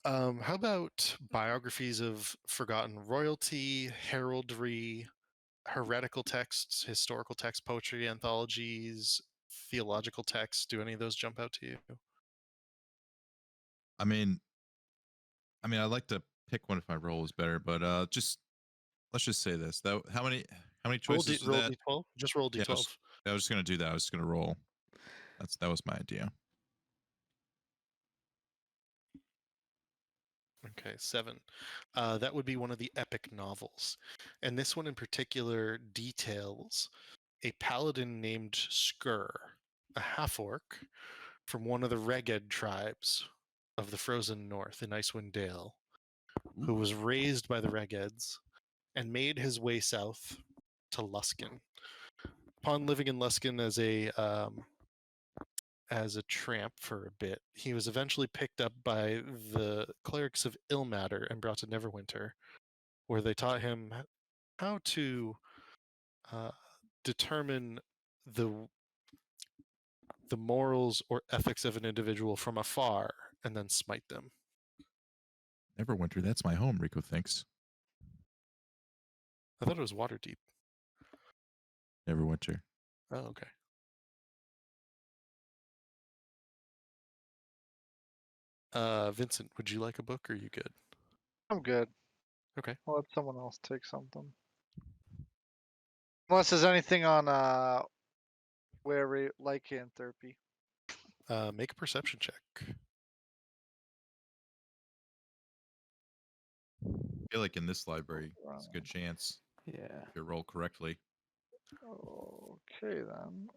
How about biographies of forgotten royalty, heraldry, heretical texts, historical texts, poetry anthologies, theological texts? Do any of those jump out to you? I mean, I'd like to pick one if my roll is better, but just let's just say this. That how many choices was Roll that? d12. Just roll Yeah, d12. I was just gonna do that. I was just gonna roll. That was my idea. Okay, 7. That would be one of the epic novels. And this one in particular details a paladin named Skur, a half-orc from one of the Reged tribes of the frozen north in Icewind Dale, who was raised by the Regeds and made his way south to Luskan. Upon living in Luskan as a tramp for a bit, he was eventually picked up by the clerics of Ilmater and brought to Neverwinter, where they taught him how to determine the morals or ethics of an individual from afar and then smite them. Neverwinter, that's my home, Rico thinks. I thought it was Waterdeep. Neverwinter. Oh, okay. Vincent, would you like a book or are you good? I'm good. Okay. I'll let someone else take something. Unless there's anything on where lycanthropy. Make a perception check. I feel like in this library, it's a good chance. Yeah. If you roll correctly. Okay then.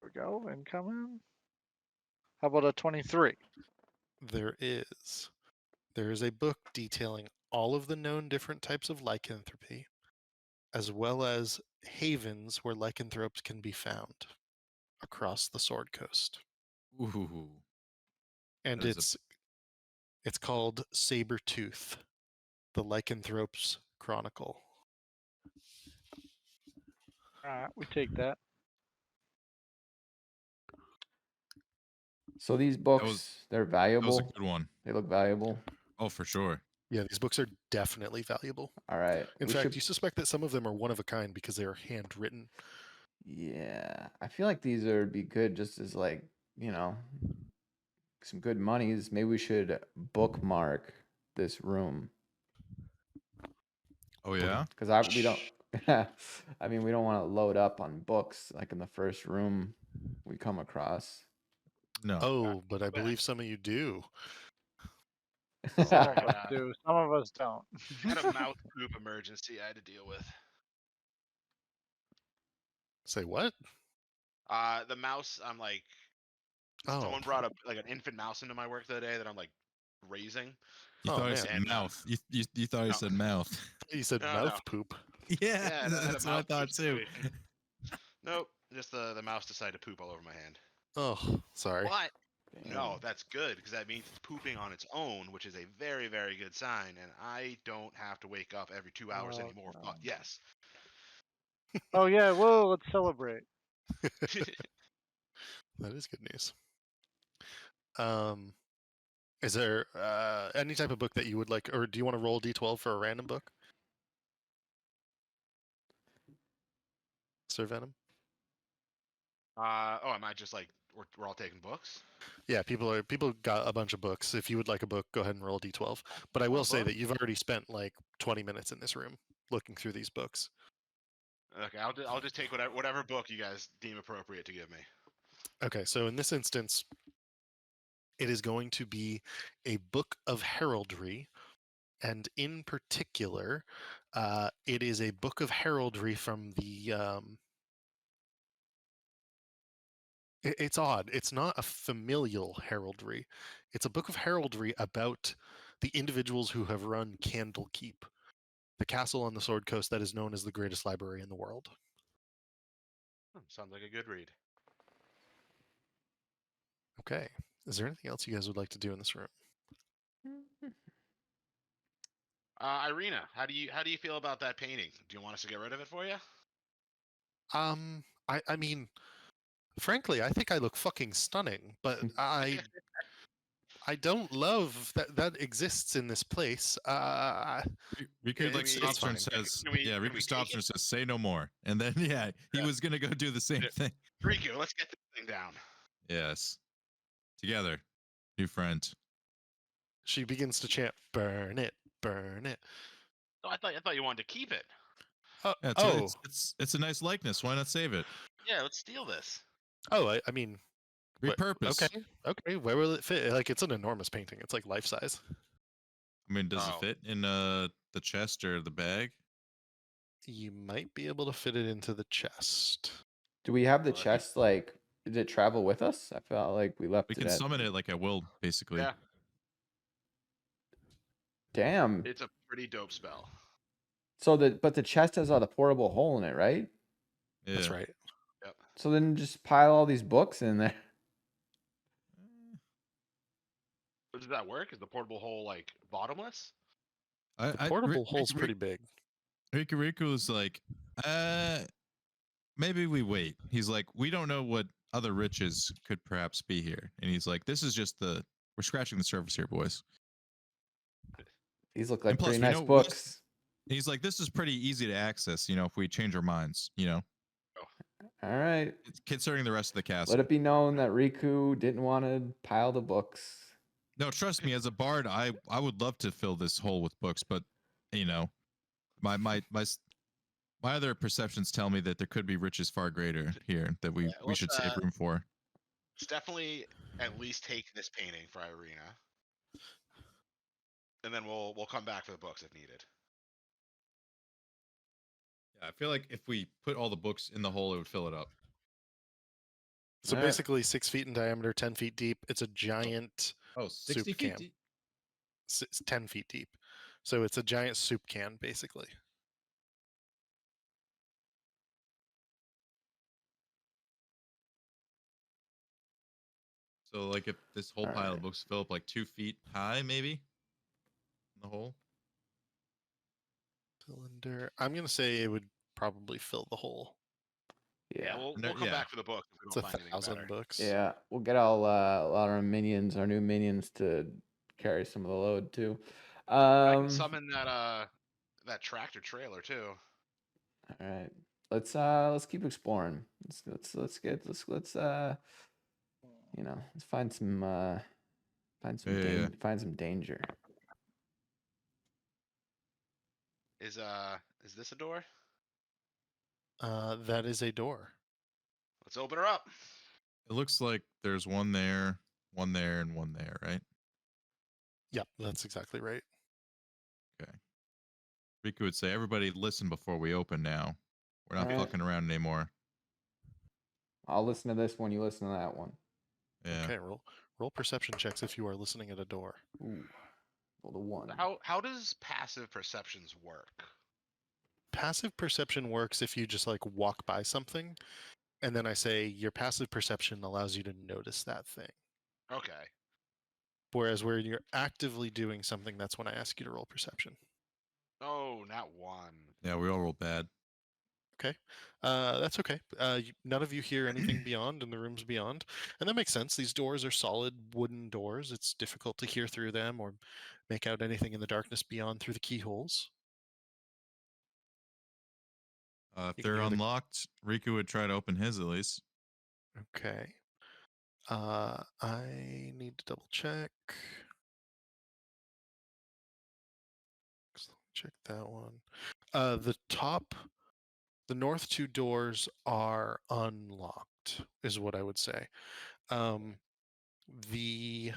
Here we go. Incoming. How about a 23? There is. There is a book detailing all of the known different types of lycanthropy, as well as havens where lycanthropes can be found across the Sword Coast. Ooh. And That is it's called Sabertooth, the Lycanthrope's Chronicle. Alright, we take that. So these books, they're That was a valuable. good one. They look valuable. Oh, for sure. Yeah, these books are definitely valuable. All right. In we fact, should. you suspect that some of them are one of a kind because they are handwritten. Yeah, I feel like these would be good just as like, you know, some good monies. Maybe we should bookmark this room Oh yeah. because we don't. I mean, we don't want to load up on books like in the first room we come across. No. Oh, but I believe some of you do. Some of had us a- do, some of us don't. Had a mouth poop emergency I had to deal with. Say what? The mouse. I'm like, Oh, someone brought like an infant mouse into my work the other day that I'm like raising. You Oh, thought I man. said And, mouth. You thought I no. said mouth. you said No, mouth no. poop. Yeah, Yeah, I had a that's what I mouth thought poop too. situation. Nope, just the mouse decided to poop all over my hand. Oh, sorry. But no, Damn. that's good because that means it's pooping on its own, which is a very, very good sign. And I don't have to wake up every 2 hours Oh, anymore. no. Fuck yes. Oh yeah, whoa, let's celebrate. That is good news. Is there any type of book that you would like, or do you want to roll D12 for a random book? Sir Venom? Oh, am I just like we're all taking books? Yeah, people got a bunch of books. If you would like a book, go ahead and roll D12. But I will Oh, say book? that you've already spent like 20 minutes in this room looking through these books. Okay, I'll just take whatever book you guys deem appropriate to give me. Okay, so in this instance, it is going to be a book of heraldry, and in particular, it is a book of heraldry from the. It's odd. It's not a familial heraldry. It's a book of heraldry about the individuals who have run Candlekeep, the castle on the Sword Coast that is known as the greatest library in the world. Sounds like a good read. Okay. Is there anything else you guys would like to do in this room? Irina, how do you feel about that painting? Do you want us to get rid of it for you? I mean, frankly, I think I look fucking stunning, but I don't love that exists in this place. Riku Yeah, like we- stops her and it's fine. says, Can we- "Yeah." can Riku we stops take her and says, "Say no more." And then yeah, he Yeah. was gonna go do the same Yeah. thing. Riku, let's get this thing down. Yes. Together, new friend. She begins to chant, "Burn it, burn it." Oh, I thought you wanted to keep it. Yeah, Oh, it's a nice likeness. Why not save it? Yeah, let's steal this. I mean, Repurpose. okay. Where will it fit? Like, it's an enormous painting. It's like life size. I mean, does it Oh. fit in the chest or the bag? You might be able to fit it into the chest. Do we have the Well, chest? Like, did it travel with us? I felt like we left We it can at. summon it like at will, basically. Yeah, Damn. it's a pretty dope spell. So but the chest has a portable hole in it, right? Yeah. That's right. Yep. So then just pile all these books in there. But does that work? Is the portable hole like bottomless? The portable hole's pretty big. Riku's like, maybe we wait. He's like, we don't know what other riches could perhaps be here. And he's like, this is just we're scratching the surface here, boys. These look And like plus, pretty we nice know books. He's like, this is pretty easy to access, if we change our minds, All right. considering the rest of the castle. Let it be known that Riku didn't want to pile the books. No, trust me, as a bard, I would love to fill this hole with books, but my other perceptions tell me that there could be riches far greater here that we let's, should save room for. Let's definitely at least take this painting for Irina, and then we'll come back for the books if needed. I feel like if we put all the books in the hole, it would fill it up. So Alright. basically 6 feet in diameter, 10 feet deep. It's a giant Oh, 60 soup feet can. deep. 10 feet deep. So it's a giant soup can, basically. So, like, if this whole pile Alright. of books fill up like 2 feet high, maybe in the hole. Cylinder. I'm going to say it would probably fill the hole. Yeah. We'll No, come yeah. back for the book if we It's don't find anything 1,000 better. books. Yeah, we'll get a lot of our minions, our new minions, to carry some of the load too. I can summon that tractor trailer too. All right, let's keep exploring. Let's let's find some Yeah. find some danger. Is this a door? That is a door. Let's open her up. It looks like there's one there, and one there, right? Yep, that's exactly right. Okay. Riku would say, "Everybody, listen before we open. Now, we're not Alright. fucking around anymore." I'll listen to this one. You listen to that one. Yeah. Okay, roll perception checks if you are listening at a door. Ooh, roll the one. How does passive perceptions work? Passive perception works if you just like walk by something, and then I say your passive perception allows you to notice that thing. Okay. Whereas where you're actively doing something, that's when I ask you to roll perception. Oh, not one. Yeah, we all rolled bad. Okay, that's okay. None of you hear anything beyond in the rooms beyond, and that makes sense. These doors are solid wooden doors. It's difficult to hear through them or make out anything in the darkness beyond through the keyholes. If You can they're hear the- unlocked, Riku would try to open his at least. Okay. I need to double check. Check that one. The north two doors are unlocked, is what I would say. The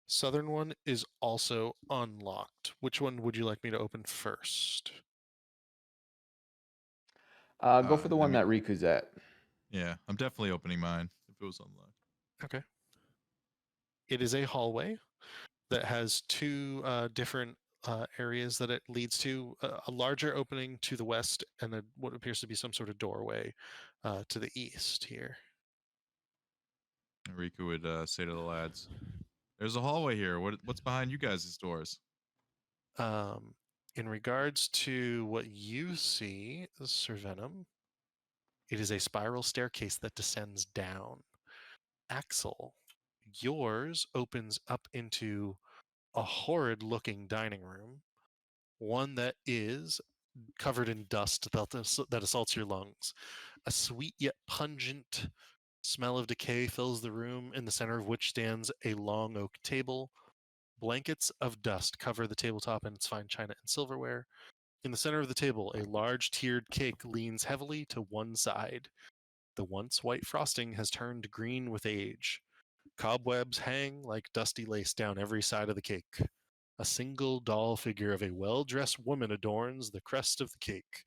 southern one is also unlocked. Which one would you like me to open first? Go for the I one mean- that Riku's at. Yeah, I'm definitely opening mine if it was unlocked. Okay. It is a hallway that has two different areas that it leads to, a larger opening to the west and what appears to be some sort of doorway to the east here. Riku would say to the lads, "There's a hallway here. What's behind you guys' doors?" In regards to what you see, Sir Venom, it is a spiral staircase that descends down. Axel, yours opens up into a horrid looking dining room, one that is covered in dust that assaults your lungs. A sweet yet pungent smell of decay fills the room, in the center of which stands a long oak table. Blankets of dust cover the tabletop and its fine china and silverware. In the center of the table, a large tiered cake leans heavily to one side. The once white frosting has turned green with age. Cobwebs hang like dusty lace down every side of the cake. A single doll figure of a well-dressed woman adorns the crest of the cake,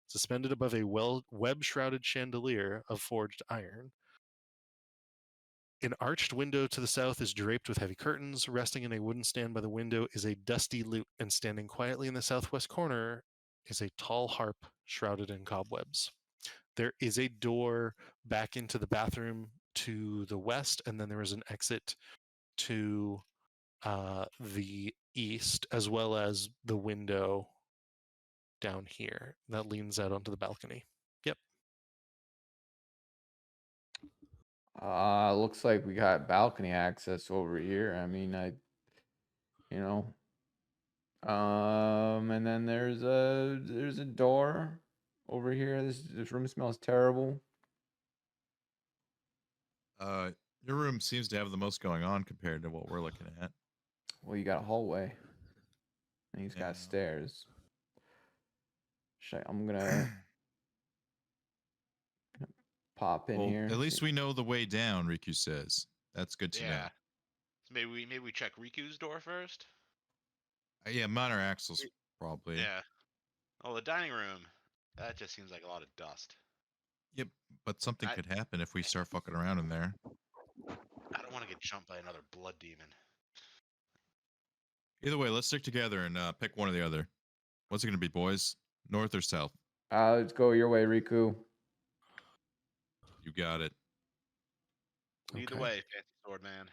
suspended above a web-shrouded chandelier of forged iron. An arched window to the south is draped with heavy curtains. Resting in a wooden stand by the window is a dusty lute, and standing quietly in the southwest corner is a tall harp shrouded in cobwebs. There is a door back into the bathroom to the west, and then there is an exit to the east, as well as the window down here that leans out onto the balcony. Yep. Looks like we got balcony access over here. I mean, you know, and then there's a door over here. This room smells terrible. Your room seems to have the most going on compared to what we're looking at. Well, you got a hallway, and he's Yeah. got stairs. I'm gonna pop in Well, here. at least we know the way down. Riku says that's good to know. Yeah. So maybe we check Riku's door first. Yeah, mine or Axel's probably. Yeah. Oh, the dining room. That just seems like a lot of dust. Yep, but something I- could happen if we start fucking around in there. I don't want to get jumped by another blood demon. Either way, let's stick together and pick one or the other. What's it gonna be, boys? North or south? Let's go your way, Riku. You got it. Lead the Okay. way, fancy sword man.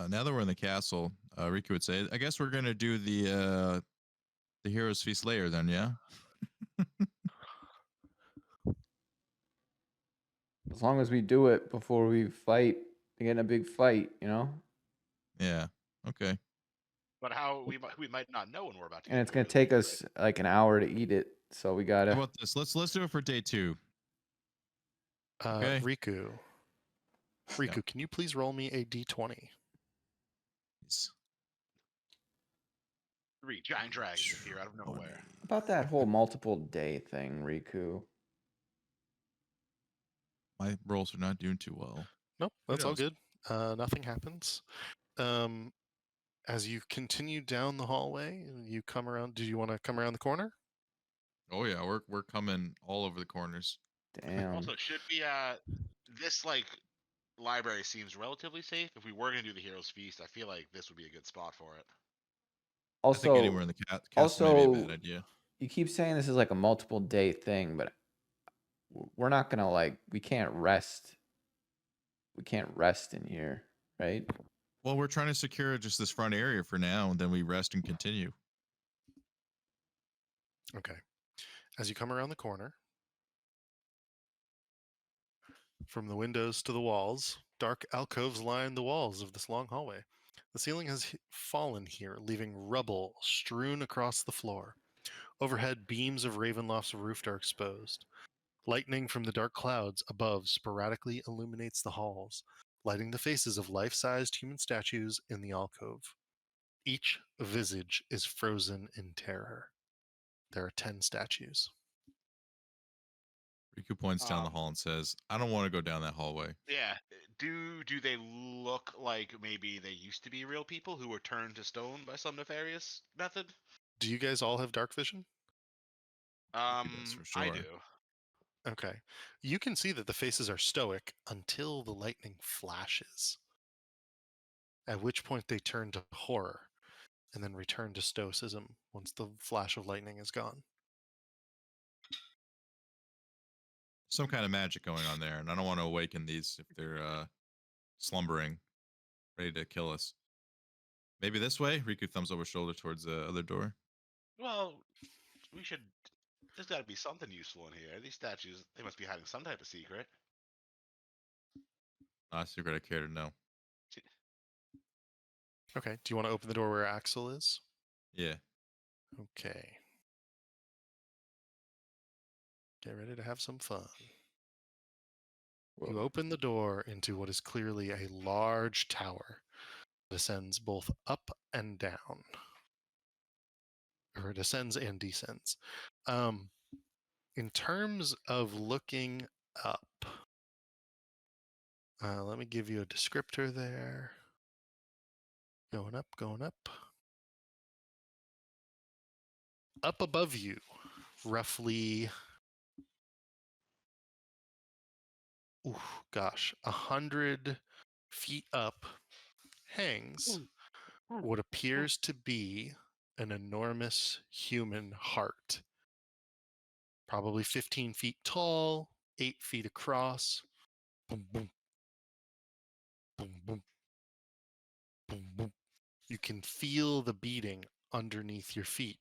Now that we're in the castle, Riku would say, I guess we're gonna do the Heroes Feast later then, yeah? As long as we do it before we fight, get in a big fight, you know. Yeah. Okay. But how we might not know when we're about to. And get it's gonna into it, take right? us like an hour to eat it, so we How gotta. about this? Let's do it for day 2. Okay. Riku. Riku, can you please roll me a d20? Yes. 3 giant dragons appear out of nowhere. About that whole multiple day thing, Riku. My rolls are not doing too well. Nope, that's all knows? good. Nothing happens. As you continue down the hallway, you come around. Do you want to come around the corner? Oh yeah, we're coming all over the corners. Damn. Also, should we this like library seems relatively safe. If we were gonna do the Heroes Feast, I feel like this would be a good spot for it. I think anywhere in Also, the castle may be a also, bad idea. you keep saying this is like a multiple day thing, but we're not gonna like. We can't rest. We can't rest in here, right? Well, we're trying to secure just this front area for now, and then we rest and continue. Okay. As you come around the corner, from the windows to the walls, dark alcoves line the walls of this long hallway. The ceiling has fallen here, leaving rubble strewn across the floor. Overhead, beams of Ravenloft's roof are exposed. Lightning from the dark clouds above sporadically illuminates the halls, lighting the faces of life-sized human statues in the alcove. Each visage is frozen in terror. There are 10 statues. Riku points down the Um, hall and says, "I don't want to go down that hallway." Yeah. Do they look like maybe they used to be real people who were turned to stone by some nefarious method? Do you guys all have dark vision? Riku does for I sure. do. Okay. You can see that the faces are stoic until the lightning flashes, at which point they turn to horror and then return to stoicism once the flash of lightning is gone. Some kind of magic going on there, and I don't want to awaken these if they're slumbering, ready to kill us. Maybe this way? Riku thumbs over shoulder towards the other door. Well, we should. There's got to be something useful in here. These statues, they must be hiding some type of secret. Not a secret I care to know. Okay. Do you want to open the door where Axel is? Yeah. Okay. Get ready to have some fun. You Whoa. open the door into what is clearly a large tower that ascends both up and down. Or it ascends and descends. In terms of looking up, let me give you a descriptor there. Going up, going up. Up above you, roughly, 100 feet up, hangs what appears to be an enormous human heart. Probably 15 feet tall, 8 feet across. Boom, boom. Boom, boom. Boom, boom. You can feel the beating underneath your feet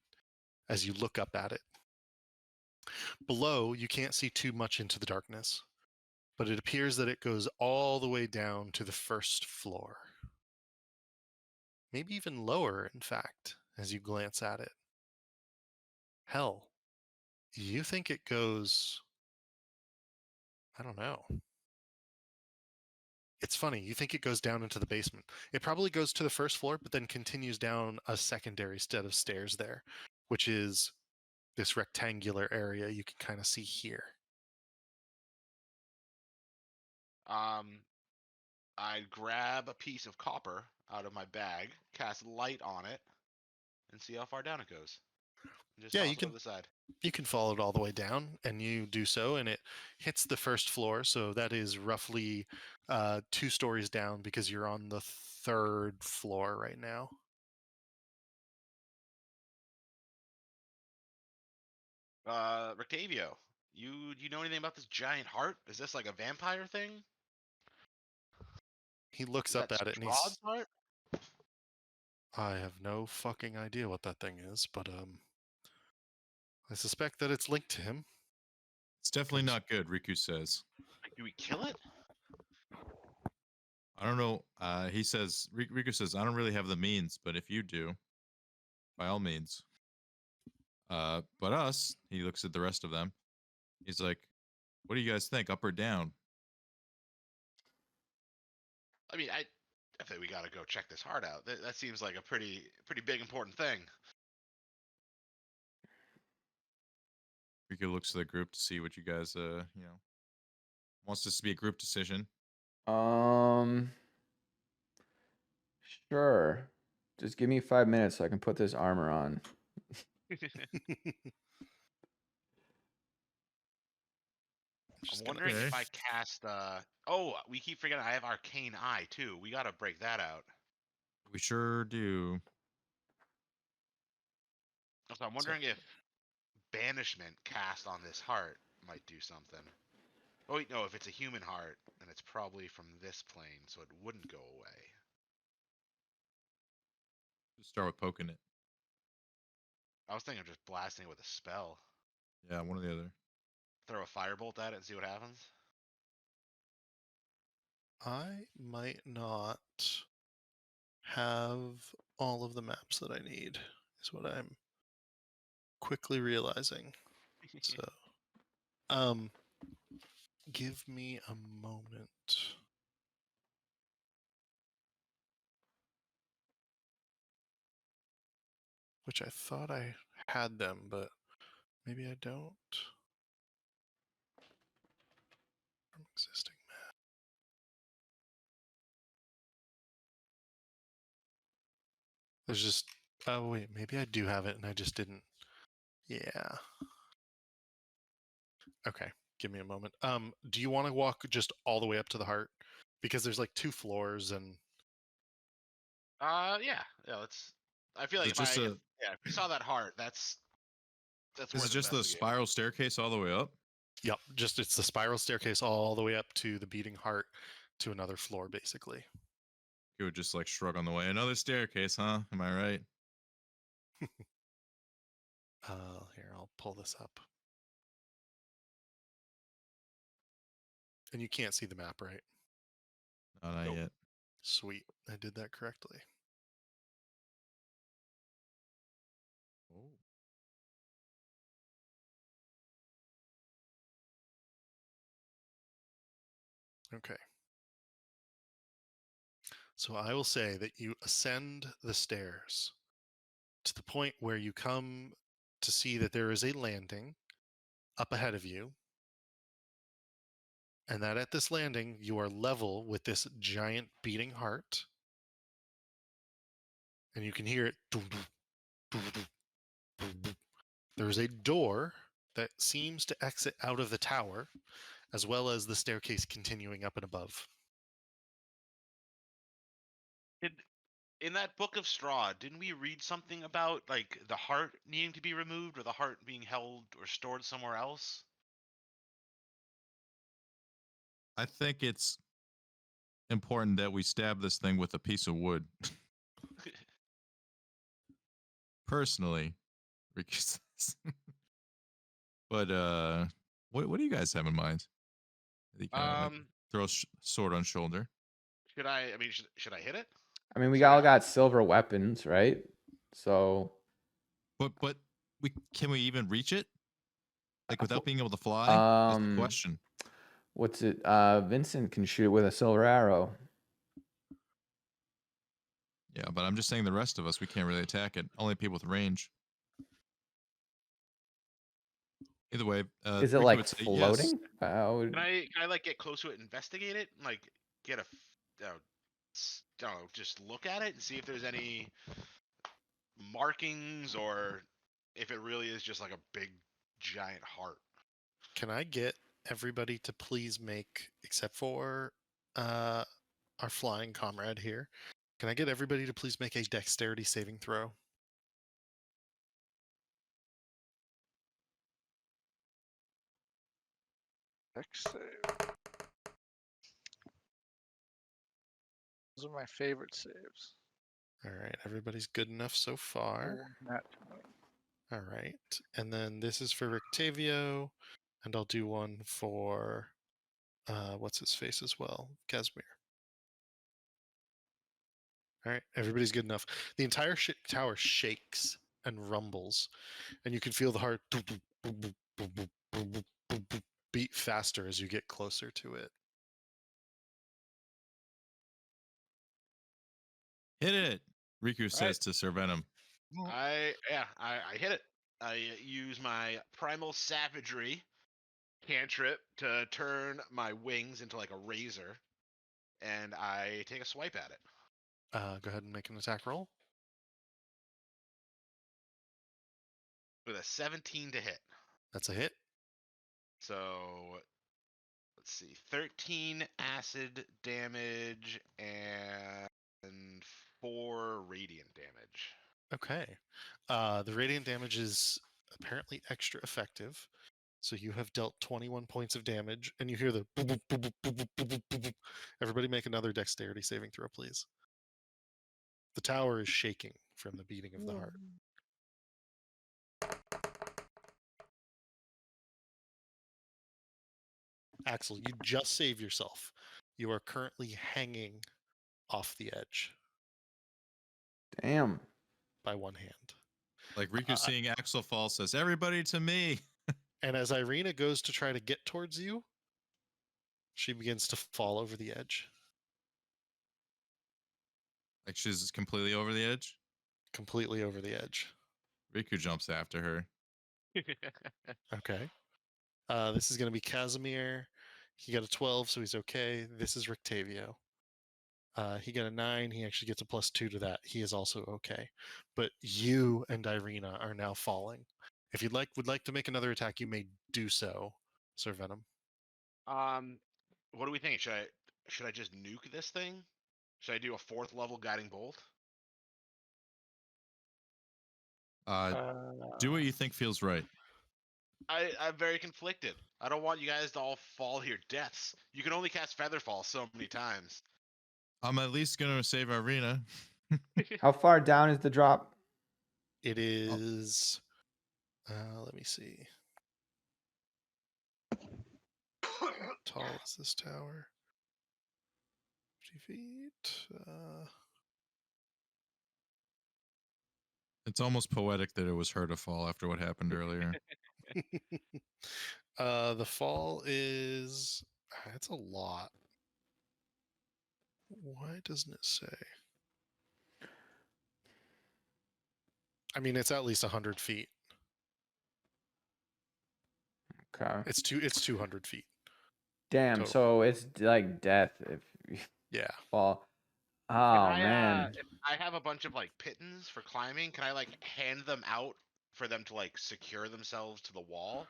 as you look up at it. Below, you can't see too much into the darkness, but it appears that it goes all the way down to the first floor. Maybe even lower, in fact, as you glance at it. Hell, you think it goes, I don't know. It's funny, you think it goes down into the basement. It probably goes to the first floor, but then continues down a secondary set of stairs there, which is this rectangular area you can kind of see here. I'd grab a piece of copper out of my bag, cast light on it, and see how far down it goes. And just Yeah, toss you it can over the side. you can follow it all the way down, and you do so, and it hits the first floor. So that is roughly 2 stories down because you're on the 3rd floor right now. Rictavio, you know anything about this giant heart? Is this like a vampire thing? He looks Is up that at it and Strahd's he's, heart? I have no fucking idea what that thing is, but I suspect that it's linked to him. It's definitely Comes- not good, Riku says. Like, do we kill it? I don't know. He says, Riku says, I don't really have the means, but if you do, by all means. But us, he looks at the rest of them. He's like, what do you guys think, up or down? I mean, I think we gotta go check this heart out. That seems like a pretty big important thing. Riku looks to the group to see what you guys, wants this to be a group decision. Sure. Just give me 5 minutes so I can put this armor on. Just I'm gonna- wondering if Okay. I cast. Oh, we keep forgetting I have arcane eye too. We gotta break that out. We sure do. So I'm wondering if banishment cast on this heart might do something. Oh wait, no. If it's a human heart, then it's probably from this plane, so it wouldn't go away. Just start with poking it. I was thinking of just blasting it with a spell. Yeah, one or the other. Throw a firebolt at it and see what happens. I might not have all of the maps that I need, is what I'm quickly realizing. So, give me a moment. Which I thought I had them, but maybe I don't. From existing map. There's just, oh wait, maybe I do have it and I just didn't. Yeah. Okay, give me a moment. Do you want to walk just all the way up to the heart? Because there's like 2 floors and Yeah. Let's. I feel like Is it just if we saw that heart, that's Is worth it just the investigating. spiral staircase all the way up? yep, just it's the spiral staircase all the way up to the beating heart to another floor basically. He would just like shrug on the way. Another staircase, huh? Am I right? Here, I'll pull this up. And you can't see the map, right? No, not Nope. yet. Sweet. I did that correctly. Oh. Okay. So I will say that you ascend the stairs to the point where you come to see that there is a landing up ahead of you. And that at this landing, you are level with this giant beating heart. And you can hear it. There is a door that seems to exit out of the tower, as well as the staircase continuing up and above. In that book of Straw, didn't we read something about like the heart needing to be removed or the heart being held or stored somewhere else? I think it's important that we stab this thing with a piece of wood. Personally, Ricky says. But what do you guys have in mind? I think like throw a sword on shoulder. Should I? I mean, should I hit it? I mean, we Sure. all got silver weapons, right? So, But can we even reach it? Like without being able to fly? That's the question. what's it? Vincent can shoot with a silver arrow. Yeah, but I'm just saying the rest of us, we can't really attack it. Only people with range. Either way, Is it Riku like would say floating? yes. Can I like get close to it, investigate it, and like get a just look at it and see if there's any markings or if it really is just like a big giant heart. Can I get everybody to please make, except for our flying comrade here, can I get everybody to please make a dexterity saving throw? Dex save. Those are my favorite saves. All right, everybody's good enough so far. Nat 20. All right, and then this is for Rictavio, and I'll do one for what's his face as well, Casimir. All right, everybody's good enough. The entire tower shakes and rumbles, and you can feel the heart beat faster as you get closer to it. Hit it, Riku says to Sir Venom. I hit it. I use my primal savagery cantrip to turn my wings into like a razor, and I take a swipe at it Go ahead and make an attack roll. with a 17 to hit. That's a hit. So let's see, 13 acid damage and 4 radiant damage. Okay. The radiant damage is apparently extra effective. So you have dealt 21 points of damage, and you hear the boop, boop, boop, boop, boop, boop, boop, boop, boop. Everybody make another dexterity saving throw, please. The tower is shaking from the beating of the heart. Axel, you just saved yourself. You are currently hanging off the edge Damn. by one hand. Like Riku seeing Axel fall says, "Everybody to me." And as Irina goes to try to get towards you, she begins to fall over the edge. Like she's completely over the edge. Completely over the edge. Riku jumps after her. Okay. This is going to be Casimir. He got a 12, so he's okay. This is Rictavio. He got a 9. He actually gets a +2 to that. He is also okay. But you and Irina are now falling. If you'd would like to make another attack, you may do so, Sir Venom. What do we think? Should I just nuke this thing? Should I do a 4th level guiding bolt? Do what you think feels right. I'm very conflicted. I don't want you guys to all fall to your deaths. You can only cast Featherfall so many times. I'm at least gonna save Irina. How far down is the drop? It is. Let me see. How tall is this tower? 50 feet. It's almost poetic that it was her to fall after what happened earlier. The fall is. It's a lot. Why doesn't it say? I mean, it's at least 100 feet. Okay. It's 200 feet. Damn. total. So it's like death if you Yeah. fall. Oh If man. if I have a bunch of like pittons for climbing, can I like hand them out for them to like secure themselves to the wall?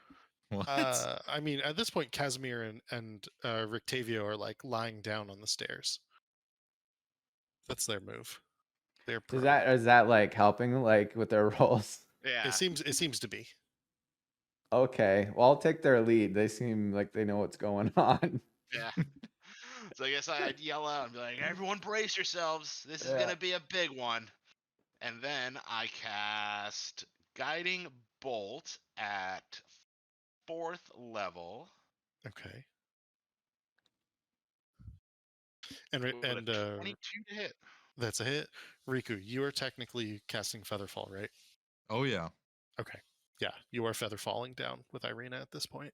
What? I mean, at this point, Casimir and Rictavio are like lying down on the stairs. That's their move. They're Is prone. that like helping like with their rolls? Yeah. It seems to be. Okay. Well, I'll take their lead. They seem like they know what's going on. Yeah. So I guess I'd yell out and be like, "Everyone brace yourselves. This is Yeah. gonna be a big one." And then I cast Guiding Bolt at 4th level. Okay. And with a 22 to hit. that's a hit. Riku, you are technically casting Featherfall, right? Oh yeah. Okay. Yeah, you are feather falling down with Irina at this point.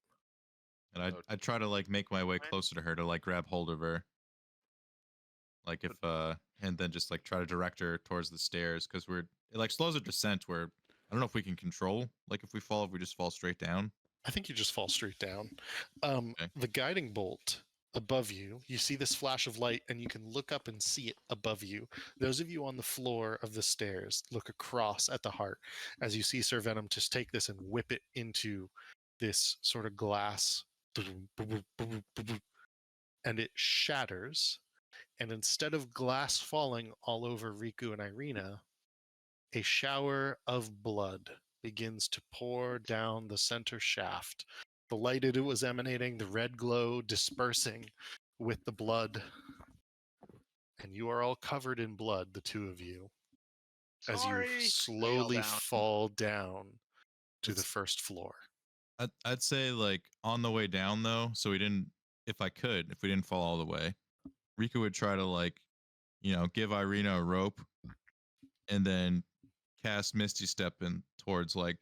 And I try to like make my way closer to her to like grab hold of her. Like if and then just like try to direct her towards the stairs because it like slows a descent where I don't know if we can control like if we just fall straight down. I think you just fall straight down. Okay. The guiding bolt above you. You see this flash of light, and you can look up and see it above you. Those of you on the floor of the stairs look across at the Hart as you see Sir Venom just take this and whip it into this sort of glass, and it shatters. And instead of glass falling all over Riku and Irina, a shower of blood begins to pour down the center shaft. The light it was emanating, the red glow dispersing with the blood. And you are all covered in blood, the two of you, as you Sorry. I yell slowly down. fall down to the It's- first floor. I'd say like on the way down though, so we didn't. If we didn't fall all the way, Riku would try to like, give Irina a rope, and then cast Misty Step in towards like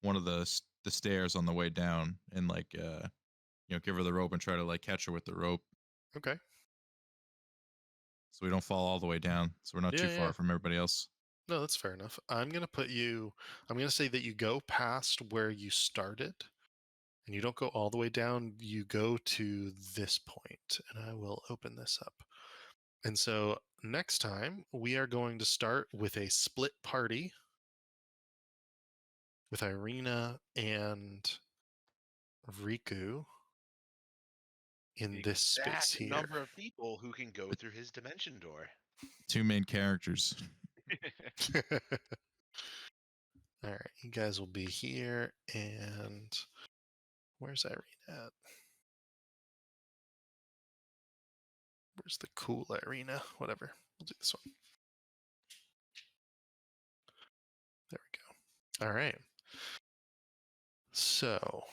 one of the stairs on the way down, and like give her the rope and try to like catch her with the rope, Okay. so we don't fall all the way down, so we're not too Yeah, far yeah. from everybody else. No, that's fair enough. I'm going to say that you go past where you started, and you don't go all the way down. You go to this point, and I will open this up. And so next time, we are going to start with a split party with Irina and Riku in this space Exact here. number of people who can go through his dimension door. 2 main characters. All right, you guys will be here, and where's Irina at? Where's the cool Irina? Whatever, we'll do this one. There we go. All right. So,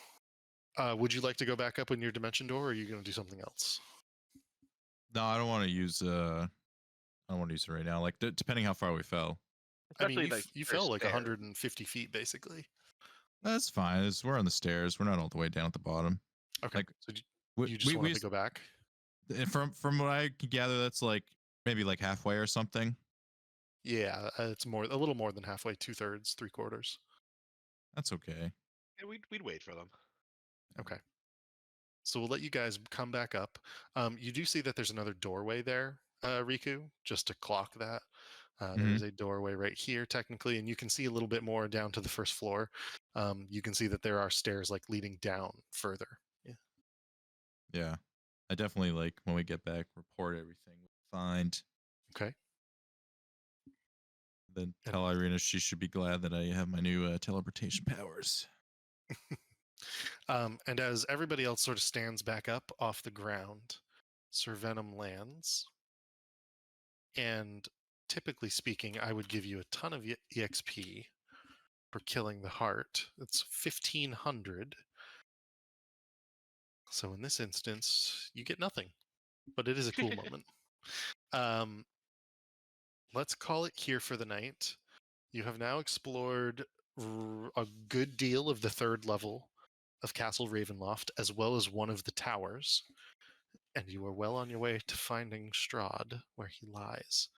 would you like to go back up in your dimension door, or are you going to do something else? No, I don't want to use. I don't want to use it right now. Like depending how far we fell. I mean, Especially, like, you for a fell like stair. 150 feet, basically. That's fine. We're on the stairs. We're not all the way down at the bottom. Okay, Like, so you just wanted to go back? From what I can gather, that's like maybe like halfway or something. Yeah, it's a little more than halfway, 2/3, 3/4. That's okay. Yeah, we'd wait for them. Okay. So we'll let you guys come back up. You do see that there's another doorway there, Riku, just to clock that. There is a doorway right here, technically, and you can see a little bit more down to the first floor. You can see that there are stairs like leading down further. Yeah. Yeah. I definitely like when we get back, report everything we find. Okay. Then tell Irina she should be glad that I have my new teleportation powers. And as everybody else sort of stands back up off the ground, Sir Venom lands. And typically speaking, I would give you a ton of EXP for killing the Hart. It's 1,500. So in this instance, you get nothing, but it is a cool moment. Let's call it here for the night. You have now explored a good deal of the third level of Castle Ravenloft, as well as one of the towers, and you are well on your way to finding Strahd, where he lies.